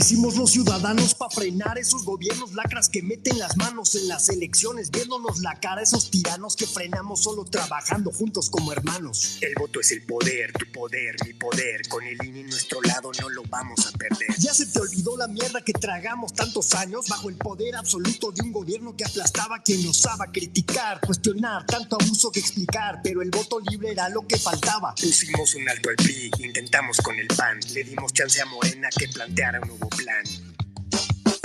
hicimos los ciudadanos para frenar esos gobiernos lacras que meten las manos en las elecciones, viéndonos la cara, esos tiranos que frenamos solo trabajando juntos como hermanos. El voto es el poder, tu poder, mi poder. Con el INE en nuestro lado no lo vamos a perder. Ya se te olvidó la mierda que tragamos tantos años bajo el poder absoluto de un gobierno que aplastaba a quien osaba criticar, cuestionar, tanto abuso que explicar, pero el voto libre era lo que faltaba. Pusimos un alto al PRI, intentamos con el PAN, le dimos chance a Morena que planteara un nuevo plan.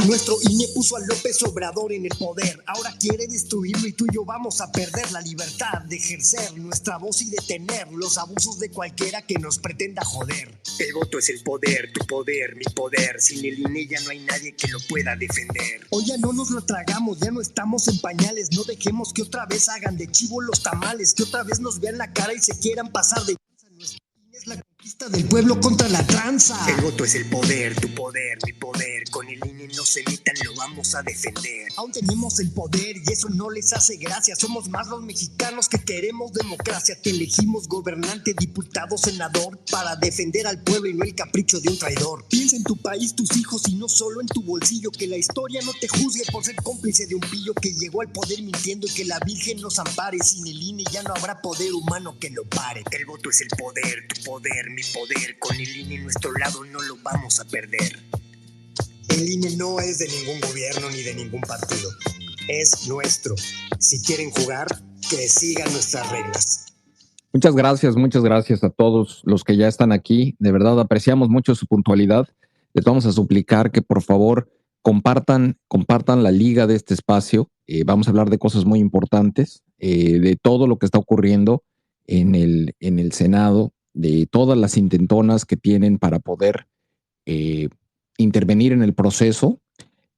Nuestro INE puso a López Obrador en el poder, ahora quiere destruirlo y tú y yo vamos a perder la libertad de ejercer nuestra voz y detener los abusos de cualquiera que nos pretenda joder. El voto es el poder, tu poder, mi poder, sin el INE ya no hay nadie que lo pueda defender. Hoy ya no nos lo tragamos, ya no estamos en pañales, no dejemos que otra vez hagan de chivo los tamales, que otra vez nos vean la cara y se quieran pasar de... Nuestro INE es la conquista del pueblo contra la tranza. El voto es el poder, tu poder, mi poder, con el INE no se metan, lo vamos a defender. Aún tenemos el poder y eso no les hace gracia. Somos más los mexicanos que queremos democracia. Te elegimos gobernante, diputado, senador para defender al pueblo y no el capricho de un traidor. Piensa en tu país, tus hijos y no solo en tu bolsillo. Que la historia no te juzgue por ser cómplice de un pillo que llegó al poder mintiendo y que la Virgen nos ampare. Sin el INE ya no habrá poder humano que lo pare. El voto es el poder, tu poder, mi poder. Con el INE en nuestro lado no lo vamos a perder. El INE no es de ningún gobierno ni de ningún partido. Es nuestro. Si quieren jugar, que sigan nuestras reglas. Muchas gracias a todos los que ya están aquí. De verdad apreciamos mucho su puntualidad. Les vamos a suplicar que por favor compartan la liga de este espacio. Vamos a hablar de cosas muy importantes, de todo lo que está ocurriendo en el Senado, de todas las intentonas que tienen para poder intervenir en el proceso,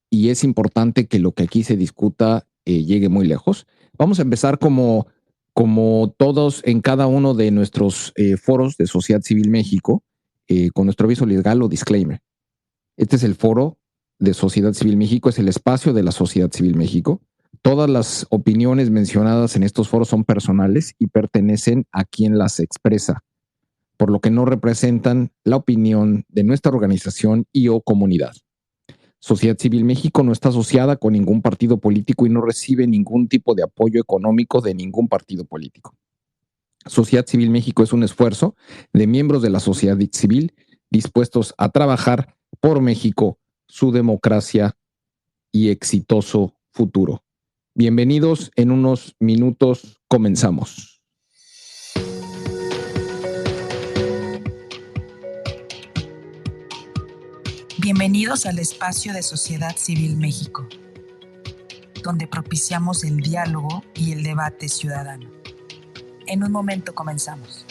y es importante que lo que aquí se discuta llegue muy lejos. Vamos a empezar como todos en cada uno de nuestros foros de Sociedad Civil México, con nuestro aviso legal o disclaimer. Este es el foro de Sociedad Civil México, es el espacio de la Sociedad Civil México. Todas las opiniones mencionadas en estos foros son personales y pertenecen a quien las expresa, por lo que no representan la opinión de nuestra organización y o comunidad. Sociedad Civil México no está asociada con ningún partido político y no recibe ningún tipo de apoyo económico de ningún partido político. Sociedad Civil México es un esfuerzo de miembros de la sociedad civil dispuestos a trabajar por México, su democracia y exitoso futuro. Bienvenidos, en unos minutos comenzamos. Bienvenidos al espacio de Sociedad Civil México, donde propiciamos el diálogo y el debate ciudadano. En un momento comenzamos.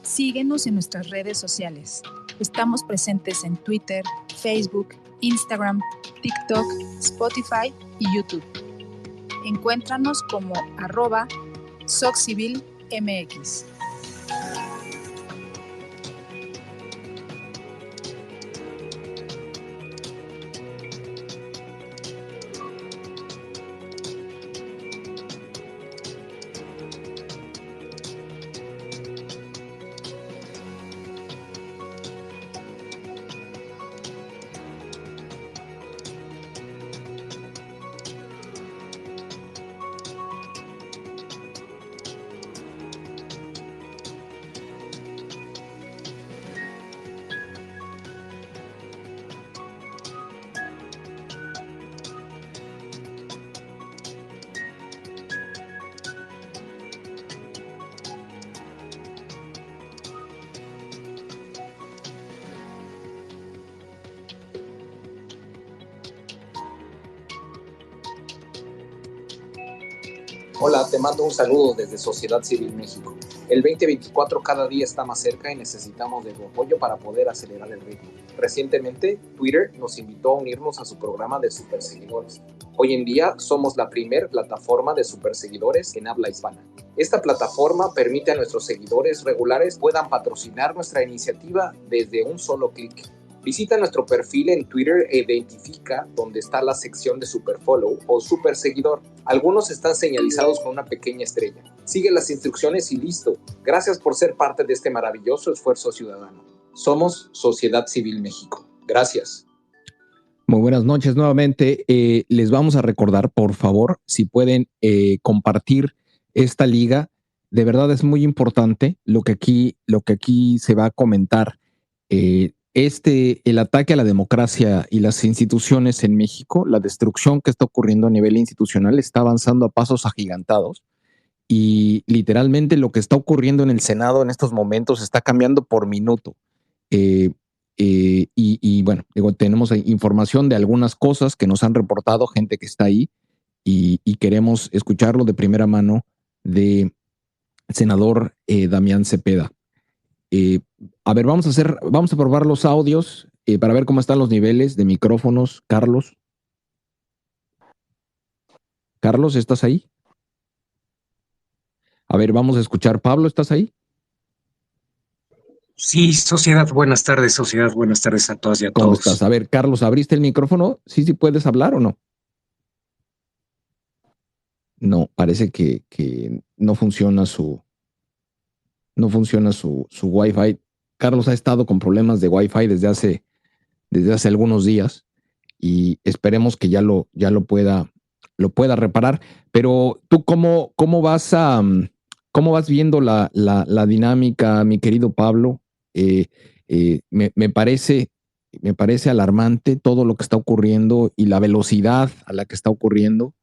Síguenos en nuestras redes sociales. Estamos presentes en Twitter, Facebook, Instagram, TikTok, Spotify y YouTube. Encuéntranos como @SocCivilMX. Hola, te mando un saludo desde Sociedad Civil México. El 2024 cada día está más cerca y necesitamos de tu apoyo para poder acelerar el ritmo. Recientemente, Twitter nos invitó a unirnos a su programa de superseguidores. Hoy en día somos la primer plataforma de superseguidores en habla hispana. Esta plataforma permite a nuestros seguidores regulares puedan patrocinar nuestra iniciativa desde un solo clic. Visita nuestro perfil en Twitter e identifica dónde está la sección de Superfollow o Superseguidor. Algunos están señalizados con una pequeña estrella. Sigue las instrucciones y listo. Gracias por ser parte de este maravilloso esfuerzo ciudadano. Somos Sociedad Civil México. Gracias. Muy buenas noches nuevamente. Les vamos a recordar, por favor, si pueden compartir esta liga. De verdad es muy importante lo que aquí se va a comentar. El ataque a la democracia y las instituciones en México, la destrucción que está ocurriendo a nivel institucional está avanzando a pasos agigantados y literalmente lo que está ocurriendo en el Senado en estos momentos está cambiando por minuto. Bueno, tenemos información de algunas cosas que nos han reportado gente que está ahí y queremos escucharlo de primera mano de senador Damián Cepeda. A ver, vamos a probar los audios para ver cómo están los niveles de micrófonos. Carlos, ¿estás ahí? A ver, vamos a escuchar. Pablo, ¿estás ahí? Sí, sociedad, buenas tardes a todas y a todos. ¿Cómo estás? A ver, Carlos, ¿abriste el micrófono? ¿Sí puedes hablar o no? No, parece que no funciona su Wi-Fi. Carlos ha estado con problemas de Wi-Fi desde hace algunos días y esperemos que ya lo pueda reparar. Pero tú, ¿cómo vas viendo la dinámica, mi querido Pablo? Me parece alarmante todo lo que está ocurriendo y la velocidad a la que está ocurriendo.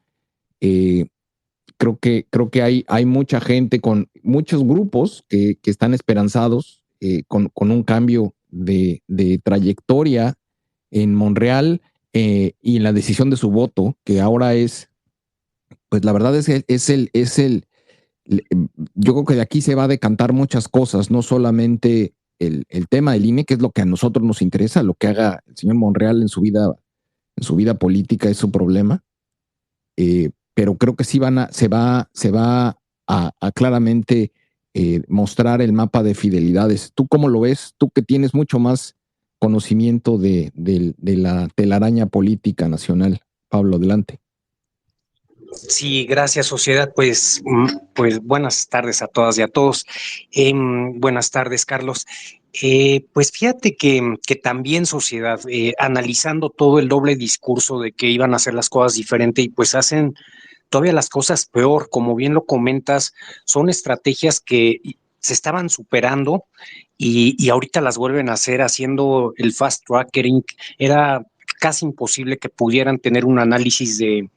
Creo que hay mucha gente con muchos grupos que están esperanzados con un cambio de trayectoria en Monreal y en la decisión de su voto, que ahora pues la verdad es que yo creo que de aquí se va a decantar muchas cosas, no solamente el tema del INE, que es lo que a nosotros nos interesa, lo que haga el señor Monreal en su vida política es su problema. Pero creo que sí se va a claramente mostrar el mapa de fidelidades. ¿Tú cómo lo ves? Tú que tienes mucho más conocimiento de la telaraña política nacional. Pablo, adelante. Sí, gracias, sociedad. Pues buenas tardes a todas y a todos. Buenas tardes, Carlos. Pues fíjate que también, sociedad, analizando todo el doble discurso de que iban a hacer las cosas diferente y pues hacen todavía las cosas peor, como bien lo comentas, son estrategias que se estaban superando y ahorita las vuelven a hacer haciendo el fast tracking. Era casi imposible que pudieran tener un análisis de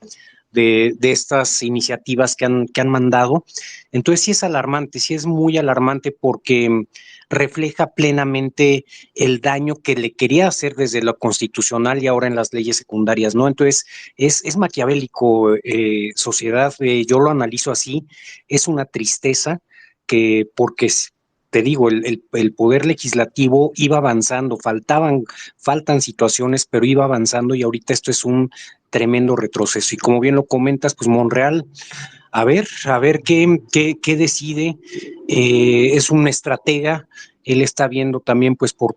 estas iniciativas que han mandado. Entonces sí es alarmante, sí es muy alarmante porque refleja plenamente el daño que le quería hacer desde lo constitucional y ahora en las leyes secundarias, ¿no? Entonces es maquiavélico, sociedad, yo lo analizo así, es una tristeza porque te digo, el poder legislativo iba avanzando, faltan situaciones, pero iba avanzando y ahorita esto es un tremendo retroceso. Y como bien lo comentas, pues Monreal, a ver qué decide. Es un estratega, él está viendo también, pues por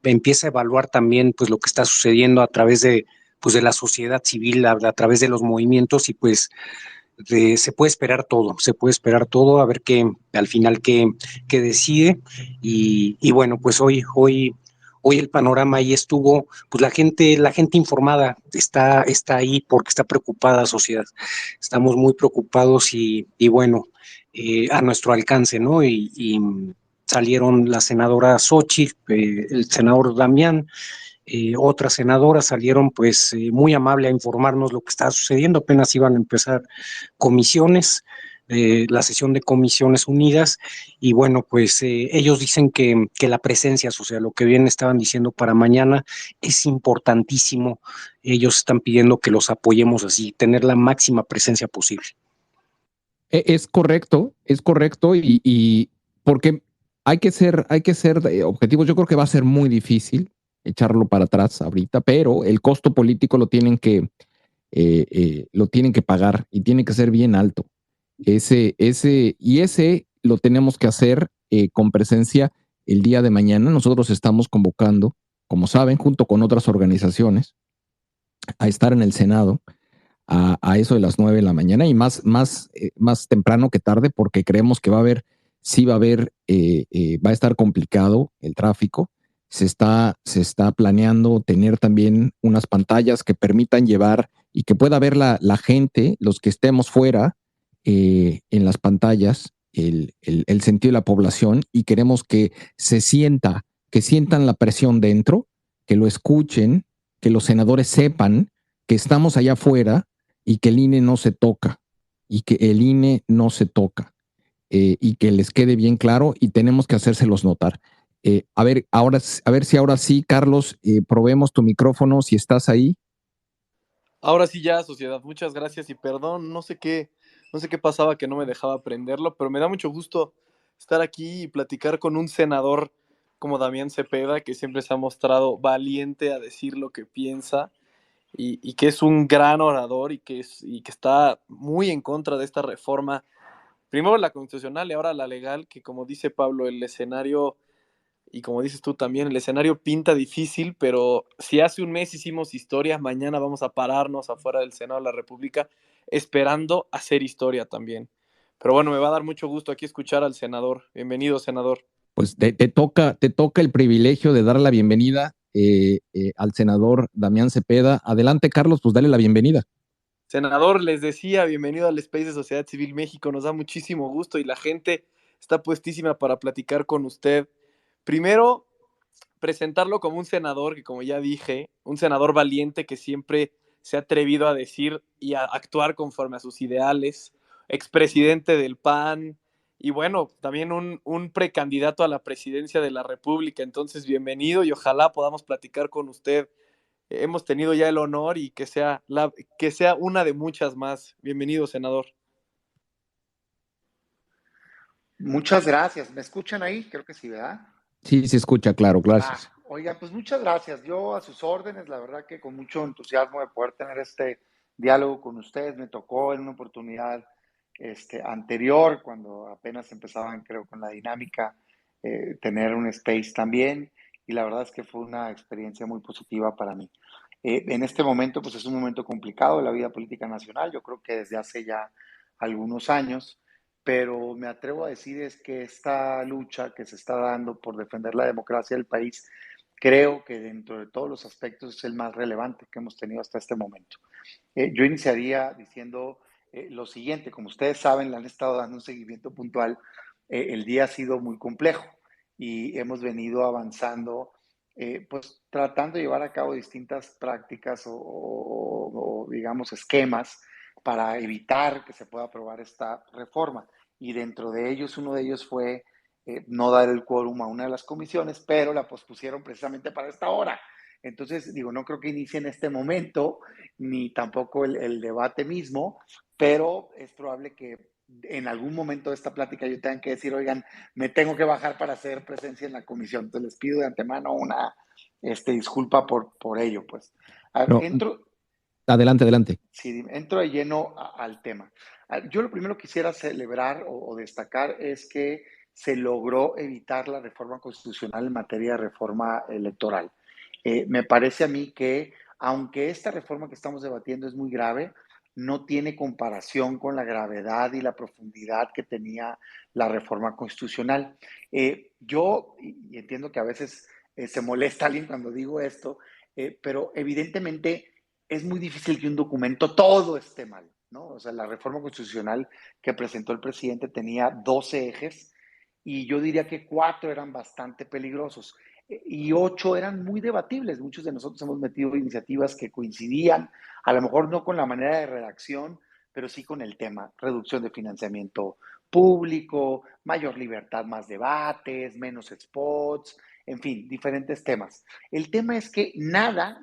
empieza a evaluar también, pues lo que está sucediendo a través de la sociedad civil, a través de los movimientos y pues se puede esperar todo, a ver al final qué decide. Y bueno, pues hoy el panorama ahí estuvo, pues la gente informada está ahí porque está preocupada, sociedad. Estamos muy preocupados y bueno, a nuestro alcance, ¿no? Y salieron la senadora Xochitl, el senador Damián, otras senadoras salieron pues muy amable a informarnos lo que estaba sucediendo, apenas iban a empezar comisiones, la sesión de comisiones unidas y bueno pues ellos dicen que la presencia, o sea, lo que bien estaban diciendo para mañana es importantísimo, ellos están pidiendo que los apoyemos así, tener la máxima presencia posible. Es correcto y porque hay que ser objetivos. Yo creo que va a ser muy difícil echarlo para atrás ahorita, pero el costo político lo tienen que pagar y tiene que ser bien alto. Ese lo tenemos que hacer con presencia el día de mañana. Nosotros estamos convocando, como saben, junto con otras organizaciones, a estar en el Senado a eso de las 9 de la mañana y más temprano que tarde, porque creemos que sí va a haber, va a estar complicado el tráfico. Se está planeando tener también unas pantallas que permitan llevar y que pueda ver la gente, los que estemos fuera, en las pantallas, el sentido de la población, y queremos que sientan la presión dentro, que lo escuchen, que los senadores sepan que estamos allá afuera y que el INE no se toca, y que el INE no se toca, y que les quede bien claro y tenemos que hacérselos notar. A ver si ahora sí, Carlos, probemos tu micrófono si estás ahí. Ahora sí ya, sociedad, muchas gracias y perdón, no sé qué pasaba que no me dejaba aprenderlo, pero me da mucho gusto estar aquí y platicar con un senador como Damián Cepeda, que siempre se ha mostrado valiente a decir lo que piensa y que es un gran orador y que está muy en contra de esta reforma, primero la constitucional y ahora la legal, que como dice Pablo, el escenario, y como dices tú también, el escenario pinta difícil, pero si hace un mes hicimos historia, mañana vamos a pararnos afuera del Senado de la República esperando hacer historia también. Pero bueno, me va a dar mucho gusto aquí escuchar al senador. Bienvenido, senador. Pues te toca el privilegio de dar la bienvenida al senador Damián Cepeda. Adelante, Carlos, pues dale la bienvenida. Senador, les decía, bienvenido al Space de Sociedad Civil México. Nos da muchísimo gusto y la gente está puestísima para platicar con usted. Primero, presentarlo como un senador que, como ya dije, un senador valiente que siempre se ha atrevido a decir y a actuar conforme a sus ideales, expresidente del PAN y bueno, también un precandidato a la presidencia de la República. Entonces, bienvenido y ojalá podamos platicar con usted. Hemos tenido ya el honor y que sea una de muchas más. Bienvenido, senador. Muchas gracias. ¿Me escuchan ahí? Creo que sí, ¿verdad? Sí, se escucha, claro, gracias. Oiga, pues muchas gracias. Yo a sus órdenes, la verdad que con mucho entusiasmo de poder tener este diálogo con ustedes. Me tocó en una oportunidad anterior, cuando apenas empezaban, creo, con la dinámica, tener un space también. Y la verdad es que fue una experiencia muy positiva para mí. En este momento, pues es un momento complicado de la vida política nacional. Yo creo que desde hace ya algunos años, pero me atrevo a decir es que esta lucha que se está dando por defender la democracia del país, creo que dentro de todos los aspectos es el más relevante que hemos tenido hasta este momento. Yo iniciaría diciendo lo siguiente: como ustedes saben, le han estado dando un seguimiento puntual, el día ha sido muy complejo y hemos venido avanzando, pues tratando de llevar a cabo distintas prácticas o digamos esquemas para evitar que se pueda aprobar esta reforma. Y dentro de ellos, uno de ellos fue no dar el quórum a una de las comisiones, pero la pospusieron precisamente para esta hora. Entonces, digo, no creo que inicie en este momento, ni tampoco el debate mismo, pero es probable que en algún momento de esta plática yo tenga que decir, oigan, me tengo que bajar para hacer presencia en la comisión. Entonces les pido de antemano una disculpa por ello, pues. A ver, No, adelante. Sí, entro de lleno al tema. Yo lo primero que quisiera celebrar o destacar es que se logró evitar la reforma constitucional en materia de reforma electoral. Me parece a mí que, aunque esta reforma que estamos debatiendo es muy grave, no tiene comparación con la gravedad y la profundidad que tenía la reforma constitucional. Y entiendo que a veces se molesta alguien cuando digo esto, pero evidentemente es muy difícil que un documento todo esté mal, ¿no? O sea, la reforma constitucional que presentó el presidente tenía 12 ejes y yo diría que 4 eran bastante peligrosos y 8 eran muy debatibles. Muchos de nosotros hemos metido iniciativas que coincidían, a lo mejor no con la manera de redacción, pero sí con el tema: reducción de financiamiento público, mayor libertad, más debates, menos spots, en fin, diferentes temas. El tema es que nada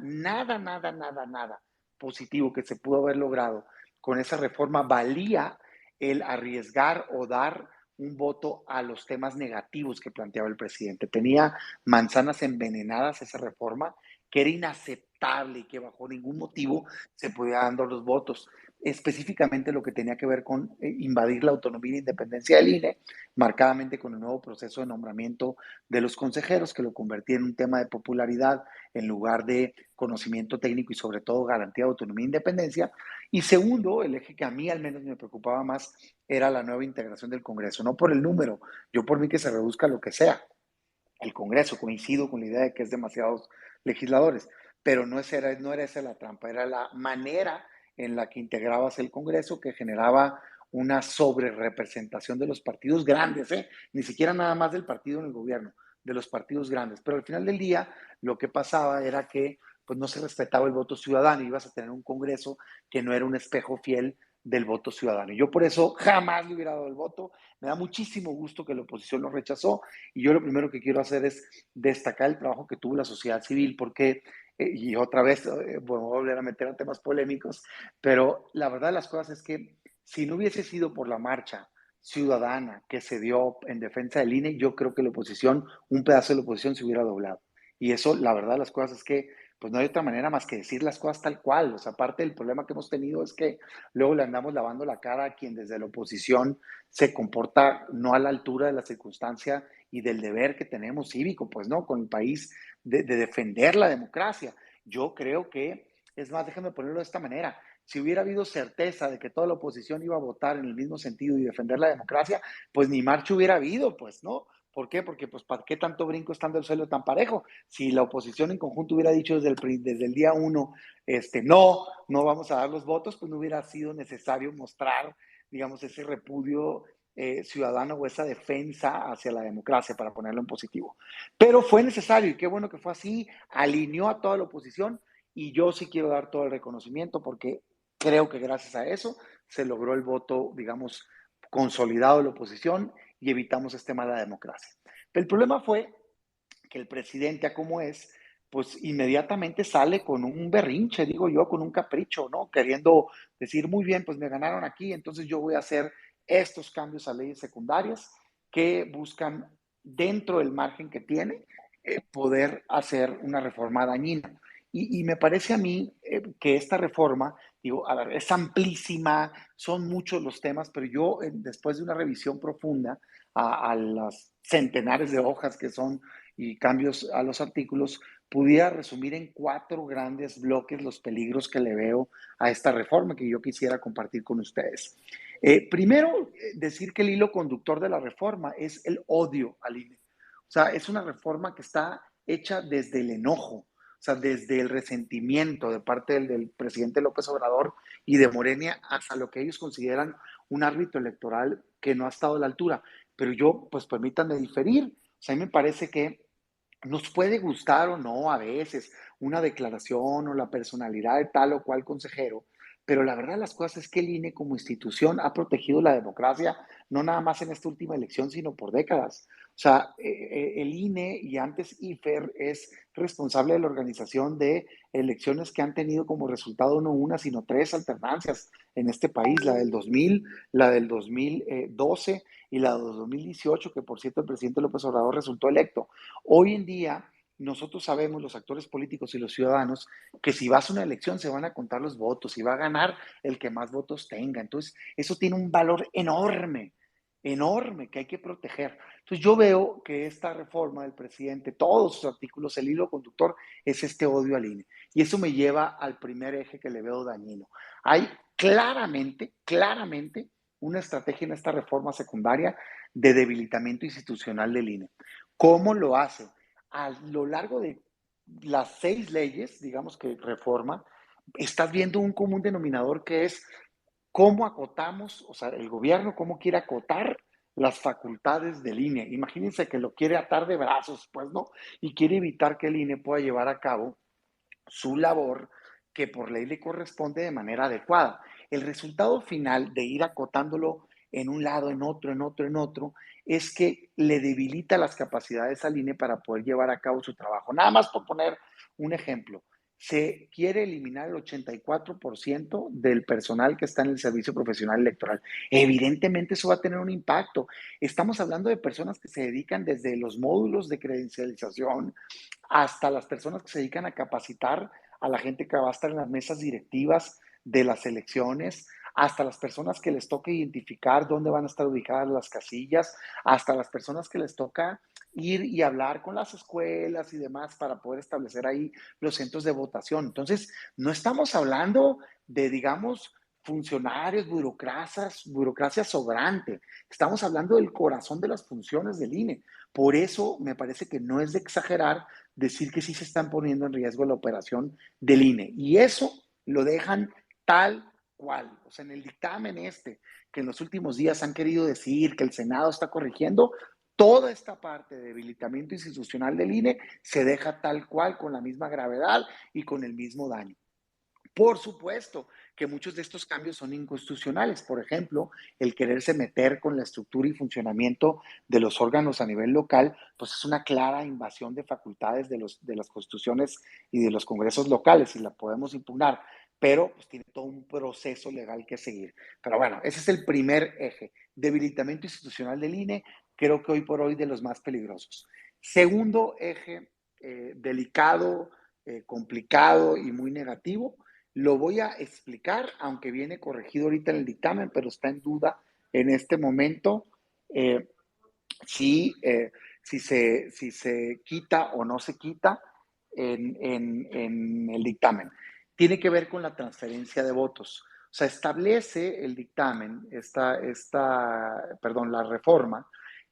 positivo que se pudo haber logrado con esa reforma valía el arriesgar o dar un voto a los temas negativos que planteaba el presidente. Tenía manzanas envenenadas esa reforma, que era inaceptable y que bajo ningún motivo se podían dar los votos. Específicamente lo que tenía que ver con invadir la autonomía e independencia del INE, marcadamente con el nuevo proceso de nombramiento de los consejeros, que lo convertía en un tema de popularidad en lugar de conocimiento técnico y sobre todo garantía de autonomía e independencia. Y segundo, el eje que a mí al menos me preocupaba más era la nueva integración del Congreso, no por el número, yo por mí que se reduzca lo que sea. El Congreso, coincido con la idea de que es demasiados legisladores, pero no era esa la trampa, era la manera en la que integrabas el Congreso que generaba una sobrerepresentación de los partidos grandes, ni siquiera nada más del partido en el gobierno, de los partidos grandes. Pero al final del día, lo que pasaba era que pues, no se respetaba el voto ciudadano y ibas a tener un Congreso que no era un espejo fiel del voto ciudadano. Y yo por eso jamás le hubiera dado el voto. Me da muchísimo gusto que la oposición lo rechazó y yo lo primero que quiero hacer es destacar el trabajo que tuvo la sociedad civil porque, y otra vez, voy a volver a meter a temas polémicos, pero la verdad de las cosas es que si no hubiese sido por la marcha ciudadana que se dio en defensa del INE, yo creo que la oposición, un pedazo de la oposición se hubiera doblado. Y eso, la verdad de las cosas es que pues no hay otra manera más que decir las cosas tal cual. O sea, aparte del problema que hemos tenido es que luego le andamos lavando la cara a quien desde la oposición se comporta no a la altura de la circunstancia y del deber que tenemos cívico, pues no, con el país de defender la democracia. Yo creo que, es más, déjame ponerlo de esta manera, si hubiera habido certeza de que toda la oposición iba a votar en el mismo sentido y defender la democracia, pues ni marcha hubiera habido, pues, ¿no? ¿Por qué? Porque, pues, ¿para qué tanto brinco estando el suelo tan parejo? Si la oposición en conjunto hubiera dicho desde el día uno, no vamos a dar los votos, pues no hubiera sido necesario mostrar, digamos, ese repudio ciudadano o esa defensa hacia la democracia, para ponerlo en positivo. Pero fue necesario y qué bueno que fue así, alineó a toda la oposición y yo sí quiero dar todo el reconocimiento porque creo que gracias a eso se logró el voto, digamos, consolidado de la oposición y evitamos este mal a la democracia. Pero el problema fue que el presidente, a como es, pues inmediatamente sale con un berrinche, digo yo, con un capricho, ¿no? Queriendo decir, muy bien, pues me ganaron aquí, entonces yo voy a hacer estos cambios a leyes secundarias que buscan, dentro del margen que tiene, poder hacer una reforma dañina. Y me parece a mí que esta reforma, digo, a ver, es amplísima, son muchos los temas, pero yo, después de una revisión profunda a las centenares de hojas que son y cambios a los artículos, pudiera resumir en 4 grandes bloques los peligros que le veo a esta reforma que yo quisiera compartir con ustedes. Primero, decir que el hilo conductor de la reforma es el odio al INE. O sea, es una reforma que está hecha desde el enojo, o sea, desde el resentimiento de parte del presidente López Obrador y de Morena hasta lo que ellos consideran un árbitro electoral que no ha estado a la altura. Pero yo, pues permítanme diferir. O sea, a mí me parece que nos puede gustar o no a veces una declaración o la personalidad de tal o cual consejero, pero la verdad de las cosas es que el INE como institución ha protegido la democracia, no nada más en esta última elección, sino por décadas. O sea, el INE y antes IFER es responsable de la organización de elecciones que han tenido como resultado no una, sino 3 alternancias en este país, la del 2000, la del 2012 y la del 2018, que por cierto el presidente López Obrador resultó electo. Hoy en día, nosotros sabemos, los actores políticos y los ciudadanos, que si vas a una elección se van a contar los votos y va a ganar el que más votos tenga. Entonces, eso tiene un valor enorme, enorme, que hay que proteger. Entonces, yo veo que esta reforma del presidente, todos sus artículos, el hilo conductor es este odio al INE. Y eso me lleva al primer eje que le veo dañino. Hay claramente una estrategia en esta reforma secundaria de debilitamiento institucional del INE. ¿Cómo lo hace? A lo largo de las 6 leyes, digamos que reforma, estás viendo un común denominador que es cómo acotamos, o sea, el gobierno cómo quiere acotar las facultades del INE. Imagínense que lo quiere atar de brazos, pues no, y quiere evitar que el INE pueda llevar a cabo su labor que por ley le corresponde de manera adecuada. El resultado final de ir acotándolo en un lado, en otro, es que le debilita las capacidades al INE para poder llevar a cabo su trabajo. Nada más por poner un ejemplo. se quiere eliminar el 84% del personal que está en el servicio profesional electoral. Evidentemente eso va a tener un impacto. Estamos hablando de personas que se dedican desde los módulos de credencialización hasta las personas que se dedican a capacitar a la gente que va a estar en las mesas directivas de las elecciones, hasta las personas que les toca identificar dónde van a estar ubicadas las casillas, hasta las personas que les toca ir y hablar con las escuelas y demás para poder establecer ahí los centros de votación. Entonces, no estamos hablando de, digamos, funcionarios, burocracia sobrante. Estamos hablando del corazón de las funciones del INE. Por eso me parece que no es de exagerar decir que sí se están poniendo en riesgo la operación del INE. Y eso lo dejan tal cual. O sea, en el dictamen que en los últimos días han querido decir que el Senado está corrigiendo, toda esta parte de debilitamiento institucional del INE se deja tal cual, con la misma gravedad y con el mismo daño. Por supuesto que muchos de estos cambios son inconstitucionales. Por ejemplo, el quererse meter con la estructura y funcionamiento de los órganos a nivel local, pues es una clara invasión de facultades de las constituciones y de los congresos locales y la podemos impugnar, pero pues tiene todo un proceso legal que seguir. Pero bueno, ese es el primer eje, debilitamiento institucional del INE, creo que hoy por hoy de los más peligrosos. Segundo eje, delicado, complicado y muy negativo, lo voy a explicar, aunque viene corregido ahorita en el dictamen, pero está en duda en este momento eh, si se quita o no se quita en el dictamen. Tiene que ver con la transferencia de votos. O sea, establece el dictamen, la reforma,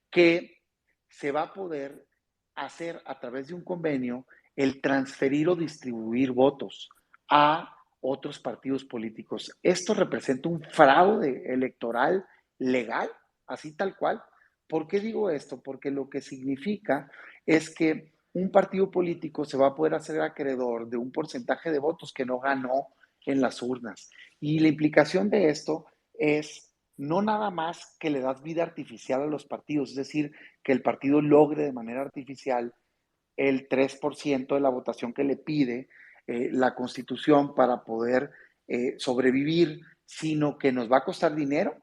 que se va a poder hacer a través de un convenio el transferir o distribuir votos a otros partidos políticos. Esto representa un fraude electoral legal, así tal cual. ¿Por qué digo esto? Porque lo que significa es que un partido político se va a poder hacer acreedor de un porcentaje de votos que no ganó en las urnas. Y la implicación de esto es no nada más que le das vida artificial a los partidos, es decir, que el partido logre de manera artificial el 3% de la votación que le pide la Constitución para poder sobrevivir, sino que nos va a costar dinero,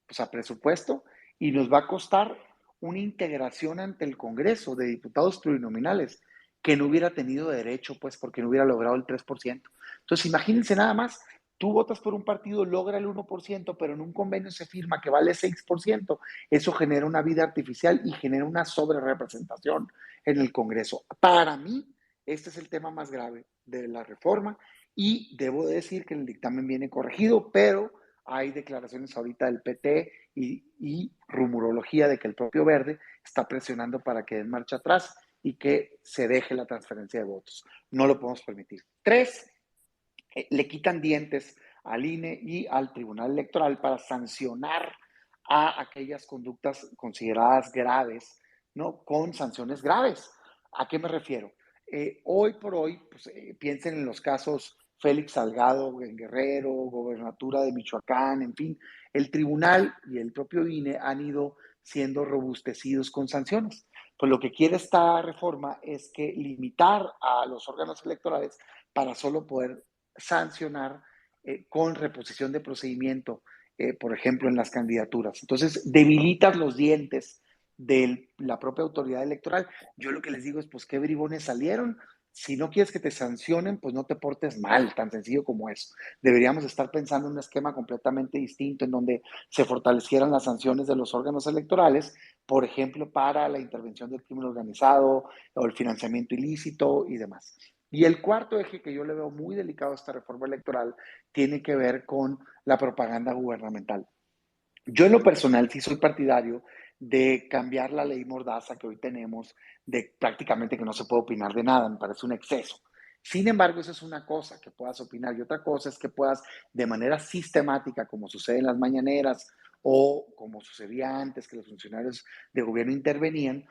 o sea, presupuesto, y nos va a costar una integración ante el Congreso de diputados plurinominales que no hubiera tenido derecho, pues, porque no hubiera logrado el 3%. Entonces, imagínense nada más, tú votas por un partido, logra el 1%, pero en un convenio se firma que vale 6%. Eso genera una vida artificial y genera una sobrerepresentación en el Congreso. Para mí, este es el tema más grave de la reforma y debo decir que el dictamen viene corregido, pero hay declaraciones ahorita del PT y rumorología de que el propio Verde está presionando para que den marcha atrás y que se deje la transferencia de votos. No lo podemos permitir. 3, le quitan dientes al INE y al Tribunal Electoral para sancionar a aquellas conductas consideradas graves, ¿no? Con sanciones graves. ¿A qué me refiero? Hoy por hoy, pues, piensen en los casos Félix Salgado en Guerrero, gobernatura de Michoacán, en fin, el tribunal y el propio INE han ido siendo robustecidos con sanciones. Pues lo que quiere esta reforma es que limitar a los órganos electorales para solo poder sancionar con reposición de procedimiento, por ejemplo, en las candidaturas. Entonces, debilitas los dientes de la propia autoridad electoral. Yo lo que les digo es, pues, ¿qué bribones salieron? Si no quieres que te sancionen, pues no te portes mal, tan sencillo como eso. Deberíamos estar pensando en un esquema completamente distinto en donde se fortalecieran las sanciones de los órganos electorales, por ejemplo, para la intervención del crimen organizado o el financiamiento ilícito y demás. Y el cuarto eje que yo le veo muy delicado a esta reforma electoral tiene que ver con la propaganda gubernamental. Yo en lo personal sí soy partidario de cambiar la ley Mordaza que hoy tenemos, de prácticamente que no se puede opinar de nada, me parece un exceso. Sin embargo, eso es una cosa, que puedas opinar, y otra cosa es que puedas de manera sistemática, como sucede en las mañaneras o como sucedía antes que los funcionarios de gobierno intervenían,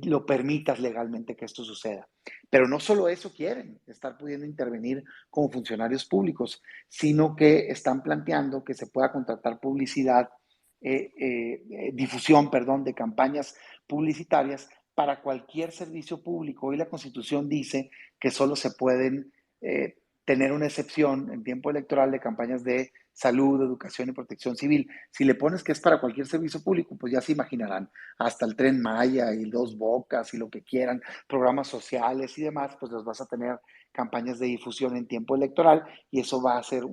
lo permitas legalmente que esto suceda. Pero no solo eso quieren, estar pudiendo intervenir como funcionarios públicos, sino que están planteando que se pueda contratar publicidad, difusión, perdón, de campañas publicitarias para cualquier servicio público. Hoy la Constitución dice que solo se pueden tener una excepción en tiempo electoral de campañas de salud, educación y protección civil. Si le pones que es para cualquier servicio público, pues ya se imaginarán, hasta el Tren Maya y Dos Bocas y lo que quieran, programas sociales y demás, pues los vas a tener campañas de difusión en tiempo electoral y eso va a ser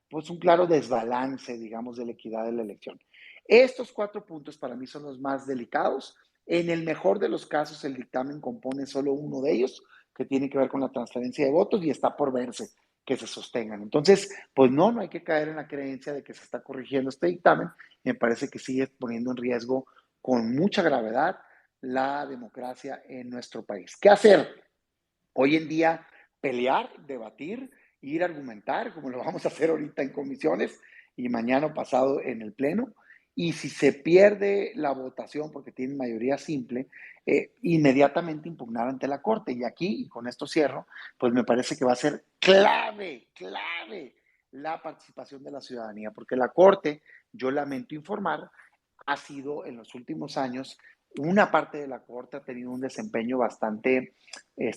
pues un claro desbalance, digamos, de la equidad de la elección. Estos 4 puntos para mí son los más delicados. En el mejor de los casos, el dictamen compone solo uno de ellos, que tiene que ver con la transferencia de votos y está por verse que se sostengan. Entonces, pues no hay que caer en la creencia de que se está corrigiendo este dictamen. Me parece que sigue poniendo en riesgo con mucha gravedad la democracia en nuestro país. ¿Qué hacer? Hoy en día, pelear, debatir, ir a argumentar, como lo vamos a hacer ahorita en comisiones y mañana pasado en el Pleno. Y si se pierde la votación porque tienen mayoría simple, inmediatamente impugnar ante la Corte. Y aquí, y con esto cierro, pues me parece que va a ser clave la participación de la ciudadanía, porque la Corte, yo lamento informar, ha sido en los últimos años, una parte de la Corte ha tenido un desempeño bastante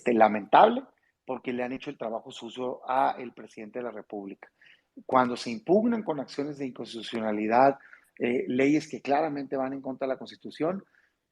lamentable porque le han hecho el trabajo sucio al presidente de la República. Cuando se impugnan con acciones de inconstitucionalidad leyes que claramente van en contra de la Constitución,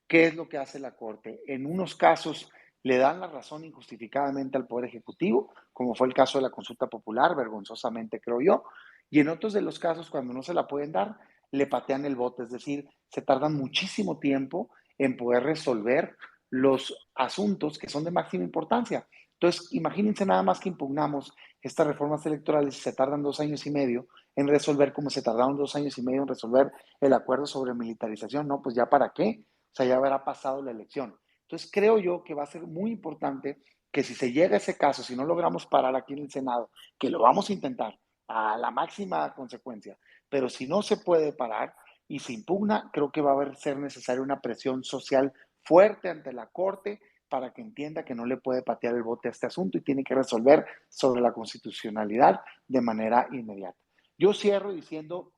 ¿qué es lo que hace la Corte? En unos casos le dan la razón injustificadamente al Poder Ejecutivo, como fue el caso de la consulta popular, vergonzosamente creo yo, y en otros de los casos, cuando no se la pueden dar, le patean el bote, es decir, se tardan muchísimo tiempo en poder resolver los asuntos que son de máxima importancia. Entonces, imagínense nada más que impugnamos estas reformas electorales y se tardan 2 años y medio en resolver, como se tardaron 2 años y medio en resolver el acuerdo sobre militarización, no, pues ya para qué, o sea, ya habrá pasado la elección. Entonces, creo yo que va a ser muy importante que si se llega a ese caso, si no logramos parar aquí en el Senado, que lo vamos a intentar a la máxima consecuencia, pero si no se puede parar y se impugna, creo que va a ser necesaria una presión social fuerte ante la Corte para que entienda que no le puede patear el bote a este asunto y tiene que resolver sobre la constitucionalidad de manera inmediata. Yo cierro diciendo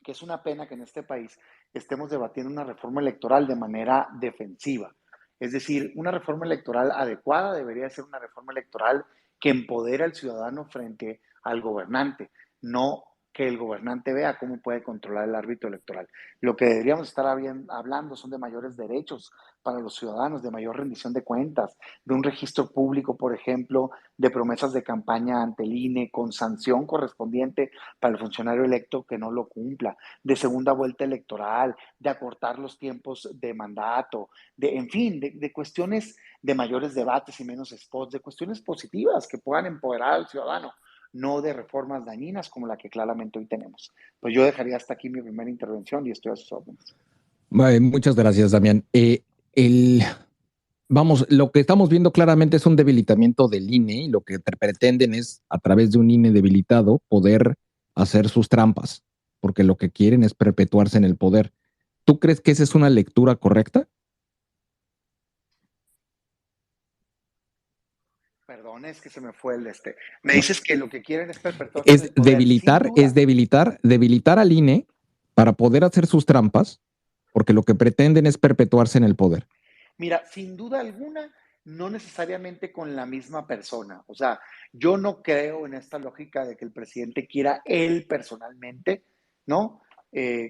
que es una pena que en este país estemos debatiendo una reforma electoral de manera defensiva. Es decir, una reforma electoral adecuada debería ser una reforma electoral que empodera al ciudadano frente al gobernante, no que el gobernante vea cómo puede controlar el árbitro electoral. Lo que deberíamos estar hablando son de mayores derechos para los ciudadanos, de mayor rendición de cuentas, de un registro público, por ejemplo, de promesas de campaña ante el INE con sanción correspondiente para el funcionario electo que no lo cumpla, de segunda vuelta electoral, de acortar los tiempos de mandato, en fin, de cuestiones de mayores debates y menos spots, de cuestiones positivas que puedan empoderar al ciudadano, no de reformas dañinas como la que claramente hoy tenemos. Pues yo dejaría hasta aquí mi primera intervención y estoy a sus órdenes. Muchas gracias, Damián. Vamos, lo que estamos viendo claramente es un debilitamiento del INE y lo que pretenden es, a través de un INE debilitado, poder hacer sus trampas, porque lo que quieren es perpetuarse en el poder. ¿Tú crees que esa es una lectura correcta? Perdón, es que se me fue el Me dices que lo que quieren es perpetuarse en el poder. Debilitar al INE para poder hacer sus trampas, porque lo que pretenden es perpetuarse en el poder. Mira, sin duda alguna, no necesariamente con la misma persona. O sea, yo no creo en esta lógica de que el presidente quiera él personalmente, ¿no?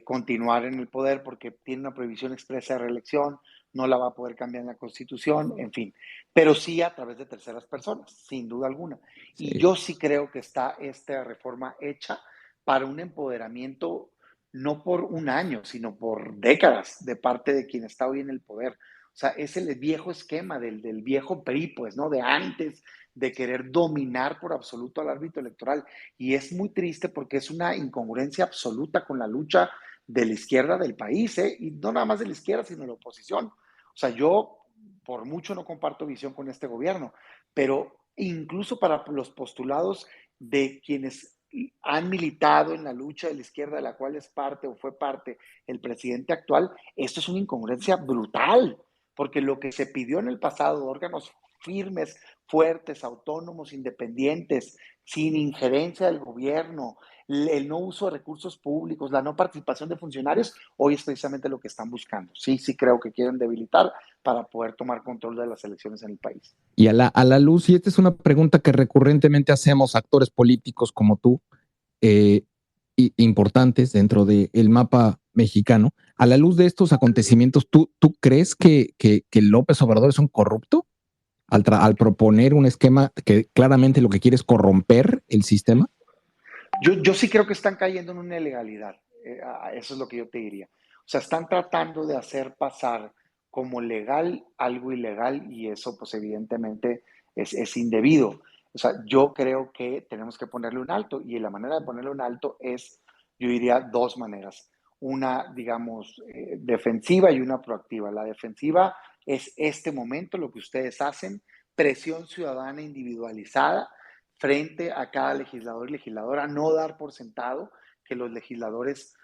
Continuar en el poder porque tiene una prohibición expresa de reelección, no la va a poder cambiar en la Constitución, en fin. Pero sí a través de terceras personas, sin duda alguna. Sí. Y yo sí creo que está esta reforma hecha para un empoderamiento no por un año, sino por décadas de parte de quien está hoy en el poder. O sea, es el viejo esquema del viejo PRI, pues, ¿no? De antes, de querer dominar por absoluto al árbitro electoral. Y es muy triste porque es una incongruencia absoluta con la lucha de la izquierda del país, ¿eh? Y no nada más de la izquierda, sino de la oposición. O sea, yo por mucho no comparto visión con este gobierno, pero incluso para los postulados de quienes han militado en la lucha de la izquierda de la cual es parte o fue parte el presidente actual, esto es una incongruencia brutal porque lo que se pidió en el pasado, órganos firmes fuertes, autónomos, independientes, sin injerencia del gobierno, el no uso de recursos públicos, la no participación de funcionarios, hoy es precisamente lo que están buscando. Sí, sí creo que quieren debilitar para poder tomar control de las elecciones en el país. Y a la luz, y esta es una pregunta que recurrentemente hacemos actores políticos como tú, importantes dentro del mapa mexicano, a la luz de estos acontecimientos, ¿tú crees que López Obrador es un corrupto al proponer un esquema que claramente lo que quiere es corromper el sistema? Yo sí creo que están cayendo en una ilegalidad. Eso es lo que yo te diría. O sea, están tratando de hacer pasar como legal algo ilegal y eso pues evidentemente es indebido. O sea, yo creo que tenemos que ponerle un alto y la manera de ponerle un alto es, yo diría, dos maneras. Una, digamos, defensiva y una proactiva. La defensiva es este momento, lo que ustedes hacen, presión ciudadana individualizada frente a cada legislador y legisladora, no dar por sentado que los legisladores,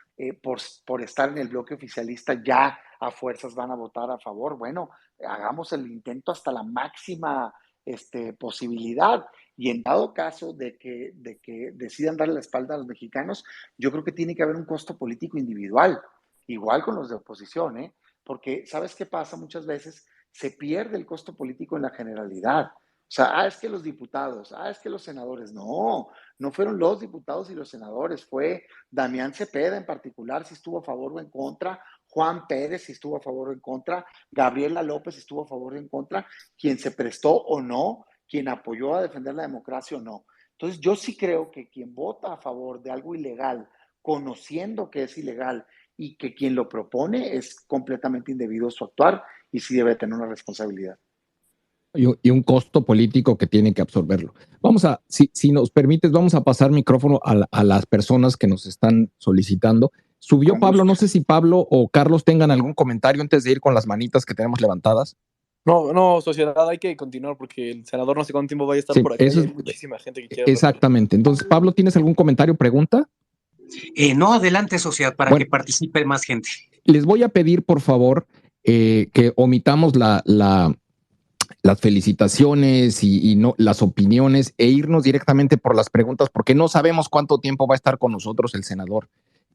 por estar en el bloque oficialista, ya a fuerzas van a votar a favor. Bueno, hagamos el intento hasta la máxima posibilidad. Y en dado caso de que decidan darle la espalda a los mexicanos, yo creo que tiene que haber un costo político individual, igual con los de oposición, ¿eh? Porque, ¿sabes qué pasa? Muchas veces se pierde el costo político en la generalidad. O sea, es que los diputados, es que los senadores. No, no fueron los diputados y los senadores, fue Damián Cepeda en particular si estuvo a favor o en contra, Juan Pérez si estuvo a favor o en contra, Gabriela López si estuvo a favor o en contra, quien se prestó o no, quien apoyó a defender la democracia o no. Entonces, yo sí creo que quien vota a favor de algo ilegal, conociendo que es ilegal y que quien lo propone es completamente indebido su actuar y sí debe tener una responsabilidad. Y un costo político que tiene que absorberlo. Si nos permites, vamos a pasar micrófono a las personas que nos están solicitando. Subió Pablo, no sé si Pablo o Carlos tengan algún comentario antes de ir con las manitas que tenemos levantadas. No, sociedad, hay que continuar porque el senador no sé cuánto tiempo vaya a estar por aquí. Hay muchísima gente que quiere hablar. Exactamente. Entonces, Pablo, ¿tienes algún comentario, pregunta? No, adelante, sociedad, para que participe más gente. Les voy a pedir, por favor, que omitamos las felicitaciones y no las opiniones e irnos directamente por las preguntas, porque no sabemos cuánto tiempo va a estar con nosotros el senador,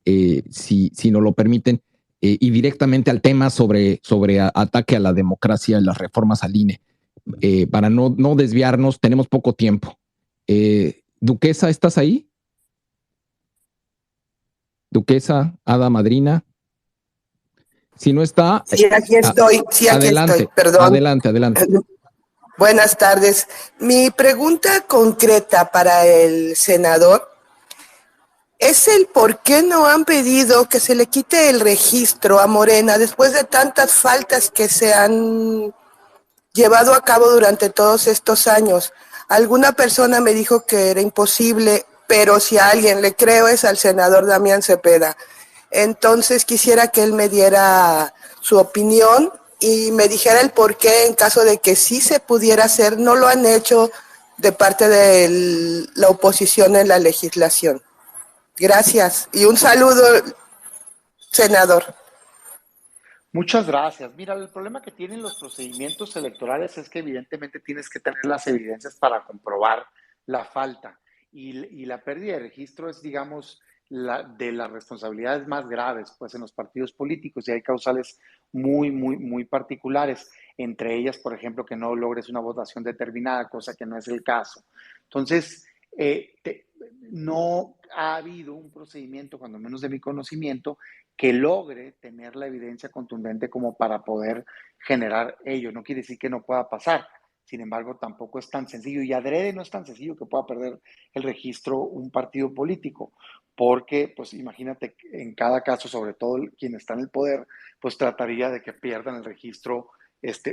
si nos lo permiten, y directamente al tema sobre ataque a la democracia y las reformas al INE. Para no desviarnos, tenemos poco tiempo. Duquesa, ¿estás ahí? Duquesa, hada madrina. Si no está... Sí, aquí estoy. Sí, aquí adelante, estoy. Perdón. Adelante. Buenas tardes. Mi pregunta concreta para el senador es el por qué no han pedido que se le quite el registro a Morena después de tantas faltas que se han llevado a cabo durante todos estos años. Alguna persona me dijo que era imposible, pero si a alguien le creo es al senador Damián Cepeda. Entonces quisiera que él me diera su opinión y me dijera el por qué en caso de que sí se pudiera hacer, no lo han hecho de parte de la oposición en la legislación. Gracias y un saludo, senador. Muchas gracias. Mira, el problema que tienen los procedimientos electorales es que evidentemente tienes que tener las evidencias para comprobar la falta y la pérdida de registro es, digamos, de las responsabilidades más graves pues en los partidos políticos y hay causales muy particulares, entre ellas, por ejemplo, que no logres una votación determinada, cosa que no es el caso. Entonces, no ha habido un procedimiento, cuando menos de mi conocimiento, que logre tener la evidencia contundente como para poder generar ello. No quiere decir que no pueda pasar. Sin embargo, tampoco es tan sencillo y adrede no es tan sencillo que pueda perder el registro un partido político, porque, pues imagínate, en cada caso, sobre todo quien está en el poder, pues trataría de que pierdan el registro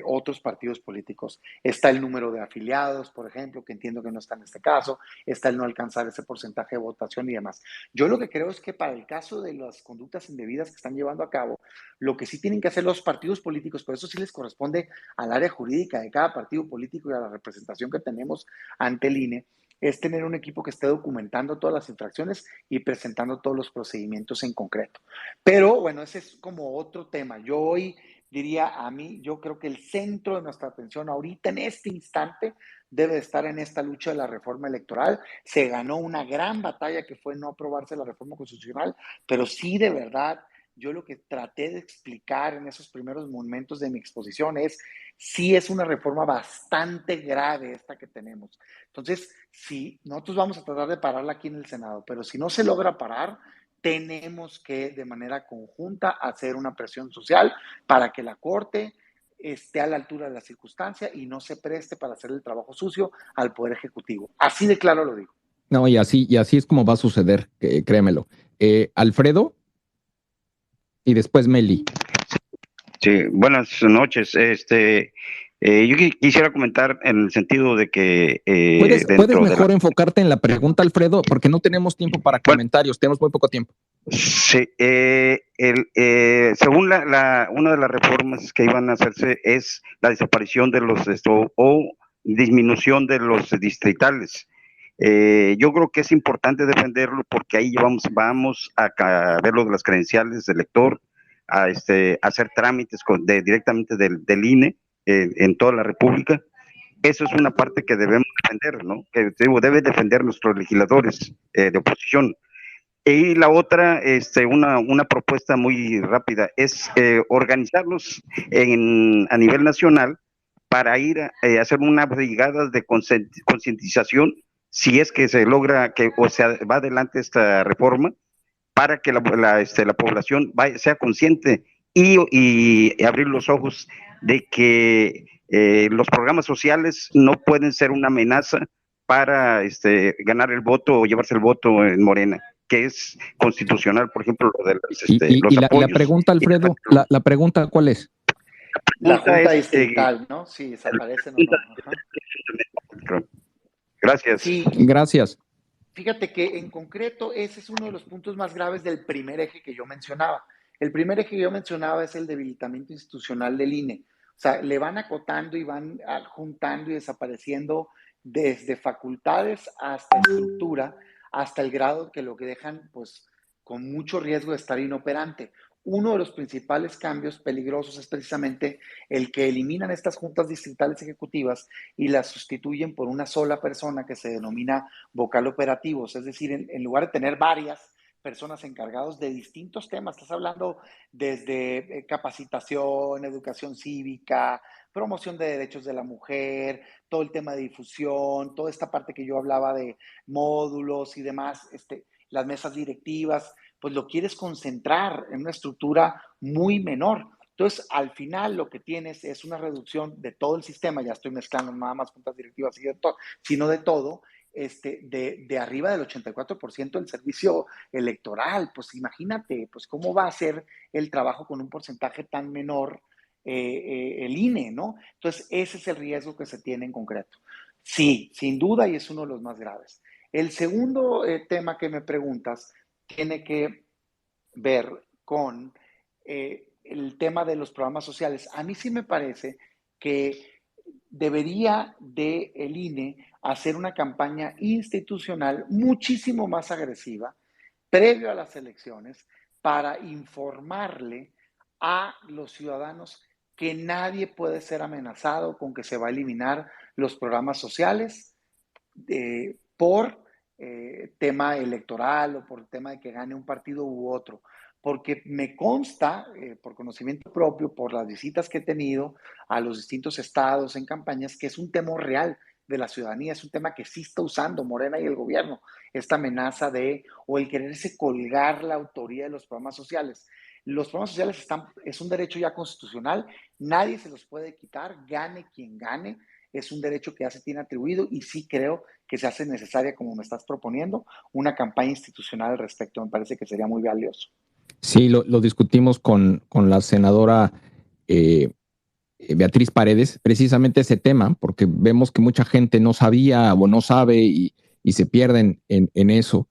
otros partidos políticos. Está el número de afiliados, por ejemplo, que entiendo que no está en este caso, está el no alcanzar ese porcentaje de votación y demás. Yo lo que creo es que para el caso de las conductas indebidas que están llevando a cabo, lo que sí tienen que hacer los partidos políticos, por eso sí les corresponde al área jurídica de cada partido político y a la representación que tenemos ante el INE, es tener un equipo que esté documentando todas las infracciones y presentando todos los procedimientos en concreto. Pero bueno, ese es como otro tema. Yo hoy diría a mí, yo creo que el centro de nuestra atención ahorita, en este instante, debe estar en esta lucha de la reforma electoral. Se ganó una gran batalla que fue no aprobarse la reforma constitucional, pero sí, de verdad, yo lo que traté de explicar en esos primeros momentos de mi exposición es, sí es una reforma bastante grave esta que tenemos. Entonces, sí, nosotros vamos a tratar de pararla aquí en el Senado, pero si no se logra parar, tenemos que de manera conjunta hacer una presión social para que la Corte esté a la altura de la circunstancia y no se preste para hacer el trabajo sucio al Poder Ejecutivo. Así de claro lo digo. No, y así es como va a suceder, créemelo. Alfredo y después Meli. Sí, buenas noches. Yo quisiera comentar en el sentido de que ¿Puedes mejor enfocarte en la pregunta, Alfredo? Porque no tenemos tiempo para comentarios, tenemos muy poco tiempo. Sí, según una de las reformas que iban a hacerse es la desaparición de los o disminución de los distritales. Yo creo que es importante defenderlo porque ahí vamos a ver lo de las credenciales del elector, a hacer trámites directamente del INE en toda la República. Eso es una parte que debemos defender, ¿no? Que debe defender nuestros legisladores de oposición. Y la otra, una propuesta muy rápida, es organizarlos a nivel nacional para ir a hacer una brigada de concientización si es que se logra o sea va adelante esta reforma, para que la población sea consciente y abrir los ojos de que los programas sociales no pueden ser una amenaza para ganar el voto o llevarse el voto en Morena, que es constitucional, por ejemplo, lo de los apoyos. La pregunta, Alfredo, la pregunta, ¿cuál es? La Junta Distrital, ¿no? Si desaparecen o no. Ajá. Gracias. Sí. Gracias. Fíjate que en concreto ese es uno de los puntos más graves del primer eje que yo mencionaba. El primer eje que yo mencionaba es el debilitamiento institucional del INE. O sea, le van acotando y van juntando y desapareciendo desde facultades hasta estructura, hasta el grado que lo que dejan, pues, con mucho riesgo de estar inoperante. Uno de los principales cambios peligrosos es precisamente el que eliminan estas juntas distritales ejecutivas y las sustituyen por una sola persona que se denomina vocal operativos. Es decir, en lugar de tener varias personas encargadas de distintos temas, estás hablando desde capacitación, educación cívica, promoción de derechos de la mujer, todo el tema de difusión, toda esta parte que yo hablaba de módulos y demás, las mesas directivas, pues lo quieres concentrar en una estructura muy menor. Entonces, al final lo que tienes es una reducción de todo el sistema, ya estoy mezclando nada más juntas directivas sino de todo, de arriba del 84% del servicio electoral. Pues imagínate, pues cómo va a ser el trabajo con un porcentaje tan menor el INE, ¿no? Entonces, ese es el riesgo que se tiene en concreto. Sí, sin duda, y es uno de los más graves. El segundo tema que me preguntas tiene que ver con el tema de los programas sociales. A mí sí me parece que debería el INE hacer una campaña institucional muchísimo más agresiva previo a las elecciones para informarle a los ciudadanos que nadie puede ser amenazado con que se va a eliminar los programas sociales por tema electoral o por tema de que gane un partido u otro. Porque me consta, por conocimiento propio, por las visitas que he tenido a los distintos estados en campañas, que es un tema real de la ciudadanía, es un tema que sí está usando Morena y el gobierno, esta amenaza o el quererse colgar la autoría de los programas sociales. Los programas sociales es un derecho ya constitucional, nadie se los puede quitar, gane quien gane, es un derecho que ya se tiene atribuido y sí creo que se hace necesaria, como me estás proponiendo, una campaña institucional al respecto. Me parece que sería muy valioso. Sí, lo discutimos con la senadora Beatriz Paredes, precisamente ese tema, porque vemos que mucha gente no sabía o no sabe y se pierden en eso,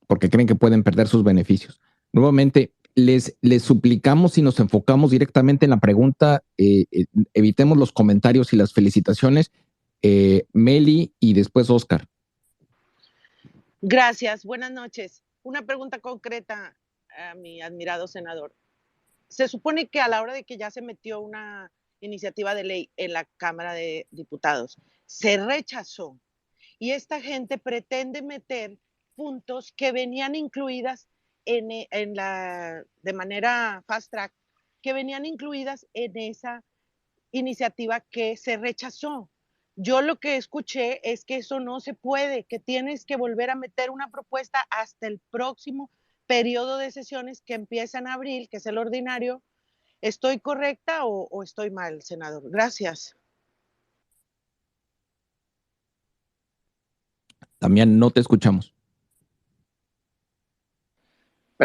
porque creen que pueden perder sus beneficios. Nuevamente, les suplicamos y nos enfocamos directamente en la pregunta, evitemos los comentarios y las felicitaciones. Meli y después Oscar. Gracias, buenas noches. Una pregunta concreta a mi admirado senador. se supone que a la hora de que ya se metió una iniciativa de ley en la Cámara de Diputados, se rechazó y esta gente pretende meter puntos que venían incluidas de manera fast track, que venían incluidas en esa iniciativa que se rechazó. Yo lo que escuché es que eso no se puede, que tienes que volver a meter una propuesta hasta el próximo periodo de sesiones que empieza en abril, que es el ordinario. ¿Estoy correcta o estoy mal, senador? Gracias. Damián, no te escuchamos.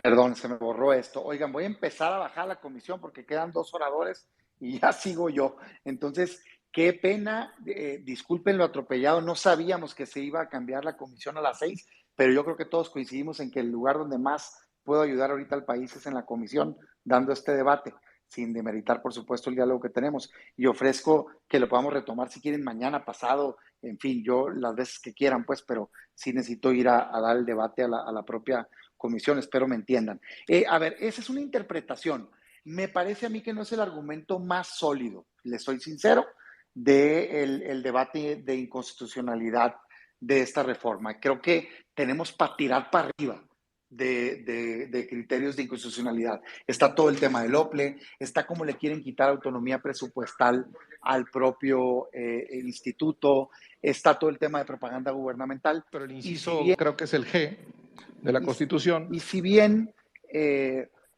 Perdón, se me borró esto. Oigan, voy a empezar a bajar la comisión porque quedan 2 oradores y ya sigo yo. Entonces, qué pena, disculpen lo atropellado, no sabíamos que se iba a cambiar la comisión a las 6, pero yo creo que todos coincidimos en que el lugar donde más puedo ayudar ahorita al país es en la comisión, dando este debate, sin demeritar, por supuesto, el diálogo que tenemos. Y ofrezco que lo podamos retomar si quieren mañana, pasado, en fin, yo las veces que quieran, pues, pero sí necesito ir a dar el debate a la propia comisión, espero me entiendan. A ver, esa es una interpretación. Me parece a mí que no es el argumento más sólido, les soy sincero, del debate de inconstitucionalidad de esta reforma. Creo que tenemos para tirar para arriba de criterios de inconstitucionalidad. Está todo el tema del OPLE, está cómo le quieren quitar autonomía presupuestal al propio instituto, está todo el tema de propaganda gubernamental. Pero el inciso creo que es el G de la Constitución. Y si bien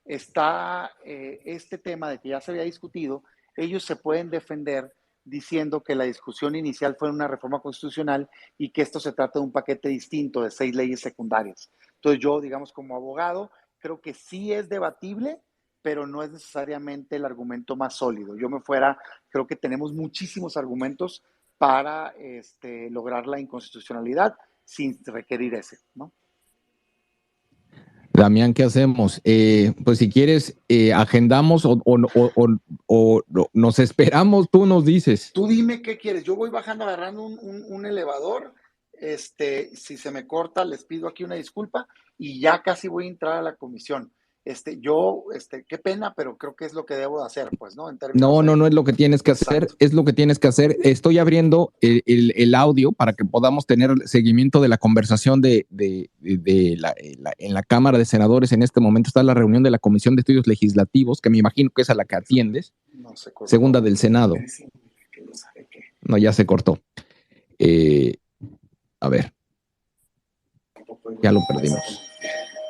está este tema de que ya se había discutido, ellos se pueden defender diciendo que la discusión inicial fue una reforma constitucional y que esto se trata de un paquete distinto de 6 leyes secundarias. Entonces yo, digamos, como abogado, creo que sí es debatible, pero no es necesariamente el argumento más sólido. Yo me fuera, creo que tenemos muchísimos argumentos para lograr la inconstitucionalidad sin requerir ese, ¿no? Damián, ¿qué hacemos? Pues si quieres, agendamos o nos esperamos, tú nos dices. Tú dime qué quieres. Yo voy bajando, agarrando un elevador. Si se me corta, les pido aquí una disculpa y ya casi voy a entrar a la comisión. Qué pena, pero creo que es lo que debo de hacer, pues, ¿no? No es lo que tienes que hacer, es lo que tienes que hacer. Estoy abriendo el audio para que podamos tener seguimiento de la conversación en la Cámara de Senadores. En este momento está la reunión de la Comisión de Estudios Legislativos, que me imagino que es a la que atiendes, segunda del Senado. No, ya se cortó. A ver, ya lo perdimos.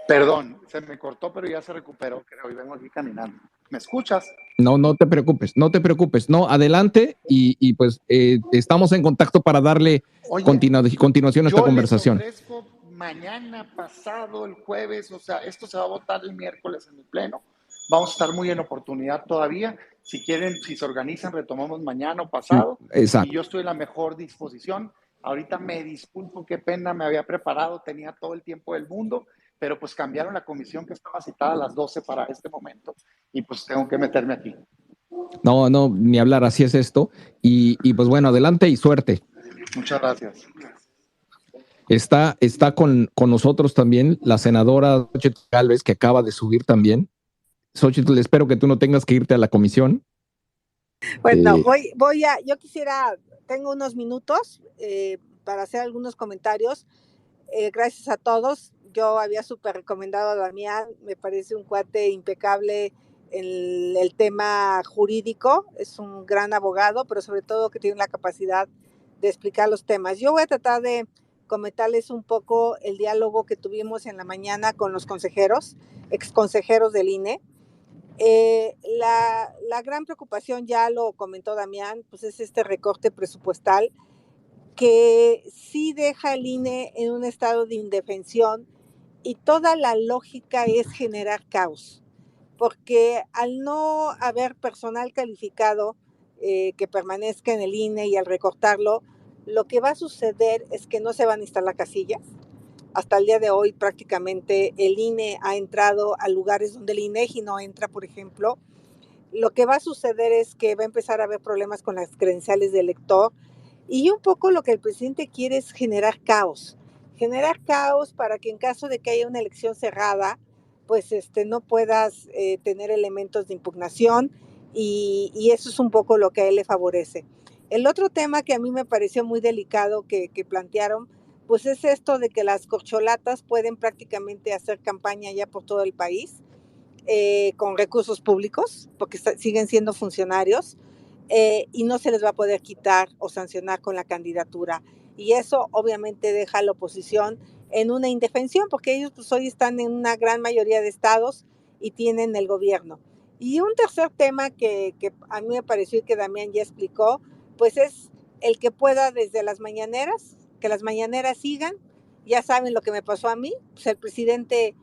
Perdón, se me cortó, pero ya se recuperó, creo, y vengo aquí caminando. ¿Me escuchas? No te preocupes. No, adelante y pues estamos en contacto para darle continuación a esta conversación. Les ofrezco mañana, pasado, el jueves, o sea, esto se va a votar el miércoles en el Pleno. Vamos a estar muy en oportunidad todavía. Si quieren, si se organizan, retomamos mañana o pasado. Exacto. Y yo estoy en la mejor disposición. Ahorita me disculpo, qué pena, me había preparado, tenía todo el tiempo del mundo, pero pues cambiaron la comisión que estaba citada a las 12 para este momento y pues tengo que meterme aquí. No, ni hablar, así es esto. Y pues bueno, adelante y suerte. Muchas gracias. Está con nosotros también la senadora Xochitl Gálvez, que acaba de subir también. Xochitl, espero que tú no tengas que irte a la comisión. Bueno, yo tengo unos minutos para hacer algunos comentarios. Gracias a todos. Yo había súper recomendado a Damián, me parece un cuate impecable en el tema jurídico, es un gran abogado, pero sobre todo que tiene la capacidad de explicar los temas. Yo voy a tratar de comentarles un poco el diálogo que tuvimos en la mañana con los consejeros, exconsejeros del INE. La gran preocupación, ya lo comentó Damián, pues es este recorte presupuestal que sí deja el INE en un estado de indefensión y toda la lógica es generar caos, porque al no haber personal calificado que permanezca en el INE y al recortarlo, lo que va a suceder es que no se van a instalar casillas. Hasta el día de hoy prácticamente el INE ha entrado a lugares donde el INEGI no entra, por ejemplo. Lo que va a suceder es que va a empezar a haber problemas con las credenciales del elector y un poco lo que el presidente quiere es generar caos para que en caso de que haya una elección cerrada, pues no puedas tener elementos de impugnación y eso es un poco lo que a él le favorece. El otro tema que a mí me pareció muy delicado que plantearon, pues es esto de que las corcholatas pueden prácticamente hacer campaña ya por todo el país con recursos públicos, porque siguen siendo funcionarios, y no se les va a poder quitar o sancionar con la candidatura. Y eso obviamente deja a la oposición en una indefensión, porque ellos pues hoy están en una gran mayoría de estados y tienen el gobierno. Y un tercer tema que a mí me pareció y que Damián ya explicó, pues es el que pueda desde las mañaneras, que las mañaneras sigan. Ya saben lo que me pasó a mí, pues el presidente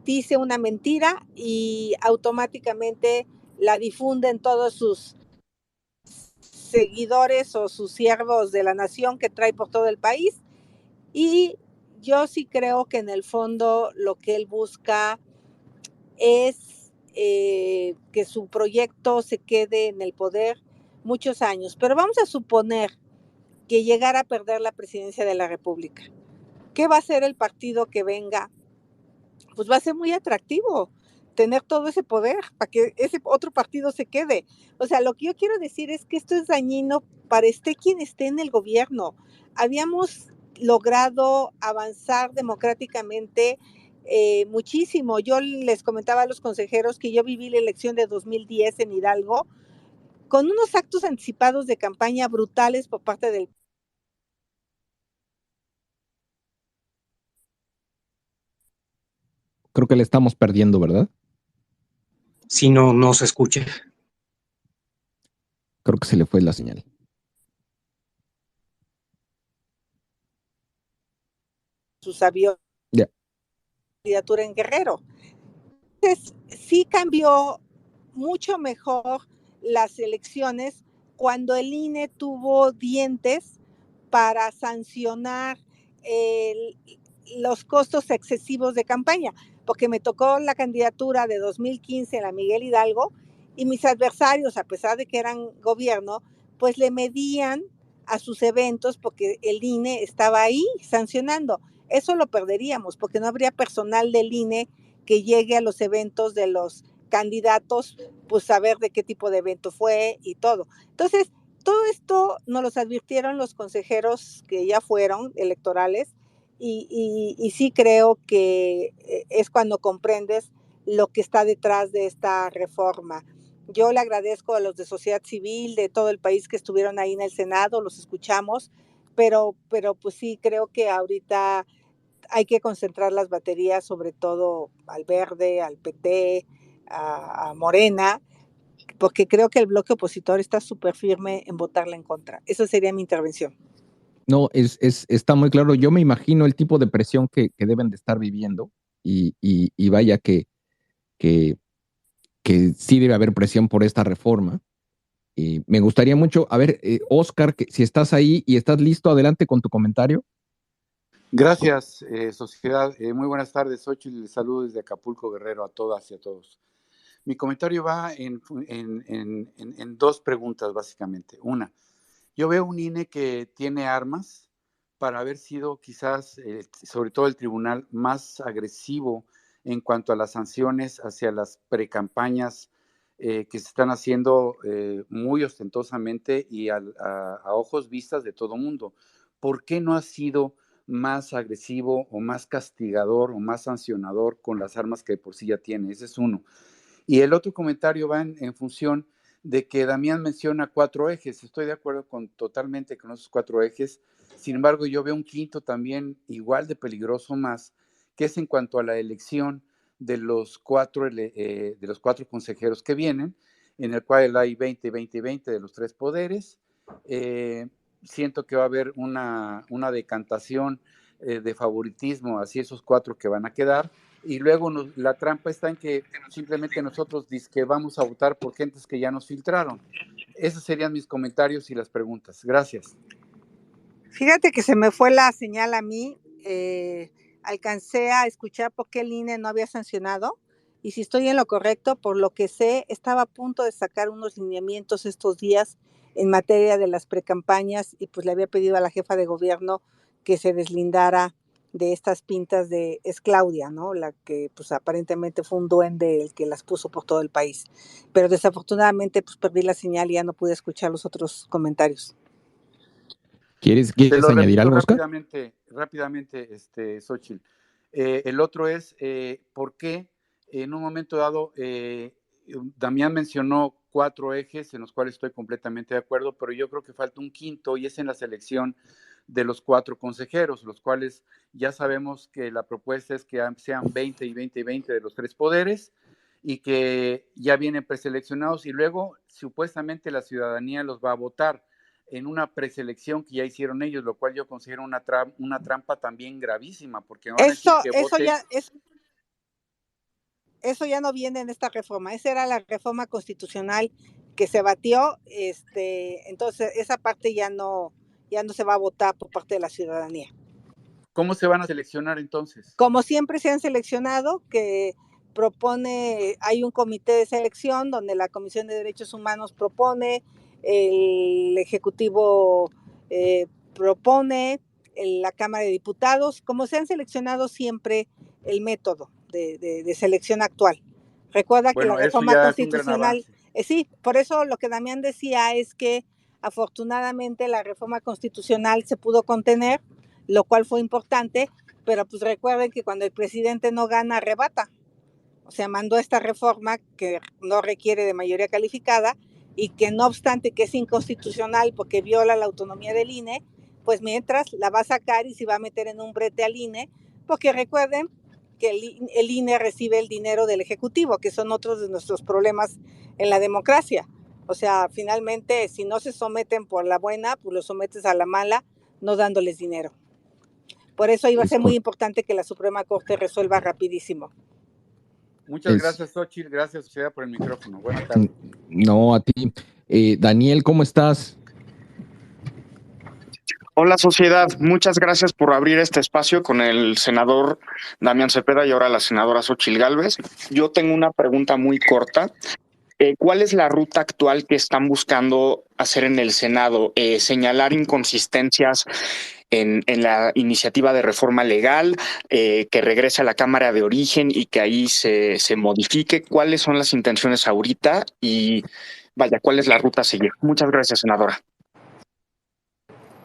dice una mentira y automáticamente la difunden todos sus seguidores o sus siervos de la nación que trae por todo el país. Y yo sí creo que en el fondo lo que él busca es que su proyecto se quede en el poder muchos años. Pero vamos a suponer que llegara a perder la presidencia de la República. ¿Qué va a hacer el partido que venga? Pues va a ser muy atractivo tener todo ese poder para que ese otro partido se quede. O sea, lo que yo quiero decir es que esto es dañino para quien esté en el gobierno. Habíamos logrado avanzar democráticamente muchísimo. Yo les comentaba a los consejeros que yo viví la elección de 2010 en Hidalgo con unos actos anticipados de campaña brutales por parte del... Creo que le estamos perdiendo, ¿verdad? Si no, no se escucha. Creo que se le fue la señal. sus aviones. Ya. Candidatura en Guerrero. Entonces, sí cambió mucho mejor las elecciones cuando el INE tuvo dientes para sancionar los costos excesivos de campaña, porque me tocó la candidatura de 2015 en la Miguel Hidalgo y mis adversarios, a pesar de que eran gobierno, pues le medían a sus eventos porque el INE estaba ahí sancionando. Eso lo perderíamos porque no habría personal del INE que llegue a los eventos de los candidatos, pues saber de qué tipo de evento fue y todo. Entonces, todo esto nos los advirtieron los consejeros que ya fueron electorales y sí creo que es cuando comprendes lo que está detrás de esta reforma. Yo le agradezco a los de sociedad civil de todo el país que estuvieron ahí en el Senado, los escuchamos, pero pues sí creo que ahorita hay que concentrar las baterías sobre todo al Verde, al PT, a Morena, porque creo que el bloque opositor está súper firme en votarla en contra. Esa sería mi intervención. No, está muy claro. Yo me imagino el tipo de presión que deben de estar viviendo y vaya que sí debe haber presión por esta reforma. Me gustaría mucho, a ver, Oscar, que si estás ahí y estás listo, adelante con tu comentario. Gracias, sociedad. Muy buenas tardes, Xochitl. Les saludo desde Acapulco, Guerrero, a todas y a todos. Mi comentario va en dos preguntas, básicamente. Una, yo veo un INE que tiene armas para haber sido quizás, sobre todo el tribunal, más agresivo en cuanto a las sanciones hacia las precampañas que se están haciendo muy ostentosamente y a ojos vistas de todo mundo. ¿Por qué no ha sido más agresivo o más castigador o más sancionador con las armas que de por sí ya tiene? Ese es uno. Y el otro comentario va en función de que Damián menciona 4 ejes. Estoy de acuerdo totalmente con esos 4 ejes. Sin embargo, yo veo un quinto también igual de peligroso más, que es en cuanto a la elección de los 4 consejeros que vienen, en el cual hay 20, 20 y 20 de los 3 poderes. Siento que va a haber una decantación de favoritismo hacia esos 4 que van a quedar. Y luego la trampa está en que simplemente nosotros que vamos a votar por gentes que ya nos filtraron. Esos serían mis comentarios y las preguntas. Gracias. Fíjate que se me fue la señal a mí. Alcancé a escuchar por qué el INE no había sancionado. Y si estoy en lo correcto, por lo que sé, estaba a punto de sacar unos lineamientos estos días en materia de las precampañas y pues le había pedido a la jefa de gobierno que se deslindara de estas pintas es Claudia, ¿no? La que pues aparentemente fue un duende el que las puso por todo el país. Pero desafortunadamente pues perdí la señal y ya no pude escuchar los otros comentarios. ¿Quieres Te lo añadir repito algo, Oscar? rápidamente, Xóchitl. El otro es, ¿por qué en un momento dado, Damián mencionó 4 ejes en los cuales estoy completamente de acuerdo, pero yo creo que falta un quinto y es en la selección de los 4 consejeros, los cuales ya sabemos que la propuesta es que sean 20 y 20 y 20 de los 3 poderes y que ya vienen preseleccionados y luego supuestamente la ciudadanía los va a votar en una preselección que ya hicieron ellos, lo cual yo considero una trampa también gravísima, porque no van a decir que vote. Eso ya no viene en esta reforma. Esa era la reforma constitucional que se batió, entonces esa parte ya no se va a votar por parte de la ciudadanía. ¿Cómo se van a seleccionar entonces? Como siempre se han seleccionado, que hay un comité de selección donde la Comisión de Derechos Humanos propone, el Ejecutivo propone, la Cámara de Diputados, como se han seleccionado siempre el método de selección actual. Recuerda que la reforma constitucional, sí, por eso lo que Damián decía es que afortunadamente la reforma constitucional se pudo contener, lo cual fue importante, pero pues recuerden que cuando el presidente no gana, arrebata. O sea, mandó esta reforma que no requiere de mayoría calificada y que no obstante que es inconstitucional porque viola la autonomía del INE, pues mientras la va a sacar y se va a meter en un brete al INE, porque recuerden que el INE recibe el dinero del Ejecutivo, que son otros de nuestros problemas en la democracia. O sea, finalmente, si no se someten por la buena, pues los sometes a la mala, no dándoles dinero. Por eso iba a ser muy importante que la Suprema Corte resuelva rapidísimo. Muchas gracias, Xóchitl. Gracias, sociedad, por el micrófono. Buenas tardes. No, a ti. Daniel, ¿cómo estás? Hola, sociedad. Muchas gracias por abrir este espacio con el senador Damián Cepeda y ahora la senadora Xóchitl Gálvez. Yo tengo una pregunta muy corta. ¿Cuál es la ruta actual que están buscando hacer en el Senado? ¿Señalar inconsistencias en la iniciativa de reforma legal, que regrese a la Cámara de Origen y que ahí se modifique? ¿Cuáles son las intenciones ahorita? Y vaya, ¿cuál es la ruta a seguir? Muchas gracias, senadora.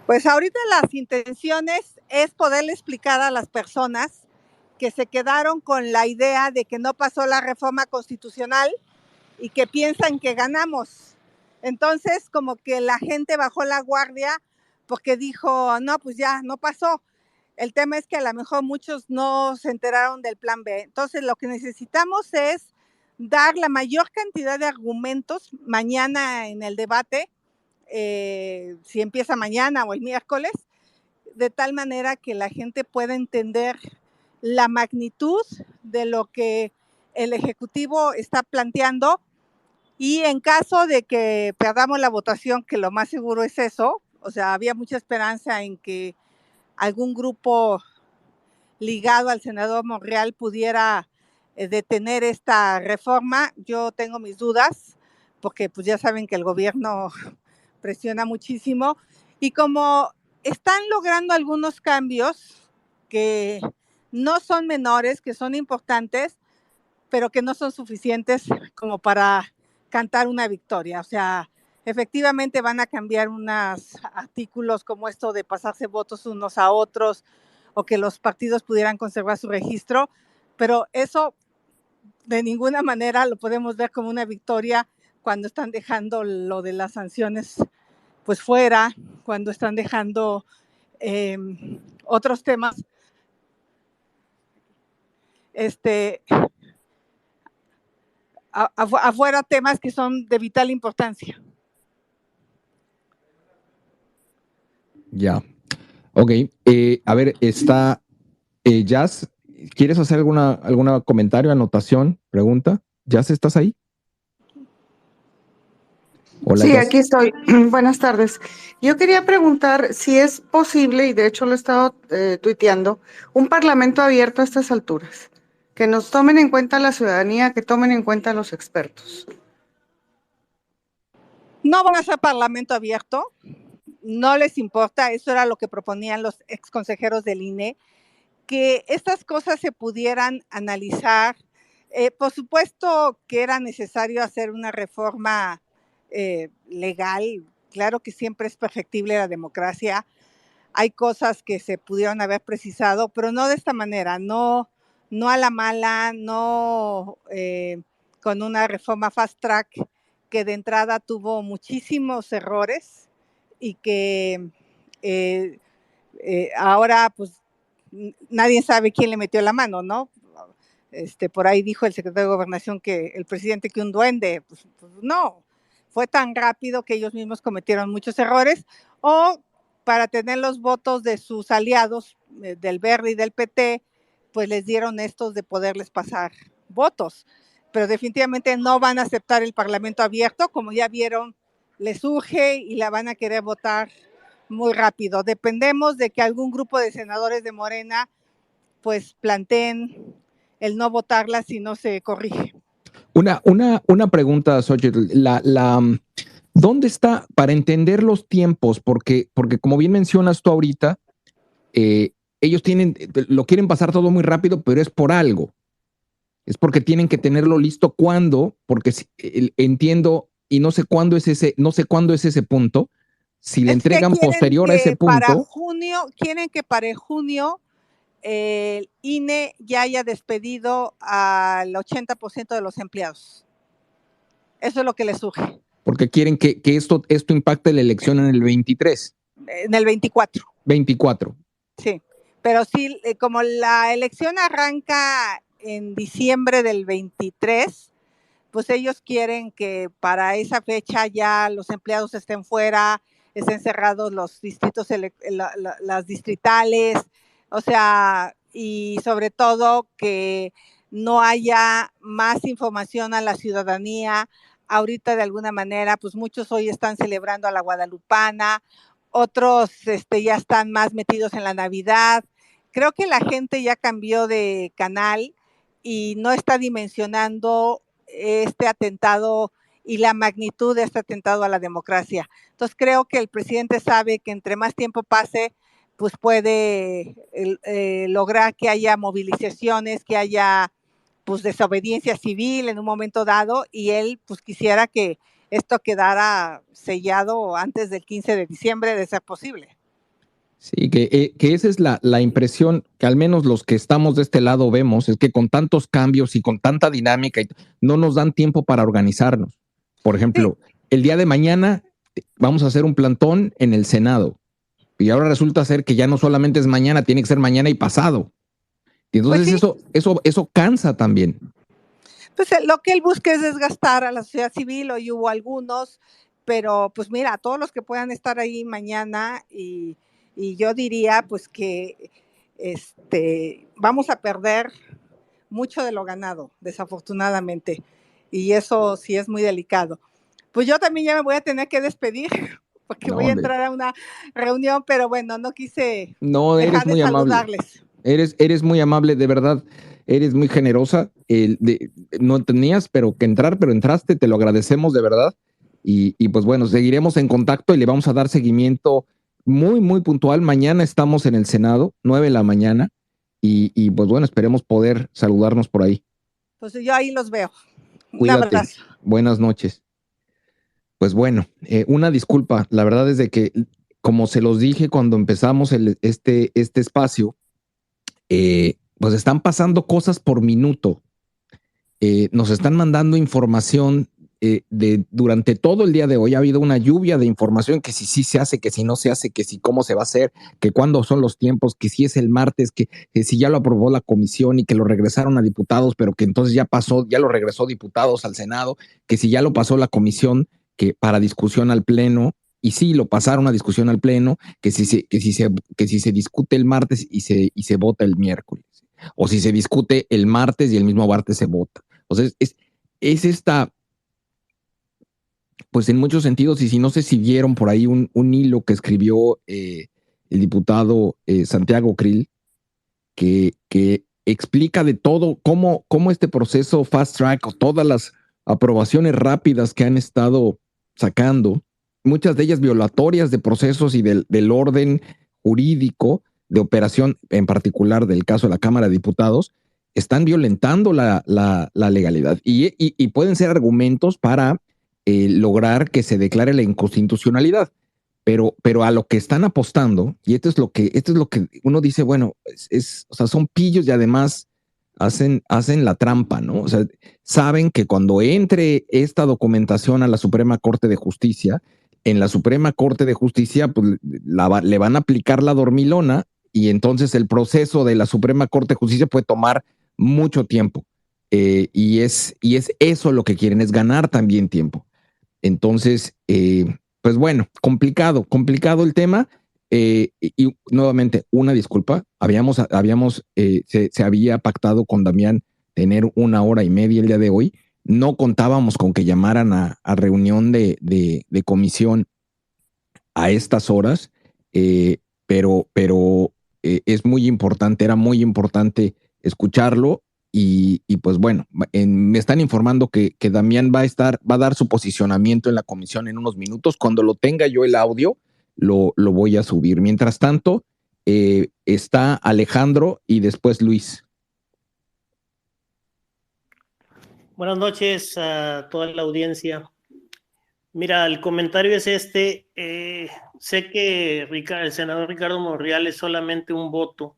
Pues ahorita las intenciones es poderle explicar a las personas que se quedaron con la idea de que no pasó la reforma constitucional y que piensan que ganamos. Entonces, como que la gente bajó la guardia porque dijo, no, pues ya, no pasó. El tema es que a lo mejor muchos no se enteraron del plan B. Entonces, lo que necesitamos es dar la mayor cantidad de argumentos mañana en el debate, si empieza mañana o el miércoles, de tal manera que la gente pueda entender la magnitud de lo que el Ejecutivo está planteando y en caso de que perdamos la votación, que lo más seguro es eso, o sea, había mucha esperanza en que algún grupo ligado al senador Monreal pudiera detener esta reforma. Yo tengo mis dudas, porque pues ya saben que el gobierno presiona muchísimo y como están logrando algunos cambios que no son menores, que son importantes, pero que no son suficientes como para cantar una victoria. O sea, efectivamente van a cambiar unos artículos como esto de pasarse votos unos a otros o que los partidos pudieran conservar su registro, pero eso de ninguna manera lo podemos ver como una victoria cuando están dejando lo de las sanciones pues fuera, cuando están dejando otros temas afuera, temas que son de vital importancia. Ya. Ok. A ver, está Jazz. ¿Quieres hacer alguna comentario, anotación, pregunta? Jazz, ¿estás ahí? Hola, sí, Jazz. Aquí estoy. Buenas tardes. Yo quería preguntar si es posible, y de hecho lo he estado tuiteando, un parlamento abierto a estas alturas. Que nos tomen en cuenta la ciudadanía, que tomen en cuenta los expertos. No van a ser parlamento abierto, no les importa, eso era lo que proponían los ex consejeros del INE, que estas cosas se pudieran analizar. Por supuesto que era necesario hacer una reforma legal. Claro que siempre es perfectible la democracia. Hay cosas que se pudieron haber precisado, pero no de esta manera, no a la mala, no con una reforma fast track que de entrada tuvo muchísimos errores y que ahora pues nadie sabe quién le metió la mano, ¿no? Por ahí dijo el secretario de Gobernación que el presidente que un duende, pues no, fue tan rápido que ellos mismos cometieron muchos errores, o para tener los votos de sus aliados del Verde y del PT, pues les dieron estos de poderles pasar votos, pero definitivamente no van a aceptar el Parlamento abierto, como ya vieron, les urge y la van a querer votar muy rápido. Dependemos de que algún grupo de senadores de Morena pues planteen el no votarla si no se corrige. Una pregunta, Xochitl. ¿Dónde está para entender los tiempos? Porque como bien mencionas tú ahorita, ellos lo quieren pasar todo muy rápido, pero es por algo. Es porque tienen que tenerlo listo cuando, porque entiendo y no sé cuándo es ese punto. Si le entregan posterior a ese punto. Quieren que para junio el INE ya haya despedido al 80% de los empleados. Eso es lo que les surge. Porque quieren que esto impacte la elección en el 23. En el 24. 24. Sí, pero sí, como la elección arranca en diciembre del 23, pues ellos quieren que para esa fecha ya los empleados estén fuera, estén cerrados los distritos, las distritales, o sea, y sobre todo que no haya más información a la ciudadanía. Ahorita de alguna manera, pues muchos hoy están celebrando a la Guadalupana, otros ya están más metidos en la Navidad. Creo que la gente ya cambió de canal y no está dimensionando este atentado y la magnitud de este atentado a la democracia. Entonces creo que el presidente sabe que entre más tiempo pase, pues puede lograr que haya movilizaciones, que haya pues desobediencia civil en un momento dado, y él pues quisiera que esto quedara sellado antes del 15 de diciembre de ser posible. Sí, que esa es la impresión que al menos los que estamos de este lado vemos, es que con tantos cambios y con tanta dinámica no nos dan tiempo para organizarnos. Por ejemplo, el día de mañana vamos a hacer un plantón en el Senado y ahora resulta ser que ya no solamente es mañana, tiene que ser mañana y pasado. Y entonces pues eso cansa también. Pues lo que él busca es desgastar a la sociedad civil. Hoy hubo algunos, pero pues mira, todos los que puedan estar ahí mañana y yo diría pues que vamos a perder mucho de lo ganado, desafortunadamente, y eso sí es muy delicado. Pues yo también ya me voy a tener que despedir porque voy a entrar a una reunión, pero bueno, no quise dejar de saludarles. Eres muy amable, de verdad, eres muy generosa. No tenías pero que entrar, pero entraste, te lo agradecemos de verdad. Y pues bueno, seguiremos en contacto y le vamos a dar seguimiento muy, muy puntual. Mañana estamos en el Senado, 9 de la mañana, y pues bueno, esperemos poder saludarnos por ahí. Pues yo ahí los veo. Cuídate. Un abrazo. Buenas noches. Pues bueno, una disculpa, la verdad es de que, como se los dije cuando empezamos este espacio, pues están pasando cosas por minuto. Nos están mandando información durante todo el día de hoy. Ha habido una lluvia de información, que si sí se hace, que si no se hace, que si cómo se va a hacer, que cuándo son los tiempos, que si es el martes, que si ya lo aprobó la comisión y que lo regresaron a diputados, pero que entonces ya lo regresó diputados al Senado, que si ya lo pasó la comisión que para discusión al pleno, y sí lo pasaron a discusión al pleno, que si se discute el martes y se vota el miércoles, o si se discute el martes y el mismo martes se vota. O sea, es esta, pues en muchos sentidos, y si no sé si vieron por ahí un hilo que escribió el diputado Santiago Krill, que explica de todo cómo este proceso fast track o todas las aprobaciones rápidas que han estado sacando, muchas de ellas violatorias de procesos y del orden jurídico, de operación, en particular del caso de la Cámara de Diputados, están violentando la legalidad y pueden ser argumentos para lograr que se declare la inconstitucionalidad. Pero a lo que están apostando, y esto es lo que uno dice, bueno, o sea, son pillos y además hacen la trampa, ¿no? O sea, saben que cuando entre esta documentación a la Suprema Corte de Justicia, en la Suprema Corte de Justicia, pues le van a aplicar la dormilona y entonces el proceso de la Suprema Corte de Justicia puede tomar mucho tiempo. Y es eso lo que quieren, es ganar también tiempo. Entonces, pues bueno, complicado el tema. Y nuevamente, una disculpa. Se había pactado con Damián tener 1 hora y media el día de hoy. No contábamos con que llamaran a reunión de comisión a estas horas, pero es muy importante, era muy importante escucharlo. Y pues bueno, me están informando que Damián va a dar su posicionamiento en la comisión en unos minutos. Cuando lo tenga yo el audio, lo voy a subir. Mientras tanto, está Alejandro y después Luis. Buenas noches a toda la audiencia. Mira, el comentario es este. Sé que el senador Ricardo Monreal es solamente un voto,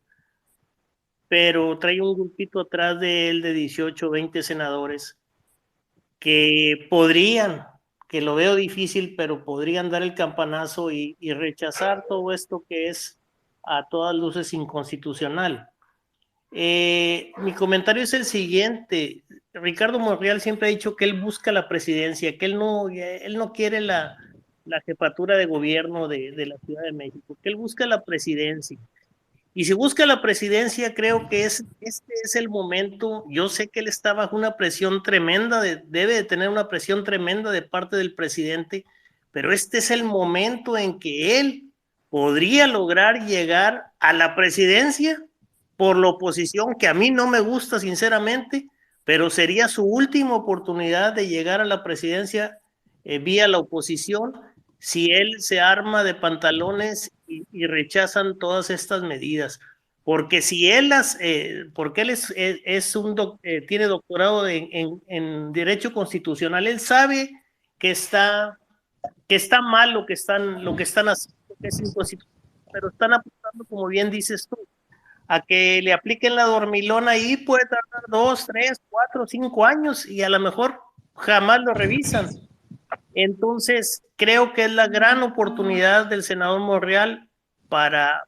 pero trae un grupito atrás de él de 18 o 20 senadores que podrían, que lo veo difícil, pero podrían dar el campanazo y rechazar todo esto que es a todas luces inconstitucional. Mi comentario es el siguiente. Ricardo Monreal siempre ha dicho que él busca la presidencia, que él no quiere la jefatura de gobierno de la Ciudad de México, que él busca la presidencia. Y si busca la presidencia, creo que este es el momento. Yo sé que él está bajo una presión tremenda, debe de tener una presión tremenda de parte del presidente, pero este es el momento en que él podría lograr llegar a la presidencia por la oposición, que a mí no me gusta sinceramente, pero sería su última oportunidad de llegar a la presidencia vía la oposición, si él se arma de pantalones y rechazan todas estas medidas. Porque si él porque él tiene doctorado en Derecho Constitucional, él sabe que está mal lo que están haciendo, que es inconstitucional, pero están apuntando, como bien dices tú, a que le apliquen la dormilona y puede tardar 2, 3, 4, 5 años y a lo mejor jamás lo revisan. Entonces, creo que es la gran oportunidad del senador Monreal para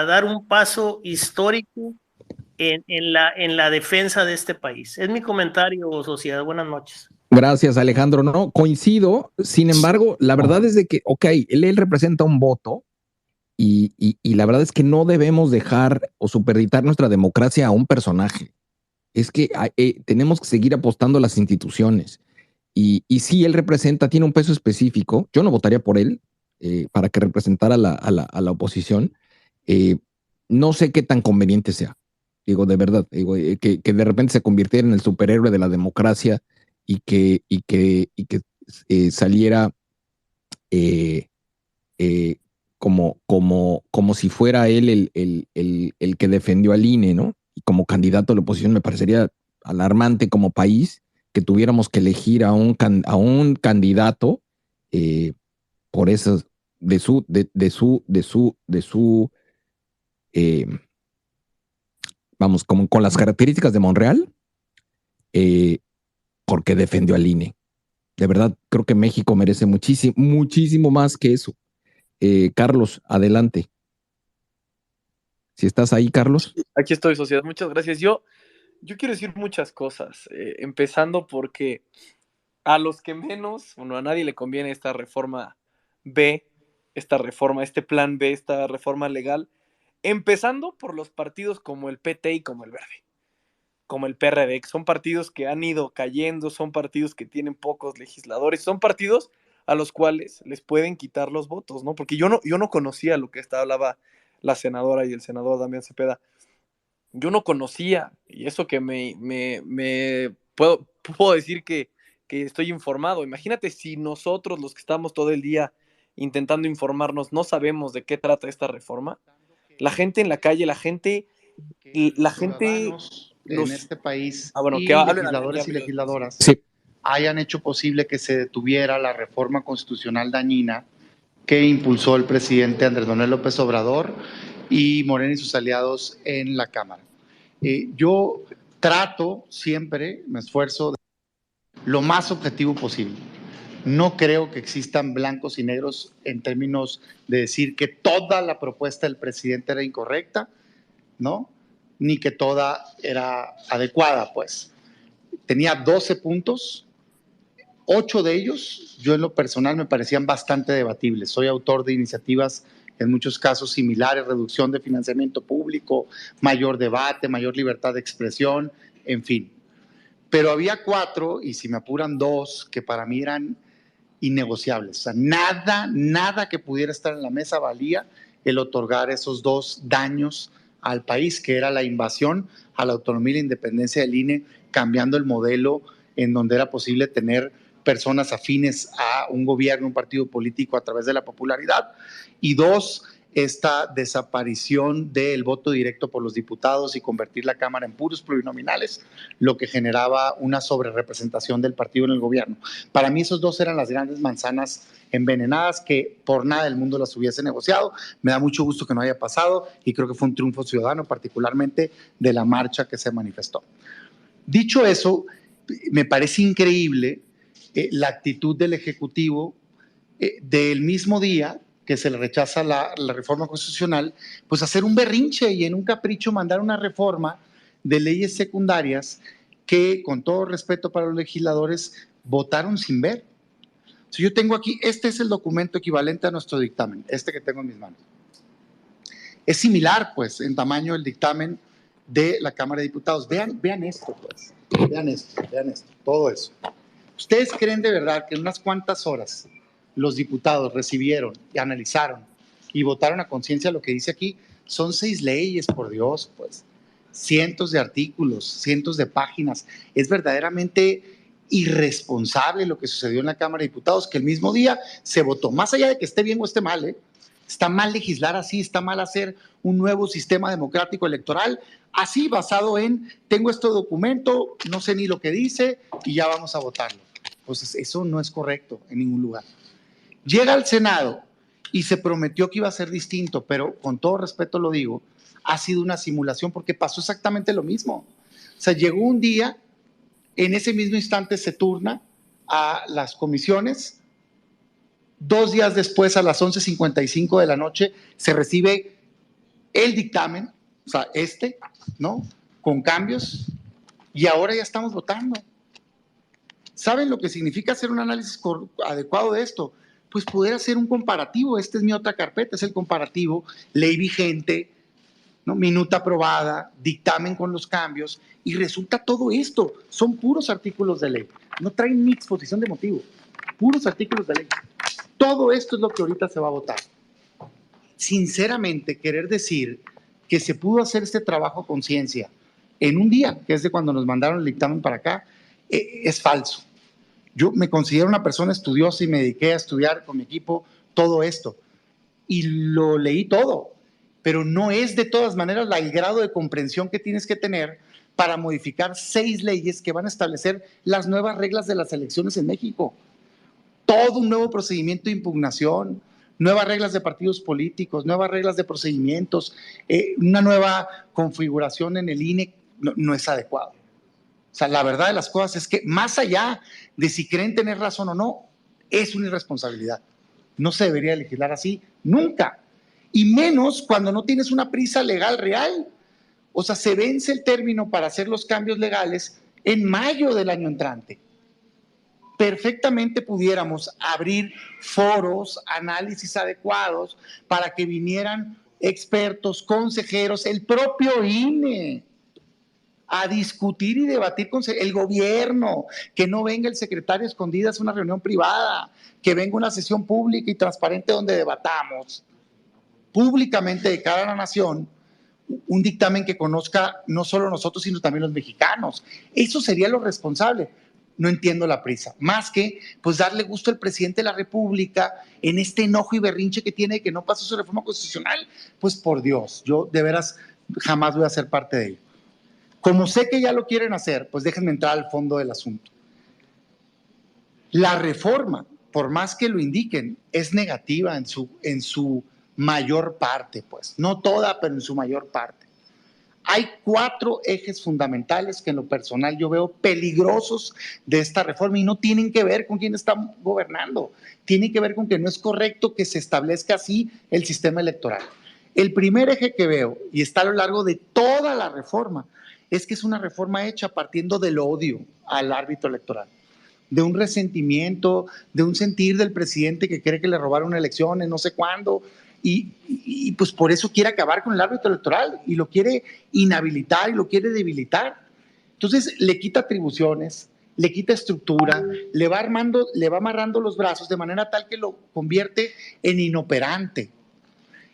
dar un paso histórico en la defensa de este país. Es mi comentario, sociedad. Buenas noches. Gracias, Alejandro. No, coincido. Sin embargo, la verdad es de que, él representa un voto y la verdad es que no debemos dejar o supeditar nuestra democracia a un personaje. Es que tenemos que seguir apostando a las instituciones. Y sí, él tiene un peso específico. Yo no votaría por él para que representara a la oposición. No sé qué tan conveniente sea. Digo, de verdad, que de repente se convirtiera en el superhéroe de la democracia y que saliera como si fuera él el que defendió al INE, ¿no? Y como candidato a la oposición me parecería alarmante como país que tuviéramos que elegir a un candidato por eso, vamos, como con las características de Monreal, porque defendió al INE. De verdad, creo que México merece muchísimo más que eso. Carlos, adelante. Si estás ahí, Carlos. Aquí estoy, sociedad. Muchas gracias. Yo quiero decir muchas cosas, empezando porque a los que menos, a nadie le conviene esta reforma B, este plan B, esta reforma legal, empezando por los partidos como el PT y como el Verde, como el PRD, que son partidos que han ido cayendo, son partidos que tienen pocos legisladores, son partidos a los cuales les pueden quitar los votos, ¿no? Porque yo no conocía lo que hablaba la senadora y el senador Damián Cepeda. Yo no conocía, y eso que puedo decir que estoy informado. Imagínate si nosotros, los que estamos todo el día intentando informarnos, no sabemos de qué trata esta reforma. la gente en la calle, la gente, en este país bueno, y que hablen legisladores y legisladoras Sí. hayan hecho posible que se detuviera la reforma constitucional dañina que impulsó el presidente Andrés Manuel López Obrador y Morena y sus aliados en la Cámara. Yo trato siempre, me esfuerzo de lo más objetivo posible. No creo que existan blancos y negros en términos de decir que toda la propuesta del presidente era incorrecta, ¿no? Ni que toda era adecuada, pues. Tenía 12 puntos, 8 de ellos, yo en lo personal me parecían bastante debatibles. Soy autor de iniciativas en muchos casos similares, reducción de financiamiento público, mayor debate, mayor libertad de expresión, en fin. Pero había 4, y si me apuran 2, que para mí eran innegociables. O sea, nada que pudiera estar en la mesa valía el otorgar esos 2 daños al país, que era la invasión a la autonomía y la independencia del INE, cambiando el modelo en donde era posible tener personas afines a un gobierno, un partido político a través de la popularidad. Y 2, esta desaparición del voto directo por los diputados y convertir la Cámara en puros plurinominales, lo que generaba una sobrerepresentación del partido en el gobierno. Para mí esos 2 eran las grandes manzanas envenenadas que por nada del mundo las hubiese negociado. Me da mucho gusto que no haya pasado y creo que fue un triunfo ciudadano, particularmente de la marcha que se manifestó. Dicho eso, me parece increíble la actitud del Ejecutivo del mismo día que se le rechaza la reforma constitucional, pues hacer un berrinche y en un capricho mandar una reforma de leyes secundarias que, con todo respeto para los legisladores, votaron sin ver. Si yo tengo aquí, este es el documento equivalente a nuestro dictamen, este que tengo en mis manos. Es similar, pues, en tamaño el dictamen de la Cámara de Diputados. Vean esto, pues. Vean esto, todo eso. ¿Ustedes creen de verdad que en unas cuantas horas los diputados recibieron y analizaron y votaron a conciencia lo que dice aquí? Son 6 leyes, por Dios, pues. Cientos de artículos, cientos de páginas. Es verdaderamente irresponsable lo que sucedió en la Cámara de Diputados, que el mismo día se votó, más allá de que esté bien o esté mal, está mal legislar así, está mal hacer un nuevo sistema democrático electoral, así basado en, tengo este documento, no sé ni lo que dice y ya vamos a votarlo. Pues eso no es correcto en ningún lugar. Llega al Senado y se prometió que iba a ser distinto, pero con todo respeto lo digo, ha sido una simulación porque pasó exactamente lo mismo. O sea, llegó un día, en ese mismo instante se turna a las comisiones, 2 días después, a las 11:55 de la noche, se recibe el dictamen, o sea, ¿no? Con cambios, y ahora ya estamos votando. ¿Saben lo que significa hacer un análisis adecuado de esto? Pues poder hacer un comparativo. Esta es mi otra carpeta, es el comparativo, ley vigente, ¿no? Minuta aprobada, dictamen con los cambios, y resulta todo esto. Son puros artículos de ley. No traen ni exposición de motivo. Puros artículos de ley. Todo esto es lo que ahorita se va a votar. Sinceramente, querer decir que se pudo hacer este trabajo a conciencia en un día, que es de cuando nos mandaron el dictamen para acá, es falso. Yo me considero una persona estudiosa y me dediqué a estudiar con mi equipo todo esto. Y lo leí todo, pero no es de todas maneras el grado de comprensión que tienes que tener para modificar 6 leyes que van a establecer las nuevas reglas de las elecciones en México. Todo un nuevo procedimiento de impugnación, nuevas reglas de partidos políticos, nuevas reglas de procedimientos, una nueva configuración en el INE, no es adecuado. O sea, la verdad de las cosas es que más allá de si creen tener razón o no, es una irresponsabilidad. No se debería legislar así, nunca. Y menos cuando no tienes una prisa legal real. O sea, se vence el término para hacer los cambios legales en mayo del año entrante. Perfectamente pudiéramos abrir foros, análisis adecuados para que vinieran expertos, consejeros, el propio INE a discutir y debatir con el gobierno, que no venga el secretario escondidas a una reunión privada, que venga una sesión pública y transparente donde debatamos públicamente de cara a la nación un dictamen que conozca no solo nosotros, sino también los mexicanos. Eso sería lo responsable. no entiendo la prisa. Más que, pues, darle gusto al presidente de la República en este enojo y berrinche que tiene de que no pasó su reforma constitucional. Pues, por Dios, yo de veras jamás voy a ser parte de ello. Como sé que ya lo quieren hacer, pues déjenme entrar al fondo del asunto. La reforma, por más que lo indiquen, es negativa en su mayor parte, pues. No toda, pero en su mayor parte. Hay 4 ejes fundamentales que en lo personal yo veo peligrosos de esta reforma y no tienen que ver con quién está gobernando, tienen que ver con que no es correcto que se establezca así el sistema electoral. El primer eje que veo, y está a lo largo de toda la reforma, es que es una reforma hecha partiendo del odio al árbitro electoral, de un resentimiento, de un sentir del presidente que cree que le robaron una elección en no sé cuándo, y pues por eso quiere acabar con el árbitro electoral y lo quiere inhabilitar y lo quiere debilitar. Entonces le quita atribuciones, le quita estructura, le va amarrando los brazos de manera tal que lo convierte en inoperante.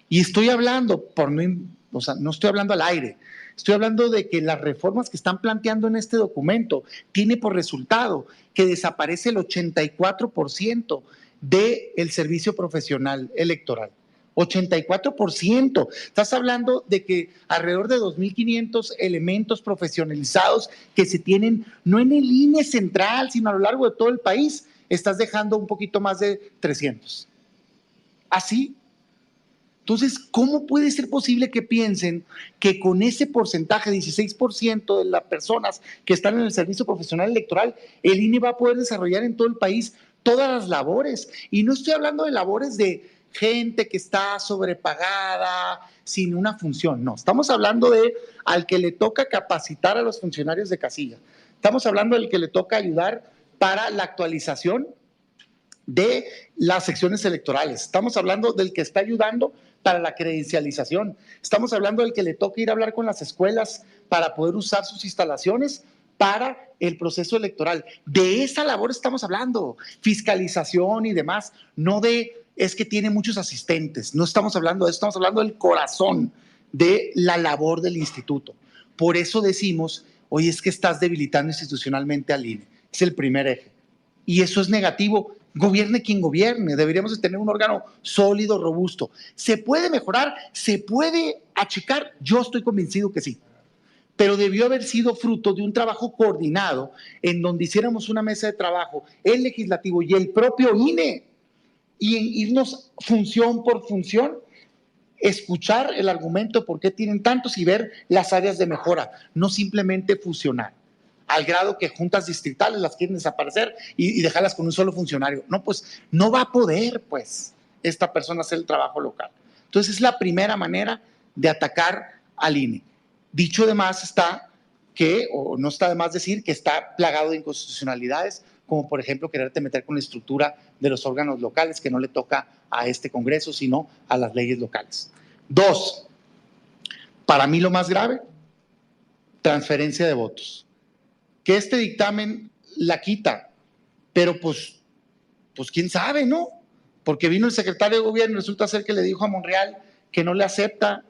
Y estoy hablando, no estoy hablando al aire, estoy hablando de que las reformas que están planteando en este documento tiene por resultado que desaparece el 84% del servicio profesional electoral. 84%. Estás hablando de que alrededor de 2.500 elementos profesionalizados que se tienen, no en el INE central, sino a lo largo de todo el país, estás dejando un poquito más de 300. ¿Así? Entonces, ¿cómo puede ser posible que piensen que con ese porcentaje, 16% de las personas que están en el servicio profesional electoral, el INE va a poder desarrollar en todo el país todas las labores? Y no estoy hablando de labores de gente que está sobrepagada, sin una función. No, estamos hablando de al que le toca capacitar a los funcionarios de casilla. Estamos hablando del que le toca ayudar para la actualización de las secciones electorales. Estamos hablando del que está ayudando para la credencialización. Estamos hablando del que le toca ir a hablar con las escuelas para poder usar sus instalaciones para el proceso electoral. De esa labor estamos hablando, fiscalización y demás, no de es que tiene muchos asistentes. No estamos hablando de eso, estamos hablando del corazón de la labor del instituto. Por eso decimos, oye, es que estás debilitando institucionalmente al INE. Es el primer eje. Y eso es negativo. Gobierne quien gobierne. Deberíamos de tener un órgano sólido, robusto. ¿Se puede mejorar? ¿Se puede achicar? Yo estoy convencido que sí. Pero debió haber sido fruto de un trabajo coordinado en donde hiciéramos una mesa de trabajo, el legislativo y el propio INE, y en irnos función por función, escuchar el argumento de por qué tienen tantos y ver las áreas de mejora, no simplemente fusionar, al grado que juntas distritales las quieren desaparecer y dejarlas con un solo funcionario. No, pues no va a poder, pues, esta persona hacer el trabajo local. Entonces es la primera manera de atacar al INE. Dicho de más está que, o no está de más decir, que está plagado de inconstitucionalidades, como por ejemplo quererte meter con la estructura de los órganos locales, que no le toca a este Congreso, sino a las leyes locales. 2, para mí lo más grave, transferencia de votos. Que este dictamen la quita, pero pues quién sabe, ¿no? Porque vino el secretario de gobierno y resulta ser que le dijo a Monreal que no le acepta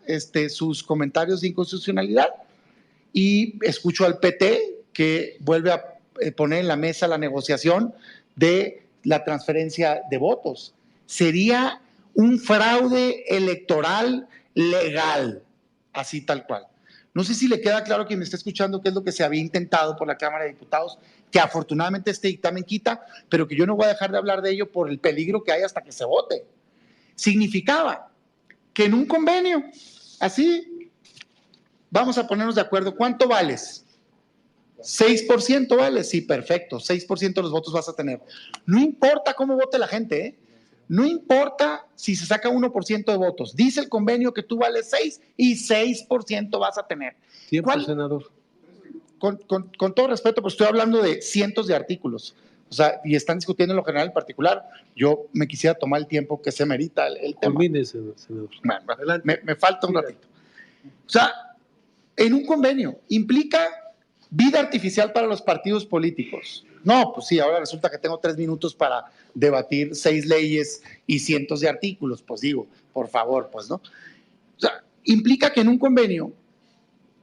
sus comentarios de inconstitucionalidad, y escucho al PT que vuelve a poner en la mesa la negociación de la transferencia de votos. Sería un fraude electoral legal, así tal cual. No sé si le queda claro a quien me está escuchando qué es lo que se había intentado por la Cámara de Diputados, que afortunadamente este dictamen quita, pero que yo no voy a dejar de hablar de ello por el peligro que hay hasta que se vote. Significaba que en un convenio, así, vamos a ponernos de acuerdo, ¿cuánto vales? 6% vale, sí, perfecto, 6% de los votos vas a tener. No importa cómo vote la gente, ¿eh? No importa si se saca 1% de votos. Dice el convenio que tú vales 6 y 6% vas a tener. Tiempo, senador. Con todo respeto, pues estoy hablando de cientos de artículos. O sea, y están discutiendo en lo general en particular. Yo me quisiera tomar el tiempo que se merita el tema. Termine, senador. Bueno, me falta un ratito. O sea, en un convenio implica vida artificial para los partidos políticos. No, pues sí, ahora resulta que tengo 3 minutos para debatir 6 leyes y cientos de artículos. Pues digo, por favor, pues no. O sea, implica que en un convenio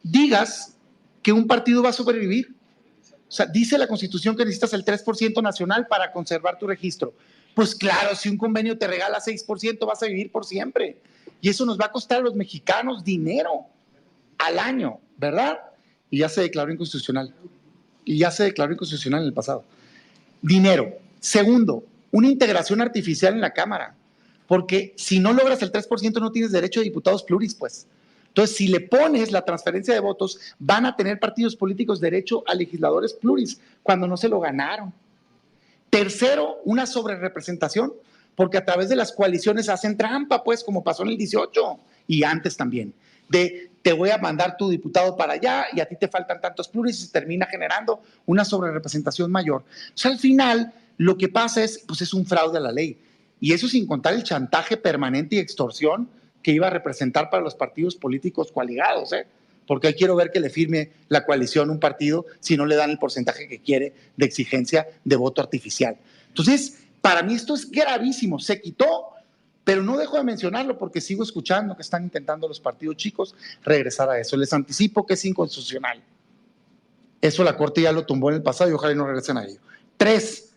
digas que un partido va a sobrevivir. O sea, dice la Constitución que necesitas el 3% nacional para conservar tu registro. Pues claro, si un convenio te regala 6%, vas a vivir por siempre. Y eso nos va a costar a los mexicanos dinero al año, ¿verdad? Y ya se declaró inconstitucional. En el pasado. Dinero. Segundo, una integración artificial en la Cámara. Porque si no logras el 3%, no tienes derecho a diputados pluris, pues. Entonces, si le pones la transferencia de votos, van a tener partidos políticos derecho a legisladores pluris cuando no se lo ganaron. Tercero, una sobrerepresentación, porque a través de las coaliciones hacen trampa, pues, como pasó en el 18 y antes también. De te voy a mandar tu diputado para allá y a ti te faltan tantos pluris y se termina generando una sobrerepresentación mayor. O sea, al final, lo que pasa es, pues, es un fraude a la ley. Y eso sin contar el chantaje permanente y extorsión que iba a representar para los partidos políticos coaligados, porque ahí quiero ver que le firme la coalición un partido si no le dan el porcentaje que quiere de exigencia de voto artificial. Entonces, para mí esto es gravísimo. Se quitó, pero no dejo de mencionarlo porque sigo escuchando que están intentando los partidos chicos regresar a eso. Les anticipo que es inconstitucional. Eso la Corte ya lo tumbó en el pasado y ojalá no regresen a ello. 3,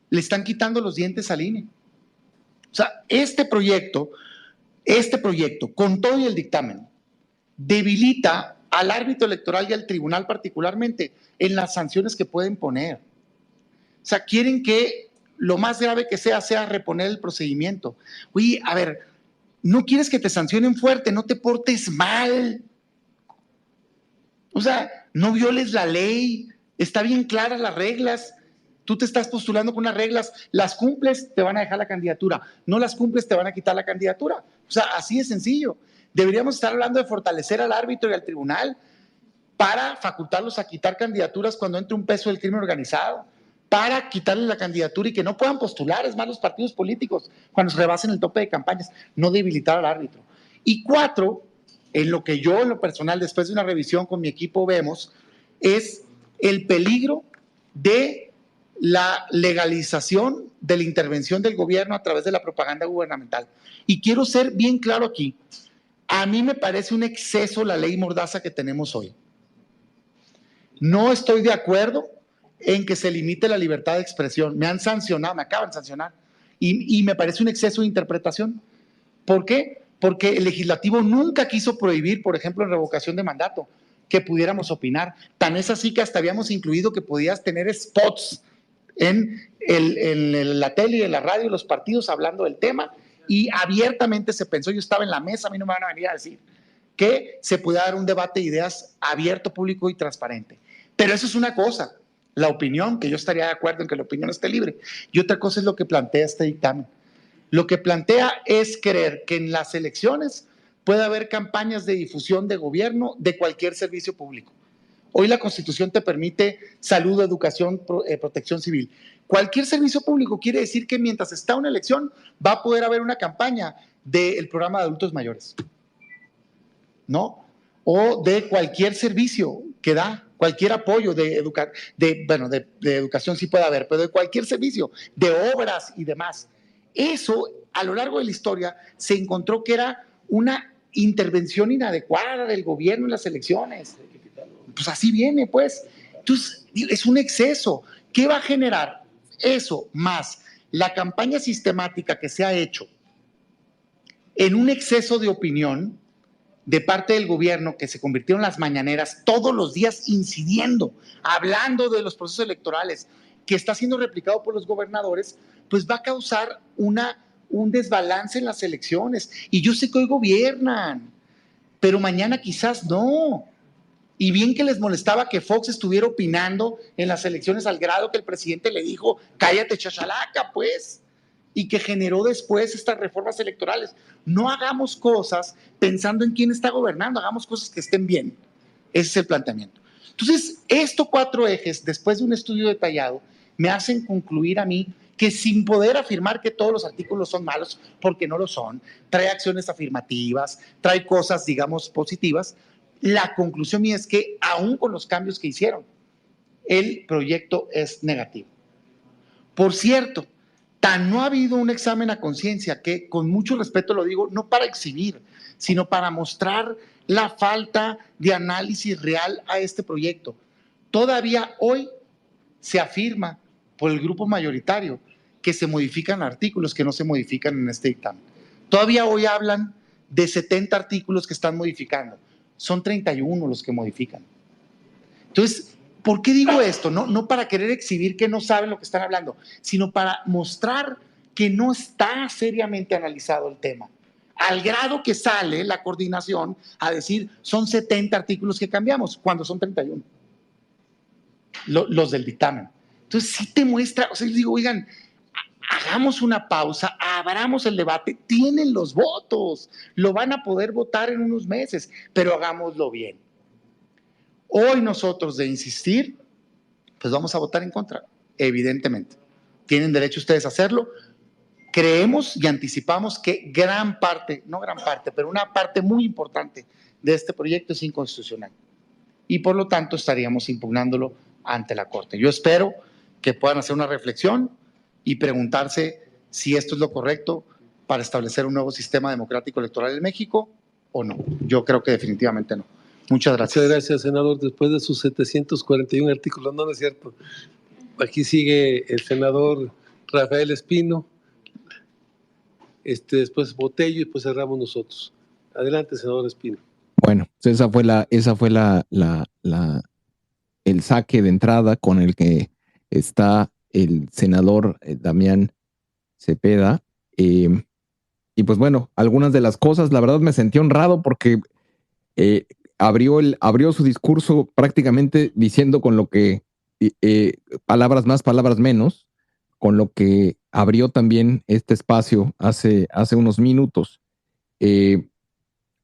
le están quitando los dientes al INE. O sea, este proyecto, con todo y el dictamen, debilita al árbitro electoral y al tribunal particularmente en las sanciones que pueden poner. O sea, quieren que lo más grave que sea reponer el procedimiento. Oye, a ver, no quieres que te sancionen fuerte, no te portes mal. O sea, no violes la ley, está bien claras las reglas. Tú te estás postulando con unas reglas, las cumples, te van a dejar la candidatura, no las cumples, te van a quitar la candidatura. O sea, así de sencillo. Deberíamos estar hablando de fortalecer al árbitro y al tribunal para facultarlos a quitar candidaturas cuando entre un peso del crimen organizado, para quitarle la candidatura y que no puedan postular, es más, los partidos políticos, cuando se rebasen el tope de campañas, no debilitar al árbitro. Y 4, en lo que yo, en lo personal, después de una revisión con mi equipo vemos, es el peligro de la legalización de la intervención del gobierno a través de la propaganda gubernamental. Y quiero ser bien claro aquí, a mí me parece un exceso la ley Mordaza que tenemos hoy. No estoy de acuerdo en que se limite la libertad de expresión. Me han sancionado, me acaban de sancionar, y me parece un exceso de interpretación. ¿Por qué? Porque el legislativo nunca quiso prohibir, por ejemplo, en revocación de mandato, que pudiéramos opinar. Tan es así que hasta habíamos incluido que podías tener spots en la tele y en la radio, los partidos hablando del tema, y abiertamente se pensó, yo estaba en la mesa, a mí no me van a venir a decir, que se pudiera dar un debate de ideas abierto, público y transparente. Pero eso es una cosa, la opinión, que yo estaría de acuerdo en que la opinión esté libre, y otra cosa es lo que plantea este dictamen. Lo que plantea es querer que en las elecciones pueda haber campañas de difusión de gobierno de cualquier servicio público. Hoy la Constitución te permite salud, educación, protección civil. Cualquier servicio público quiere decir que mientras está una elección va a poder haber una campaña del programa de adultos mayores, ¿no? O de cualquier servicio que da, cualquier apoyo de educación sí puede haber, pero de cualquier servicio, de obras y demás. Eso, a lo largo de la historia, se encontró que era una intervención inadecuada del gobierno en las elecciones. Pues así viene, pues. Entonces, es un exceso. ¿Qué va a generar? Eso más la campaña sistemática que se ha hecho en un exceso de opinión de parte del gobierno, que se convirtieron en las mañaneras todos los días incidiendo, hablando de los procesos electorales, que está siendo replicado por los gobernadores, pues va a causar un desbalance en las elecciones. Y yo sé que hoy gobiernan, pero mañana quizás no. Y bien que les molestaba que Fox estuviera opinando en las elecciones al grado que el presidente le dijo, cállate chachalaca, pues, y que generó después estas reformas electorales. No hagamos cosas pensando en quién está gobernando, hagamos cosas que estén bien. Ese es el planteamiento. Entonces, estos 4 ejes, después de un estudio detallado, me hacen concluir a mí que sin poder afirmar que todos los artículos son malos, porque no lo son, trae acciones afirmativas, trae cosas, digamos, positivas. La conclusión mía es que, aún con los cambios que hicieron, el proyecto es negativo. Por cierto, tan no ha habido un examen a conciencia que, con mucho respeto lo digo, no para exhibir, sino para mostrar la falta de análisis real a este proyecto. Todavía hoy se afirma por el grupo mayoritario que se modifican artículos que no se modifican en este dictamen. Todavía hoy hablan de 70 artículos que están modificando. Son 31 los que modifican. Entonces, ¿por qué digo esto? No para querer exhibir que no saben lo que están hablando, sino para mostrar que no está seriamente analizado el tema. Al grado que sale la coordinación a decir son 70 artículos que cambiamos, cuando son 31. Los del dictamen. Entonces, sí te muestra, o sea, yo digo, oigan, hagamos una pausa, abramos el debate, tienen los votos, lo van a poder votar en unos meses, pero hagámoslo bien. Hoy nosotros de insistir, pues vamos a votar en contra, evidentemente. Tienen derecho ustedes a hacerlo. Creemos y anticipamos que gran parte, no gran parte, pero una parte muy importante de este proyecto es inconstitucional. Y por lo tanto estaríamos impugnándolo ante la Corte. Yo espero que puedan hacer una reflexión y preguntarse si esto es lo correcto para establecer un nuevo sistema democrático electoral en México o no. Yo creo que definitivamente no. Muchas gracias. Muchas gracias, senador. Después de sus 741 artículos, no es cierto. Aquí sigue el senador Rafael Espino, después Botello y después cerramos nosotros. Adelante, senador Espino. Bueno, esa fue el saque de entrada con el que está el senador Damián Cepeda. Y pues bueno, algunas de las cosas, la verdad me sentí honrado porque abrió su discurso prácticamente diciendo con lo que, palabras más, palabras menos, con lo que abrió también este espacio hace unos minutos.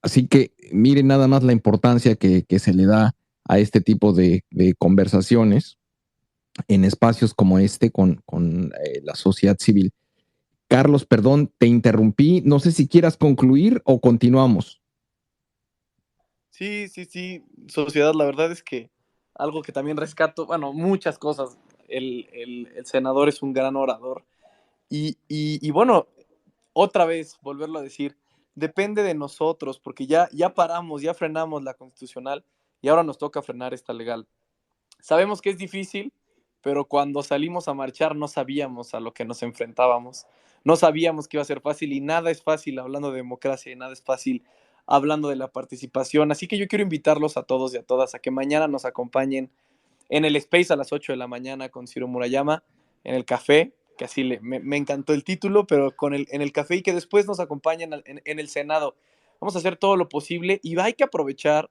Así que miren nada más la importancia que se le da a este tipo de conversaciones en espacios como este con la sociedad civil. Carlos, perdón, te interrumpí. No sé si quieras concluir o continuamos. Sí, sociedad, la verdad es que algo que también rescato, bueno, muchas cosas. El senador es un gran orador. Y bueno, otra vez, volverlo a decir, depende de nosotros, porque ya paramos, ya frenamos la constitucional y ahora nos toca frenar esta legal. Sabemos que es difícil, pero cuando salimos a marchar no sabíamos a lo que nos enfrentábamos. No sabíamos que iba a ser fácil y nada es fácil hablando de democracia y nada es fácil hablando de la participación. Así que yo quiero invitarlos a todos y a todas a que mañana nos acompañen en el Space a las 8 de la mañana con Ciro Murayama, en el café, que así me encantó el título, pero en el café, y que después nos acompañen en el Senado. Vamos a hacer todo lo posible y hay que aprovechar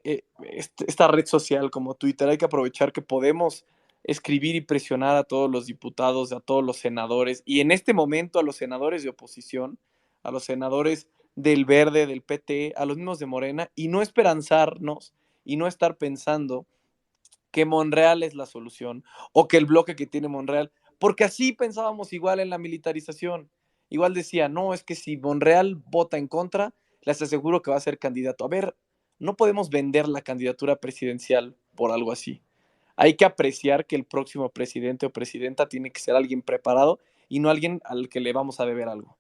esta red social como Twitter, hay que aprovechar que podemos escribir y presionar a todos los diputados, a todos los senadores, y en este momento a los senadores de oposición, a los senadores del Verde, del PT, a los mismos de Morena, y no esperanzarnos y no estar pensando que Monreal es la solución o que el bloque que tiene Monreal, porque así pensábamos igual en la militarización. Igual decía, no, es que si Monreal vota en contra, les aseguro que va a ser candidato. A ver, no podemos vender la candidatura presidencial por algo así. Hay que apreciar que el próximo presidente o presidenta tiene que ser alguien preparado y no alguien al que le vamos a deber algo.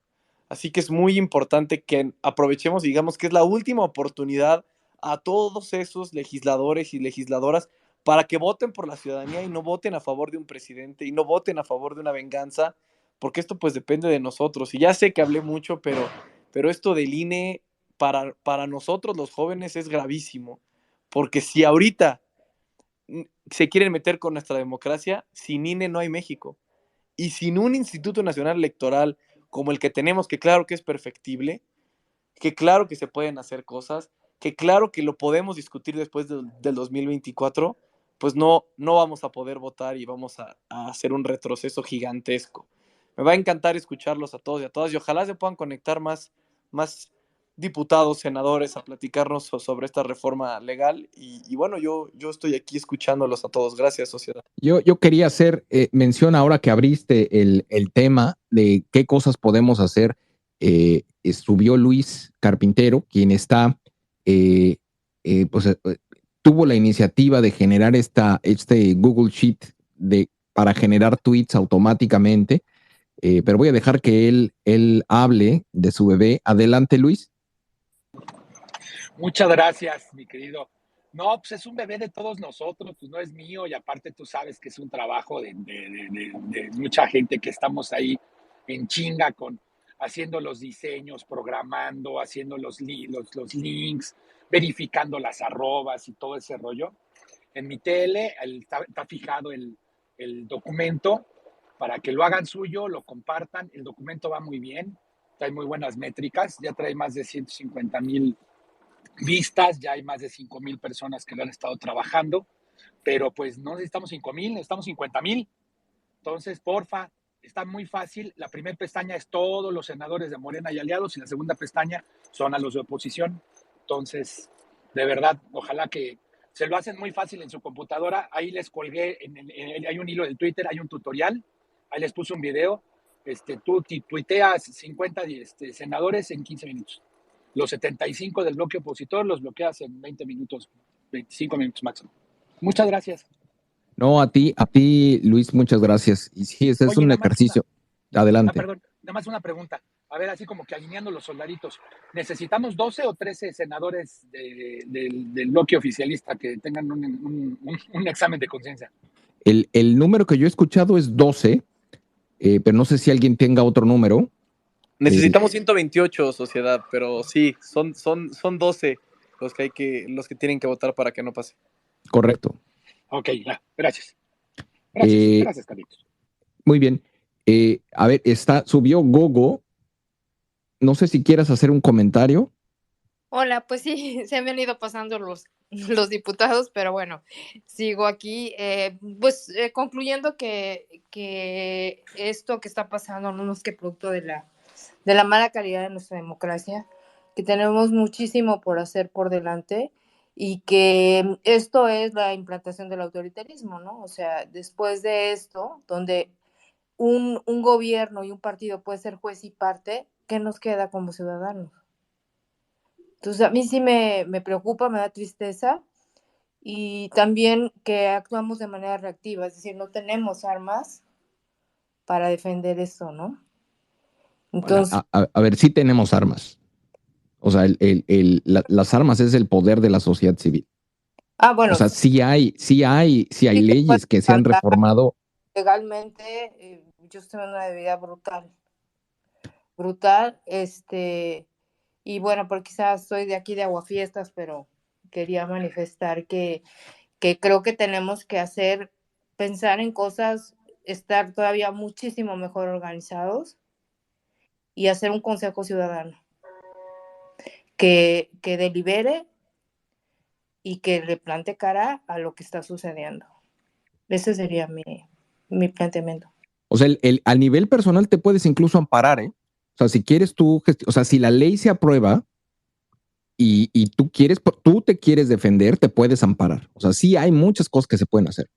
Así que es muy importante que aprovechemos, digamos que es la última oportunidad a todos esos legisladores y legisladoras para que voten por la ciudadanía y no voten a favor de un presidente y no voten a favor de una venganza, porque esto pues depende de nosotros. Y ya sé que hablé mucho, pero esto del INE para nosotros los jóvenes es gravísimo, porque si ahorita se quieren meter con nuestra democracia, sin INE no hay México. Y sin un Instituto Nacional Electoral como el que tenemos, que claro que es perfectible, que claro que se pueden hacer cosas, que claro que lo podemos discutir después del 2024, pues no vamos a poder votar y vamos a hacer un retroceso gigantesco. Me va a encantar escucharlos a todos y a todas, y ojalá se puedan conectar más diputados, senadores, a platicarnos sobre esta reforma legal. Y bueno, yo estoy aquí escuchándolos a todos. Gracias, sociedad. Yo quería hacer mención ahora que abriste el tema de qué cosas podemos hacer. Subió Luis Carpintero, quien está, tuvo la iniciativa de generar este Google Sheet para generar tweets automáticamente, pero voy a dejar que él hable de su bebé. Adelante, Luis. Muchas gracias, mi querido No, pues es un bebé de todos nosotros, pues no es mío y aparte tú sabes que es un trabajo de mucha gente que estamos ahí en chinga haciendo los diseños, programando, haciendo los links, verificando las arrobas y todo ese rollo. En mi tele está fijado el documento para que lo hagan suyo, lo compartan. El documento va muy bien, trae muy buenas métricas, ya trae más de 150,000 vistas, ya hay más de 5,000 personas que lo han estado trabajando, pero pues no necesitamos 5,000, necesitamos 50,000. Entonces, porfa, está muy fácil. La primera pestaña es todos los senadores de Morena y aliados y la segunda pestaña son a los de oposición. Entonces, de verdad, ojalá que se lo hacen muy fácil en su computadora. Ahí les colgué, hay un hilo del Twitter, hay un tutorial, ahí les puse un video. Tú tuiteas 50 senadores en 15 minutos. Los 75 del bloque opositor los bloqueas en 20 minutos, 25 minutos máximo. Muchas gracias. No, a ti, Luis, muchas gracias. Y sí, ese es Oye, un nada más ejercicio. Adelante. perdón, nada más una pregunta. A ver, así como que alineando los soldaditos. ¿Necesitamos 12 o 13 senadores del bloque oficialista que tengan un examen de conciencia? El número que yo he escuchado es 12, pero no sé si alguien tenga otro número. Necesitamos 128, sociedad, pero sí, son 12 los que tienen que votar para que no pase. Correcto. Ok, ya, gracias. Gracias, Carlitos. Muy bien. A ver, subió Gogo. No sé si quieras hacer un comentario. Hola, pues sí, se me han ido pasando los diputados, pero bueno, sigo aquí, concluyendo que esto que está pasando no es que producto de la mala calidad de nuestra democracia, que tenemos muchísimo por hacer por delante y que esto es la implantación del autoritarismo, ¿no? O sea, después de esto, donde un gobierno y un partido puede ser juez y parte, ¿qué nos queda como ciudadanos? Entonces a mí sí me preocupa, me da tristeza y también que actuamos de manera reactiva, es decir, no tenemos armas para defender esto, ¿no? Entonces, A ver, sí tenemos armas. O sea, las armas es el poder de la sociedad civil. bueno. O sea, sí hay leyes que se han reformado. Legalmente, yo estoy en una debilidad brutal, y bueno, porque quizás soy de aquí de Aguafiestas, pero quería manifestar que creo que tenemos que pensar en cosas, estar todavía muchísimo mejor organizados y hacer un consejo ciudadano que delibere y que le plante cara a lo que está sucediendo. Ese sería mi planteamiento. O sea, a nivel personal te puedes incluso amparar, ¿eh? O sea, si quieres si la ley se aprueba y tú te quieres defender, te puedes amparar. O sea, sí hay muchas cosas que se pueden hacer.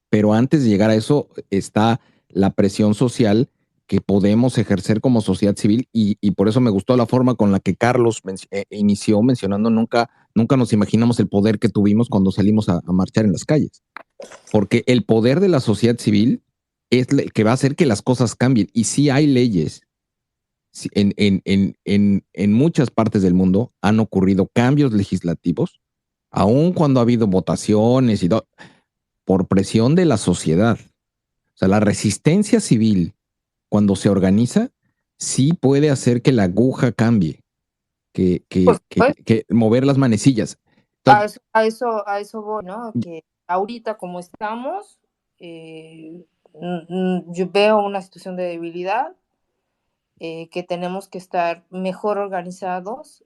Pero antes de llegar a eso está la presión social que podemos ejercer como sociedad civil y por eso me gustó la forma con la que Carlos inició mencionando nunca nos imaginamos el poder que tuvimos cuando salimos a marchar en las calles. Porque el poder de la sociedad civil es el que va a hacer que las cosas cambien. Y sí hay leyes. En muchas partes del mundo han ocurrido cambios legislativos, aun cuando ha habido votaciones y por presión de la sociedad. O sea, la resistencia civil, cuando se organiza, sí puede hacer que la aguja cambie, que mover las manecillas. Entonces, a eso voy, ¿no? Que ahorita como estamos, yo veo una situación de debilidad, que tenemos que estar mejor organizados,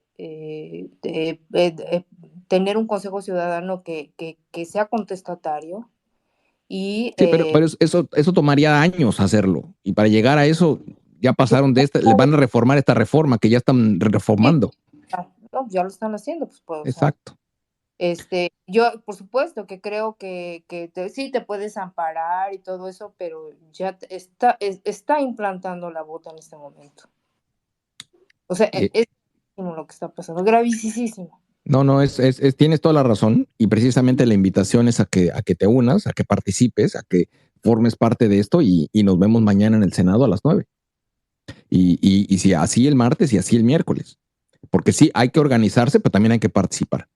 tener un consejo ciudadano que sea contestatario. Y, sí, pero eso tomaría años hacerlo. Y para llegar a eso, ya pasaron le van a reformar esta reforma que ya están reformando. No, ya lo están haciendo, pues. Exacto. Yo, por supuesto, que creo que sí te puedes amparar y todo eso, pero ya está implantando la bota en este momento. O sea, es lo que está pasando, gravísimo. No, tienes toda la razón y precisamente la invitación es a que te unas, a que participes, a que formes parte de esto y nos vemos mañana en el Senado a las 9. Y si así el martes y así el miércoles. Porque sí, hay que organizarse, pero también hay que participar.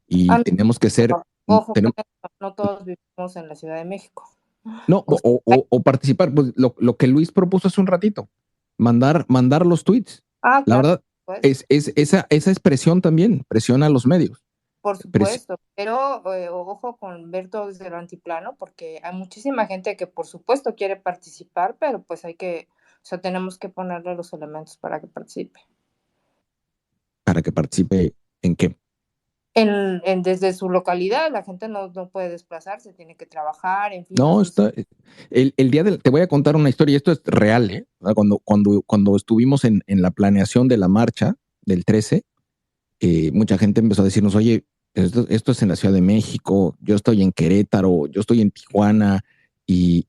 y tenemos que ser... Ojo, no todos vivimos en la Ciudad de México. No, o participar, pues lo que Luis propuso hace un ratito, mandar los tweets. La claro, verdad, es esa expresión también, presiona a los medios. Por supuesto, pero ojo con ver todo desde el antiplano, porque hay muchísima gente que por supuesto quiere participar, pero pues tenemos que ponerle los elementos para que participe. ¿Para que participe en qué? Desde su localidad, la gente no puede desplazarse, tiene que trabajar, en fin. No, el día te voy a contar una historia, y esto es real, ¿eh? Cuando estuvimos en la planeación de la marcha del 13, mucha gente empezó a decirnos, oye, esto es en la Ciudad de México, yo estoy en Querétaro, yo estoy en Tijuana, y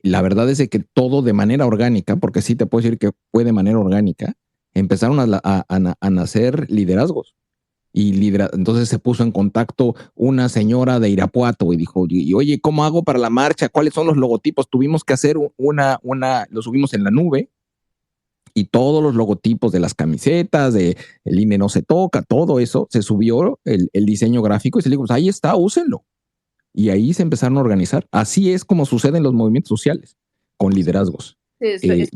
la verdad es de que todo de manera orgánica, porque sí te puedo decir que fue de manera orgánica, empezaron a nacer liderazgos. Entonces se puso en contacto una señora de Irapuato y dijo, oye, ¿cómo hago para la marcha? ¿Cuáles son los logotipos? Tuvimos que hacer lo subimos en la nube, y todos los logotipos de las camisetas, de el INE no se toca, todo eso, se subió el diseño gráfico y se le dijo, pues ahí está, úsenlo. Y ahí se empezaron a organizar. Así es como sucede en los movimientos sociales, con liderazgos. Estoy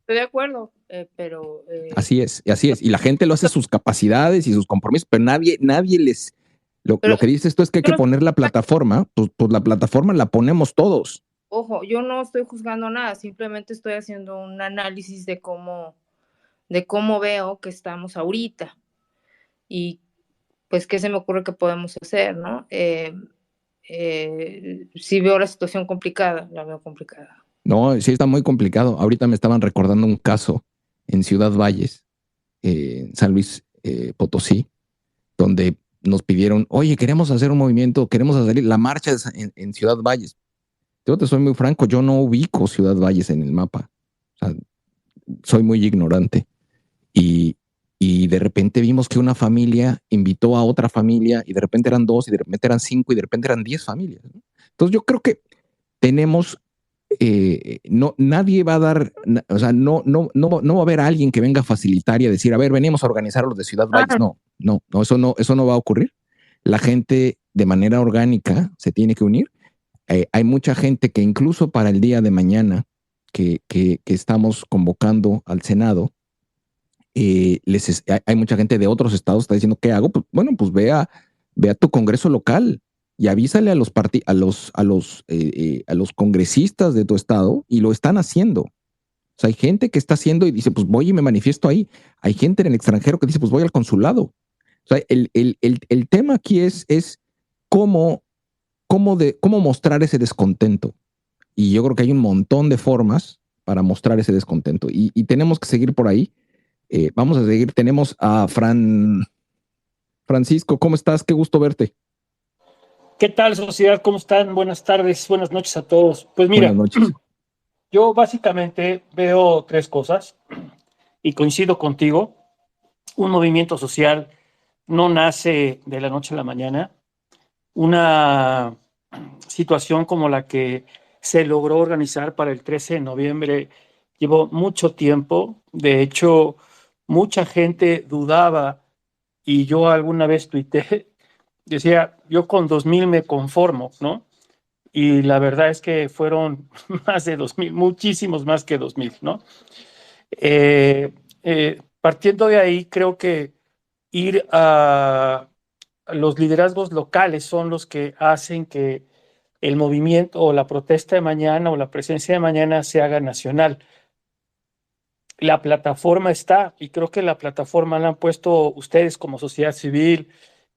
de acuerdo, pero... Así es. Y la gente lo hace sus capacidades y sus compromisos, pero nadie les... Lo que dice esto es que hay que poner la plataforma, pues la plataforma la ponemos todos. Ojo, yo no estoy juzgando nada, simplemente estoy haciendo un análisis de cómo veo que estamos ahorita y pues qué se me ocurre que podemos hacer, ¿no? Sí veo la situación complicada, la veo complicada. No, sí está muy complicado. Ahorita me estaban recordando un caso en Ciudad Valles, San Luis Potosí, donde nos pidieron, oye, queremos hacer un movimiento, queremos hacer la marcha en Ciudad Valles. Yo te soy muy franco, yo no ubico Ciudad Valles en el mapa. O sea, soy muy ignorante. Y de repente vimos que una familia invitó a otra familia, y de repente eran 2, y de repente eran 5, y de repente eran 10 familias, ¿no? Entonces yo creo que tenemos, nadie va a dar, o sea, no va a haber alguien que venga a facilitar y a decir, a ver, venimos a organizar los de Ciudad Valles. No, eso no va a ocurrir. La gente de manera orgánica se tiene que unir. Hay mucha gente que incluso para el día de mañana que estamos convocando al Senado, hay mucha gente de otros estados que está diciendo, ¿qué hago? Pues, bueno, pues ve a tu congreso local y avísale a los congresistas de tu estado, y lo están haciendo. O sea, hay gente que está haciendo y dice, pues voy y me manifiesto ahí. Hay gente en el extranjero que dice, pues voy al consulado. O sea, el tema aquí es cómo mostrar ese descontento. Y yo creo que hay un montón de formas para mostrar ese descontento. Y tenemos que seguir por ahí. Vamos a seguir. Tenemos a Francisco, ¿cómo estás? Qué gusto verte. ¿Qué tal, sociedad? ¿Cómo están? Buenas tardes, buenas noches a todos. Pues mira, yo básicamente veo 3 cosas y coincido contigo. Un movimiento social no nace de la noche a la mañana. Una situación como la que se logró organizar para el 13 de noviembre llevó mucho tiempo. De hecho, mucha gente dudaba, y yo alguna vez tuiteé, decía, yo con 2,000 me conformo, ¿no? Y la verdad es que fueron más de 2,000, muchísimos más que 2,000, ¿no? Partiendo de ahí, creo que ir a los liderazgos locales son los que hacen que el movimiento o la protesta de mañana o la presencia de mañana se haga nacional. La plataforma está, y creo que la plataforma la han puesto ustedes como sociedad civil,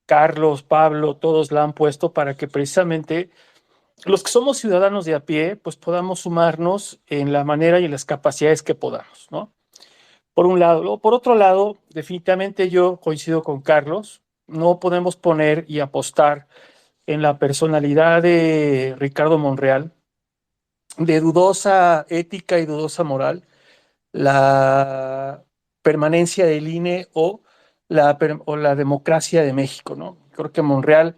Carlos, Pablo, todos la han puesto para que precisamente los que somos ciudadanos de a pie, pues podamos sumarnos en la manera y en las capacidades que podamos, ¿no? Por un lado. Por otro lado, definitivamente yo coincido con Carlos, no podemos poner y apostar en la personalidad de Ricardo Monreal, de dudosa ética y dudosa moral, la permanencia del INE o la democracia de México, ¿no? Creo que Monreal,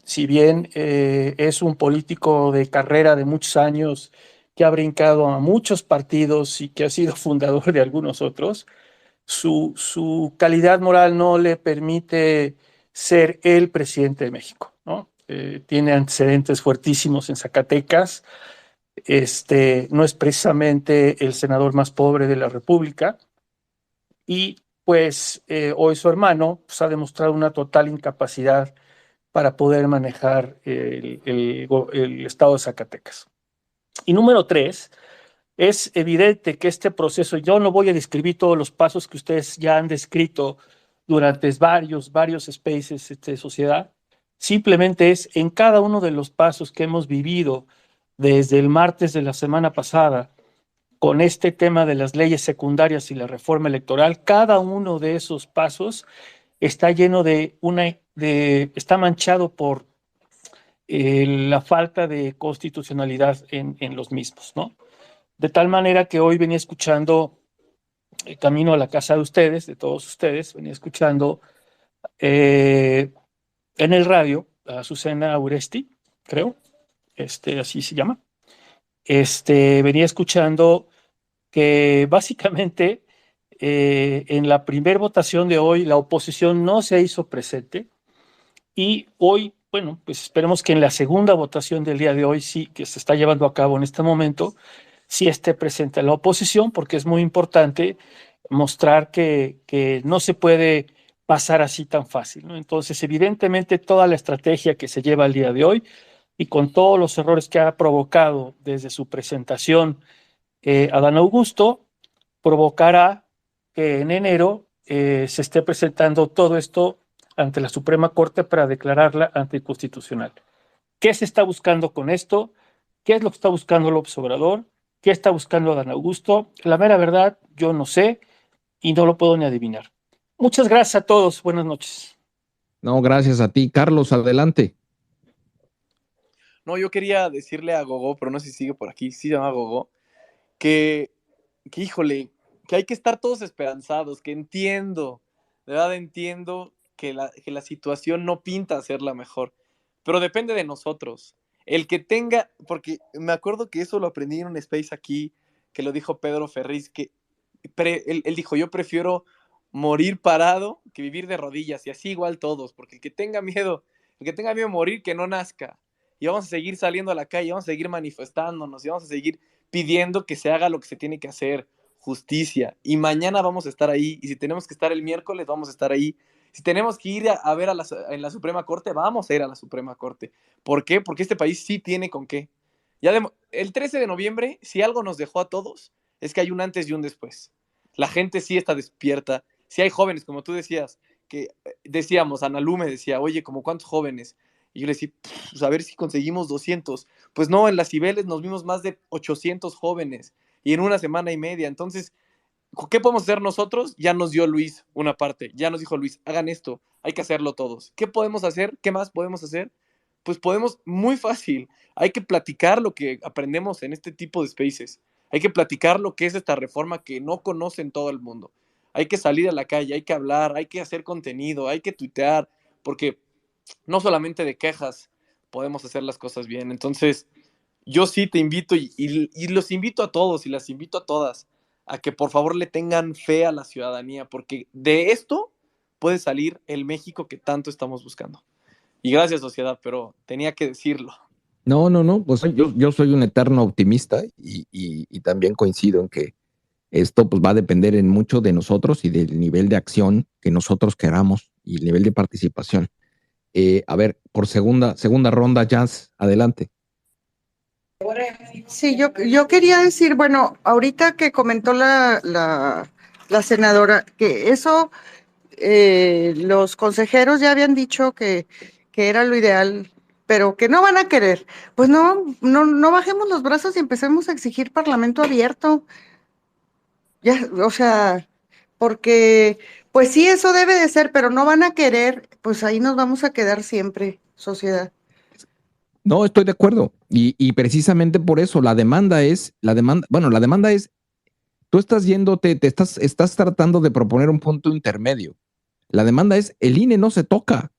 si bien es un político de carrera de muchos años, que ha brincado a muchos partidos y que ha sido fundador de algunos otros, su calidad moral no le permite ser el presidente de México, ¿no? Tiene antecedentes fuertísimos en Zacatecas. No es precisamente el senador más pobre de la República. Y pues hoy su hermano pues, ha demostrado una total incapacidad para poder manejar el estado de Zacatecas. Y número 3, es evidente que este proceso, yo no voy a describir todos los pasos que ustedes ya han descrito durante varios spaces de sociedad, simplemente es en cada uno de los pasos que hemos vivido desde el martes de la semana pasada, con este tema de las leyes secundarias y la reforma electoral, cada uno de esos pasos está lleno está manchado por la falta de constitucionalidad en los mismos, ¿no? De tal manera que hoy venía escuchando, camino a la casa de ustedes, de todos ustedes, venía escuchando en el radio a Azucena Uresti, creo, así se llama. Venía escuchando que básicamente en la primera votación de hoy la oposición no se hizo presente y hoy, bueno, pues esperemos que en la segunda votación del día de hoy sí, que se está llevando a cabo en este momento, sí esté presente la oposición, porque es muy importante mostrar que no se puede pasar así tan fácil, ¿no? Entonces, evidentemente, toda la estrategia que se lleva el día de hoy y con todos los errores que ha provocado desde su presentación Adán Augusto, provocará que en enero se esté presentando todo esto ante la Suprema Corte para declararla anticonstitucional. ¿Qué se está buscando con esto? ¿Qué es lo que está buscando López Obrador? ¿Qué está buscando Adán Augusto? La mera verdad, yo no sé y no lo puedo ni adivinar. Muchas gracias a todos. Buenas noches. No, gracias a ti. Carlos, adelante. No, yo quería decirle a Gogo, pero no sé si sigue por aquí, sí se llama Gogo, que híjole, que hay que estar todos esperanzados, que entiendo, de verdad entiendo que la situación no pinta a ser la mejor, pero depende de nosotros. El que tenga, porque me acuerdo que eso lo aprendí en un space aquí, que lo dijo Pedro Ferriz, que él dijo, yo prefiero morir parado que vivir de rodillas, y así igual todos, porque el que tenga miedo de morir, que no nazca, y vamos a seguir saliendo a la calle, vamos a seguir manifestándonos, y vamos a seguir pidiendo que se haga lo que se tiene que hacer, justicia, y mañana vamos a estar ahí, y si tenemos que estar el miércoles, vamos a estar ahí. Si tenemos que ir a ver en la Suprema Corte, vamos a ir a la Suprema Corte. ¿Por qué? Porque este país sí tiene con qué. El 13 de noviembre, si algo nos dejó a todos, es que hay un antes y un después. La gente sí está despierta. Si hay jóvenes, como tú decías, que decíamos, Analú me decía, oye, ¿como cuántos jóvenes? Y yo le decía, pues a ver si conseguimos 200. Pues no, en las Cibeles nos vimos más de 800 jóvenes y en una semana y media. Entonces, ¿qué podemos hacer nosotros? Ya nos dio Luis una parte, ya nos dijo Luis, hagan esto, hay que hacerlo todos. ¿Qué podemos hacer? ¿Qué más podemos hacer? Pues podemos, muy fácil, hay que platicar lo que aprendemos en este tipo de spaces, hay que platicar lo que es esta reforma que no conocen todo el mundo, hay que salir a la calle, hay que hablar, hay que hacer contenido, hay que tuitear, porque no solamente de quejas podemos hacer las cosas bien. Entonces, yo sí te invito y los invito a todos y las invito a todas a que por favor le tengan fe a la ciudadanía, porque de esto puede salir el México que tanto estamos buscando. Y gracias, sociedad, pero tenía que decirlo. No, pues yo soy un eterno optimista y también coincido en que esto pues va a depender en mucho de nosotros y del nivel de acción que nosotros queramos y el nivel de participación. A ver, por segunda ronda, Jazz, adelante. Sí, yo quería decir, bueno, ahorita que comentó la senadora, que eso los consejeros ya habían dicho que era lo ideal, pero que no van a querer. Pues no bajemos los brazos y empecemos a exigir parlamento abierto. Ya, o sea, porque pues sí, eso debe de ser, pero no van a querer, pues ahí nos vamos a quedar siempre, sociedad. No, estoy de acuerdo. Y precisamente por eso la demanda es, tú estás yéndote, estás tratando de proponer un punto intermedio. La demanda es, el INE no se toca.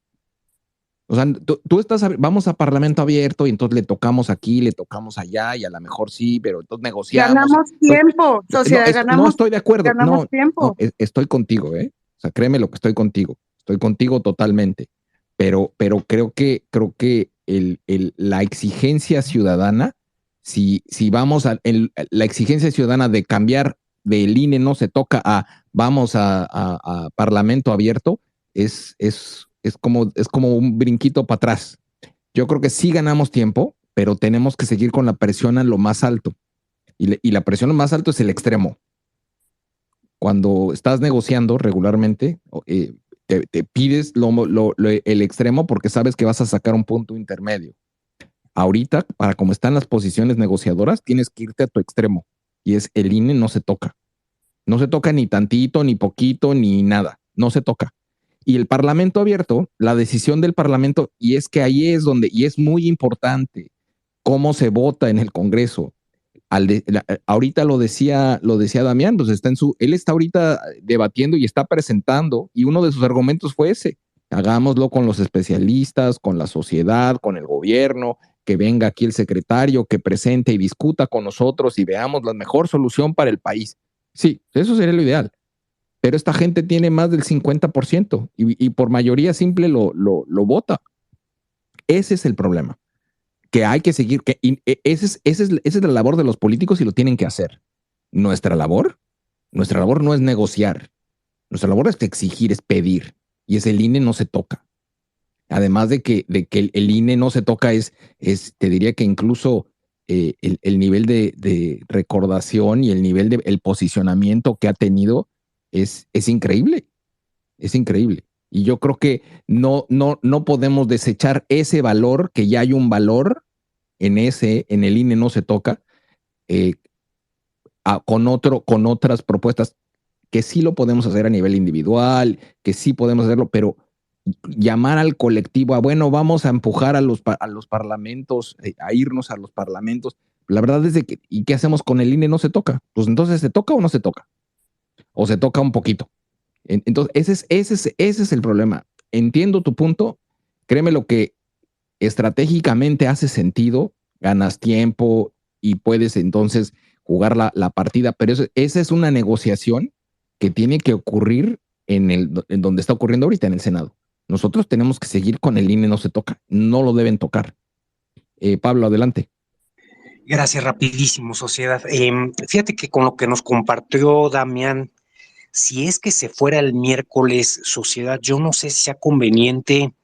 O sea, vamos a parlamento abierto y entonces le tocamos aquí, le tocamos allá y a lo mejor sí, pero entonces negociamos. Ganamos tiempo, sociedad, no estoy de acuerdo. Ganamos tiempo. No, estoy contigo, O sea, créeme lo que estoy contigo totalmente. pero creo que la exigencia ciudadana, si vamos a la exigencia ciudadana de cambiar del INE no se toca a vamos a parlamento abierto, es como un brinquito para atrás. Yo creo que sí ganamos tiempo, pero tenemos que seguir con la presión a lo más alto. Y la presión a lo más alto es el extremo. Cuando estás negociando regularmente, te pides el extremo porque sabes que vas a sacar un punto intermedio. Ahorita, para como están las posiciones negociadoras, tienes que irte a tu extremo. Y es el INE no se toca. No se toca ni tantito, ni poquito, ni nada. No se toca. Y el Parlamento abierto, la decisión del Parlamento, y es que ahí es donde, y es muy importante cómo se vota en el Congreso. Ahorita lo decía Damián, pues él está ahorita debatiendo y está presentando, y uno de sus argumentos fue ese: hagámoslo con los especialistas, con la sociedad, con el gobierno, que venga aquí el secretario, que presente y discuta con nosotros y veamos la mejor solución para el país. Sí, eso sería lo ideal, pero esta gente tiene más del 50% y por mayoría simple lo vota. Ese es el problema. Que hay que seguir, esa es la labor de los políticos y lo tienen que hacer. Nuestra labor no es negociar. Nuestra labor es exigir, es pedir. Y el INE no se toca. Además de que el INE no se toca, te diría que incluso el nivel de recordación y el nivel de el posicionamiento que ha tenido es increíble. Es increíble. Y yo creo que no podemos desechar ese valor, que ya hay un valor en el INE no se toca, con otras propuestas que sí lo podemos hacer a nivel individual, que sí podemos hacerlo, pero llamar al colectivo a, bueno, vamos a empujar a los parlamentos, a irnos a los parlamentos. La verdad es que, ¿y qué hacemos con el INE no se toca? Pues entonces, ¿se toca o no se toca? O se toca un poquito. Entonces, ese es el problema. Entiendo tu punto. Créeme, lo que estratégicamente hace sentido, ganas tiempo y puedes entonces jugar la partida, pero esa es una negociación que tiene que ocurrir en donde está ocurriendo ahorita, en el Senado. Nosotros tenemos que seguir con el INE no se toca, no lo deben tocar. Pablo, adelante. Gracias, rapidísimo, sociedad. Fíjate que con lo que nos compartió Damián, si es que se fuera el miércoles, sociedad, yo no sé si sea conveniente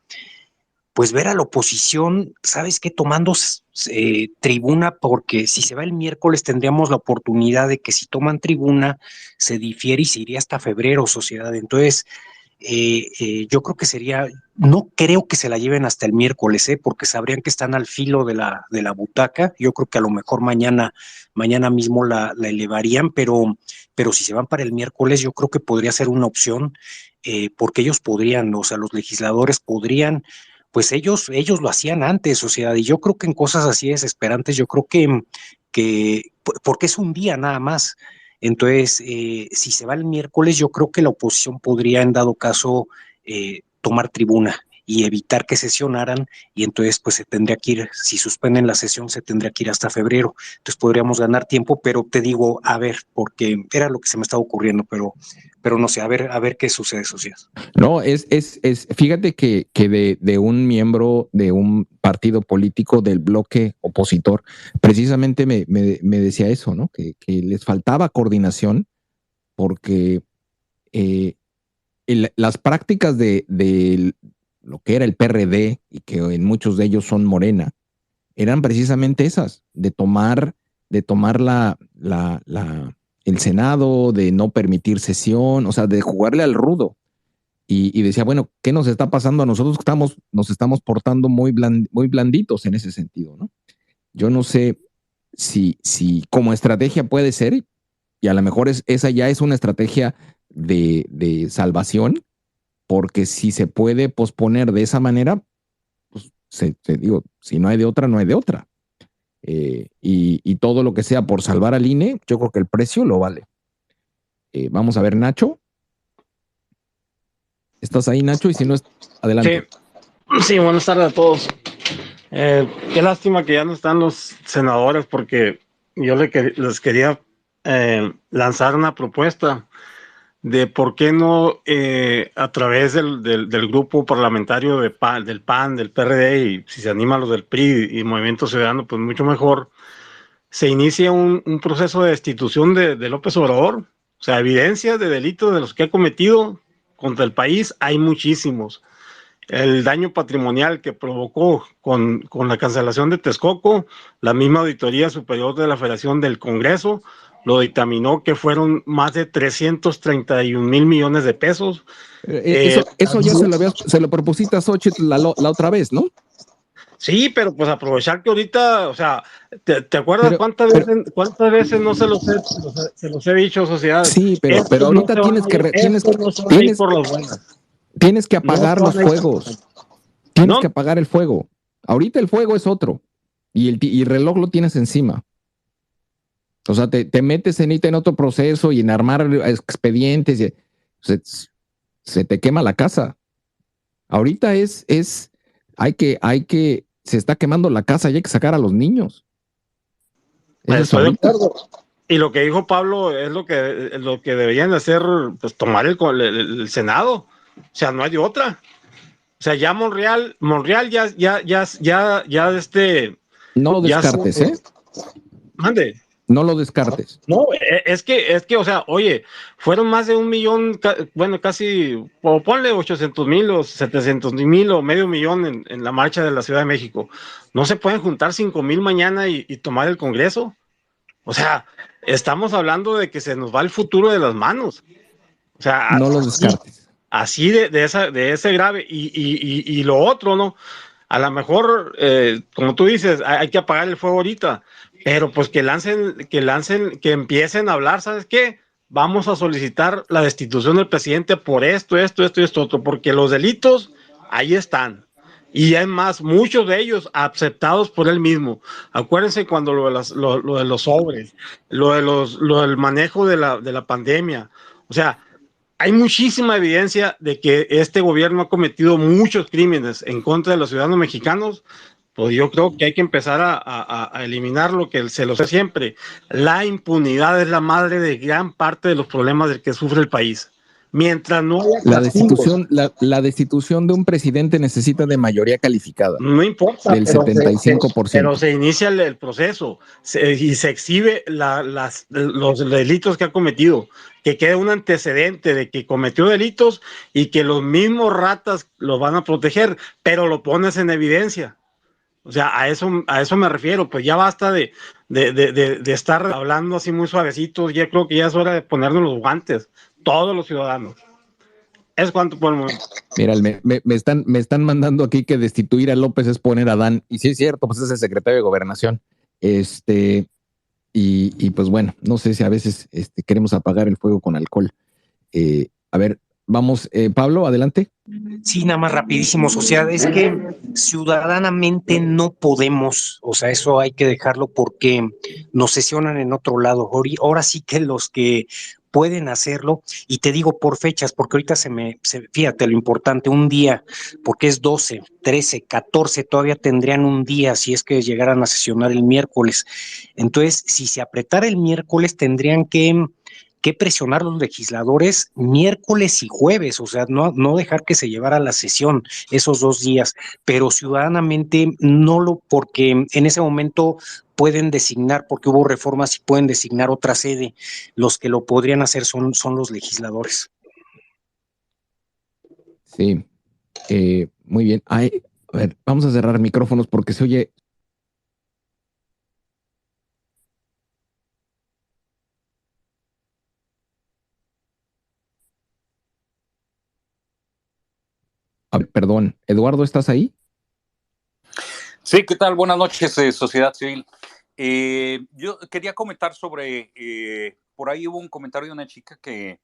pues ver a la oposición, ¿sabes qué? Tomando tribuna, porque si se va el miércoles tendríamos la oportunidad de que si toman tribuna se difiere y se iría hasta febrero, sociedad. Entonces, yo creo que sería, no creo que se la lleven hasta el miércoles, porque sabrían que están al filo de la butaca. Yo creo que a lo mejor mañana mismo la elevarían, pero si se van para el miércoles, yo creo que podría ser una opción, porque ellos podrían, o sea, los legisladores podrían, pues ellos lo hacían antes, sociedad, y yo creo que en cosas así desesperantes, yo creo que porque es un día nada más. Entonces, si se va el miércoles, yo creo que la oposición podría, en dado caso, tomar tribuna y evitar que sesionaran, y entonces pues se tendría que ir, si suspenden la sesión, se tendría que ir hasta febrero. Entonces podríamos ganar tiempo, pero te digo, a ver, porque era lo que se me estaba ocurriendo, pero no sé, a ver qué sucede, sociedad. No, fíjate que de un miembro de un partido político del bloque opositor, precisamente me decía eso, ¿no? Que les faltaba coordinación porque las prácticas de lo que era el PRD, y que en muchos de ellos son Morena, eran precisamente esas, de tomar el Senado, de no permitir sesión, o sea, de jugarle al rudo. Y decía, bueno, ¿qué nos está pasando a nosotros? Nos estamos portando muy blanditos en ese sentido, ¿no? Yo no sé si como estrategia puede ser, y a lo mejor esa ya es una estrategia de salvación, porque si se puede posponer de esa manera, pues digo, si no hay de otra, no hay de otra. Y todo lo que sea por salvar al INE, yo creo que el precio lo vale. Vamos a ver, Nacho. ¿Estás ahí, Nacho? Y si no, adelante. Sí, buenas tardes a todos. Qué lástima que ya no están los senadores, porque yo les quería lanzar una propuesta de por qué no a través del grupo parlamentario del PAN, del PRD, y si se anima los del PRI y Movimiento Ciudadano, pues mucho mejor, se inicia un proceso de destitución de López Obrador. O sea, evidencias de delitos de los que ha cometido contra el país hay muchísimos. El daño patrimonial que provocó con la cancelación de Texcoco, la misma Auditoría Superior de la Federación del Congreso lo dictaminó que fueron más de 331 mil millones de pesos. Eso ya se lo propusiste a Xochitl la otra vez, ¿no? Sí, pero pues aprovechar que ahorita, o sea, ¿te acuerdas cuántas veces no se los he dicho, sociedad? Sí, pero ahorita no tienes que apagar los fuegos. Tienes que apagar el fuego. Ahorita el fuego es otro. Y el reloj lo tienes encima. O sea, te metes en otro proceso y en armar expedientes. Y se te quema la casa. Ahorita se está quemando la casa y hay que sacar a los niños. Estoy de acuerdo. Y lo que dijo Pablo es lo que deberían hacer, pues tomar el Senado. O sea, no hay de otra. O sea, ya Monreal ya no lo descartes, ¿eh? Mande. No lo descartes. No, es que, o sea, oye, fueron más de 1 millón, bueno, casi, o ponle 800,000 o 700,000 o medio millón en la marcha de la Ciudad de México. ¿No se pueden juntar 5,000 mañana y tomar el Congreso? O sea, estamos hablando de que se nos va el futuro de las manos. O sea, no lo descartes. Así de ese grave. Y lo otro, ¿no? A lo mejor, como tú dices, hay que apagar el fuego ahorita, pero pues que empiecen a hablar, ¿sabes qué? Vamos a solicitar la destitución del presidente por esto, otro, porque los delitos ahí están. Y hay más, muchos de ellos aceptados por él mismo. Acuérdense cuando lo de los sobres, lo del manejo de la pandemia. O sea, hay muchísima evidencia de que este gobierno ha cometido muchos crímenes en contra de los ciudadanos mexicanos. Pues yo creo que hay que empezar a eliminar lo que se lo sé siempre. La impunidad es la madre de gran parte de los problemas del que sufre el país. Mientras no haya la destitución de un presidente necesita de mayoría calificada. No importa. Del 75%. Pero se inicia el proceso y se exhibe los delitos que ha cometido. Que quede un antecedente de que cometió delitos y que los mismos ratas lo van a proteger, pero lo pones en evidencia. O sea, a eso me refiero. Pues ya basta de estar hablando así muy suavecitos. Ya creo que ya es hora de ponernos los guantes, todos los ciudadanos. Es cuanto por el momento. Mira, me están mandando aquí que destituir a López es poner a Dan. Y sí es cierto, pues es el secretario de Gobernación. Y pues bueno, no sé si a veces queremos apagar el fuego con alcohol. A ver, vamos, Pablo, adelante. Sí, nada más rapidísimo, sociedad. Es que ciudadanamente no podemos, o sea, eso hay que dejarlo porque nos sesionan en otro lado. Ahora sí que los que pueden hacerlo, y te digo por fechas, porque ahorita fíjate lo importante, un día, porque es 12, 13, 14, todavía tendrían un día si es que llegaran a sesionar el miércoles. Entonces, si se apretara el miércoles, tendrían que presionar los legisladores miércoles y jueves, o sea, no dejar que se llevara la sesión esos 2 días, pero ciudadanamente porque en ese momento pueden designar, porque hubo reformas y pueden designar otra sede, los que lo podrían hacer son los legisladores. Sí, muy bien. A ver, vamos a cerrar micrófonos porque se oye. Perdón, Eduardo, ¿estás ahí? Sí, ¿qué tal? Buenas noches, sociedad civil. Yo quería comentar sobre, por ahí hubo un comentario de una chica que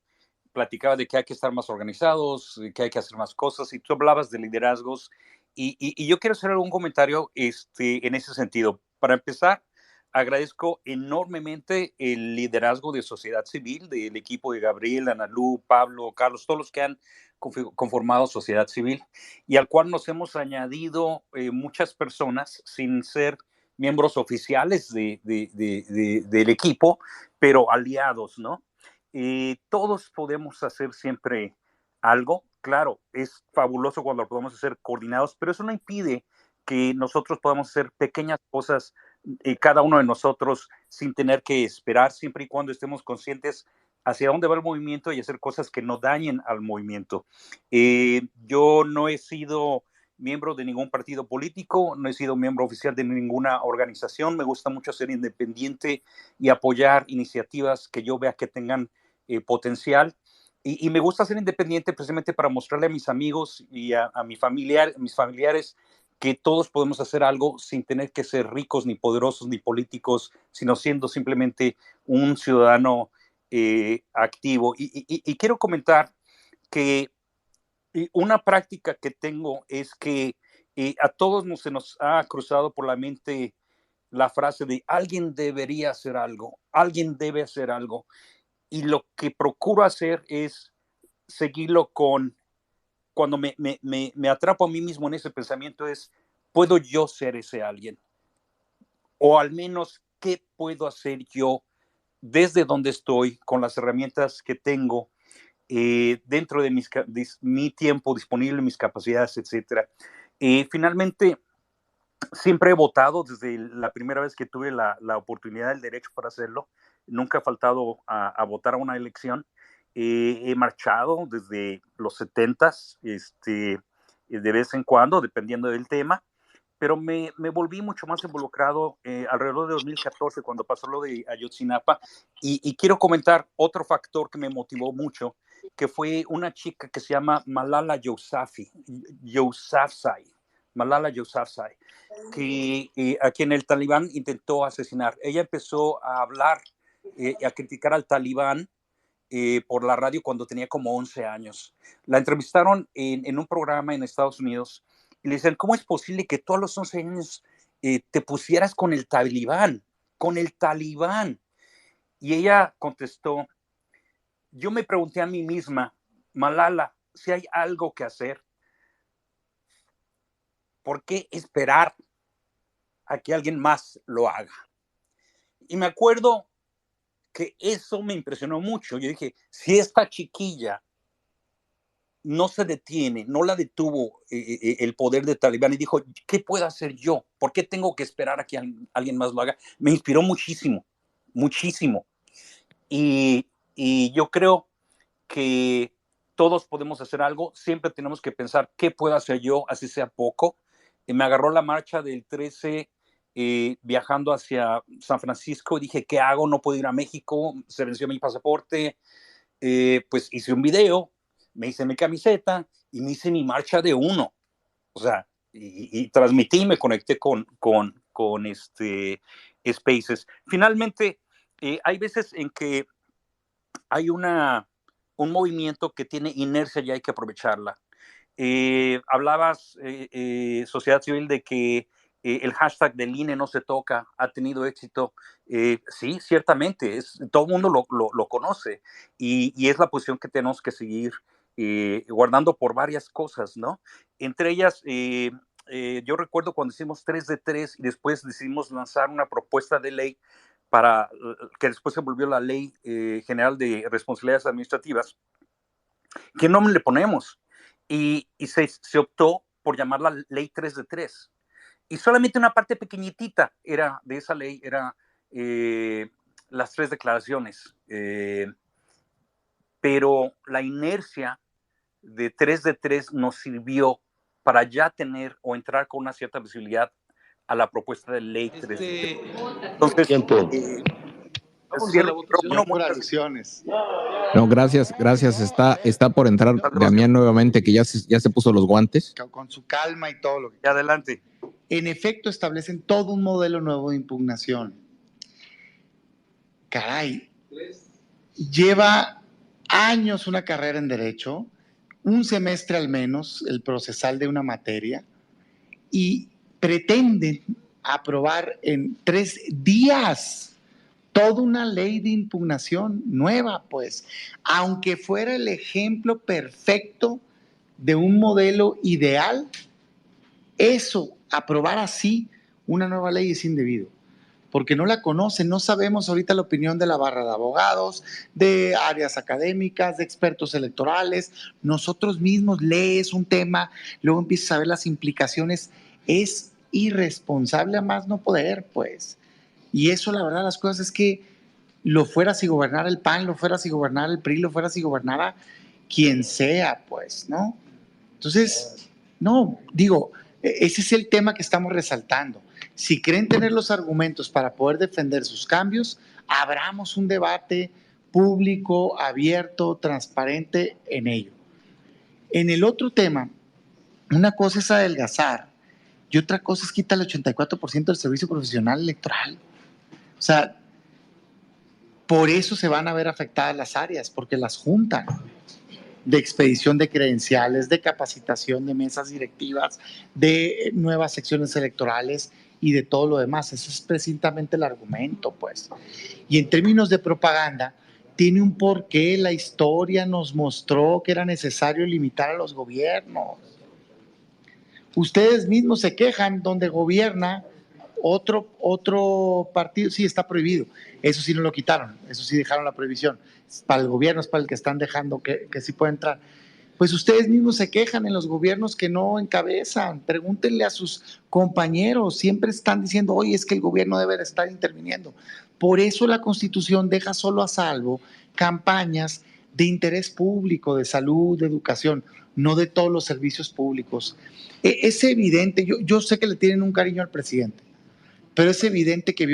platicaba de que hay que estar más organizados, que hay que hacer más cosas, y tú hablabas de liderazgos, y yo quiero hacer algún comentario en ese sentido. Para empezar, agradezco enormemente el liderazgo de sociedad civil, del equipo de Gabriel, Analú, Pablo, Carlos, todos los que han conformado sociedad civil, y al cual nos hemos añadido muchas personas sin ser miembros oficiales del equipo, pero aliados, ¿no? todos podemos hacer siempre algo. Claro, es fabuloso cuando lo podemos hacer coordinados, pero eso no impide que nosotros podamos hacer pequeñas cosas, cada uno de nosotros, sin tener que esperar, siempre y cuando estemos conscientes hacia dónde va el movimiento y hacer cosas que no dañen al movimiento. Yo no he sido miembro de ningún partido político, no he sido miembro oficial de ninguna organización, me gusta mucho ser independiente y apoyar iniciativas que yo vea que tengan potencial. Y me gusta ser independiente precisamente para mostrarle a mis amigos y a mis familiares que todos podemos hacer algo sin tener que ser ricos, ni poderosos, ni políticos, sino siendo simplemente un ciudadano activo. Y quiero comentar que una práctica que tengo es que a todos se nos ha cruzado por la mente la frase de alguien debería hacer algo, alguien debe hacer algo. Y lo que procuro hacer es seguirlo cuando me atrapo a mí mismo en ese pensamiento, es, ¿puedo yo ser ese alguien? O al menos, ¿qué puedo hacer yo desde donde estoy, con las herramientas que tengo, dentro de mi tiempo disponible, mis capacidades, etcétera? Finalmente, siempre he votado desde la primera vez que tuve la oportunidad, el derecho para hacerlo. Nunca he faltado a votar a una elección. He marchado desde los 70s, de vez en cuando, dependiendo del tema, pero me volví mucho más involucrado alrededor de 2014, cuando pasó lo de Ayotzinapa. Y quiero comentar otro factor que me motivó mucho, que fue una chica que se llama Malala Yousafzai, que a quien el talibán intentó asesinar. Ella empezó a hablar, a criticar al talibán por la radio cuando tenía como 11 años. La entrevistaron en un programa en Estados Unidos y le dicen, ¿cómo es posible que tú a los 11 años te pusieras con el talibán? Con el talibán. Y ella contestó, yo me pregunté a mí misma, Malala, si hay algo que hacer, ¿por qué esperar a que alguien más lo haga? Y me acuerdo que eso me impresionó mucho. Yo dije, si esta chiquilla no se detiene, no la detuvo el poder de Talibán y dijo, ¿qué puedo hacer yo? ¿Por qué tengo que esperar a que alguien más lo haga? Me inspiró muchísimo, muchísimo. Y yo creo que todos podemos hacer algo, siempre tenemos que pensar, ¿qué puedo hacer yo, así sea poco? Me agarró la marcha del 13 viajando hacia San Francisco, dije, ¿qué hago? No puedo ir a México, se venció mi pasaporte, pues hice un video, me hice mi camiseta y me hice mi marcha de 1, o sea, y transmití y me conecté con Spaces. Finalmente, hay veces en que hay un movimiento que tiene inercia y hay que aprovecharla. Hablabas, sociedad civil, de que el hashtag del INE no se toca ha tenido éxito. Sí, ciertamente, todo el mundo lo conoce y es la posición que tenemos que seguir guardando por varias cosas, ¿no? Entre ellas, yo recuerdo cuando hicimos 3 de 3 y después decidimos lanzar una propuesta de ley para que después se volvió la Ley General de Responsabilidades Administrativas. ¿Qué nombre le ponemos? Y se optó por llamarla Ley 3 de 3. Y solamente una parte pequeñitita de esa ley era las 3 declaraciones. Pero la inercia de 3 de 3 nos sirvió para ya tener o entrar con una cierta visibilidad a la propuesta de ley 3 de 3. Entonces, Tiempo. No, gracias. Está por entrar Damián nuevamente, que ya se puso los guantes. Con su calma y todo lo que... Adelante. En efecto, establecen todo un modelo nuevo de impugnación. Caray, lleva años una carrera en Derecho, un semestre al menos, el procesal de una materia, y pretenden aprobar en 3 días toda una ley de impugnación nueva, pues, aunque fuera el ejemplo perfecto de un modelo ideal, eso, aprobar así una nueva ley es indebido, porque no la conocen, no sabemos ahorita la opinión de la barra de abogados, de áreas académicas, de expertos electorales. Nosotros mismos lees un tema, luego empiezas a ver las implicaciones. Es irresponsable a más no poder, pues. Y eso, la verdad, las cosas es que lo fuera si gobernara el PAN, lo fuera si gobernara el PRI, lo fuera si gobernara quien sea, pues, ¿no? Entonces, no, digo, ese es el tema que estamos resaltando. Si creen tener los argumentos para poder defender sus cambios, abramos un debate público, abierto, transparente en ello. En el otro tema, una cosa es adelgazar y otra cosa es quitar el 84% del servicio profesional electoral. O sea, por eso se van a ver afectadas las áreas, porque las juntan de expedición de credenciales, de capacitación de mesas directivas, de nuevas secciones electorales y de todo lo demás. Ese es precisamente el argumento, pues. Y en términos de propaganda, tiene un porqué. La historia nos mostró que era necesario limitar a los gobiernos. Ustedes mismos se quejan donde gobierna otro partido. Sí, está prohibido. Eso sí no lo quitaron. Eso sí dejaron la prohibición. Para el gobierno es para el que están dejando que sí pueda entrar. Pues ustedes mismos se quejan en los gobiernos que no encabezan. Pregúntenle a sus compañeros. Siempre están diciendo, oye, es que el gobierno debe de estar interviniendo. Por eso la Constitución deja solo a salvo campañas de interés público, de salud, de educación, no de todos los servicios públicos. Es evidente, yo sé que le tienen un cariño al presidente, pero es evidente que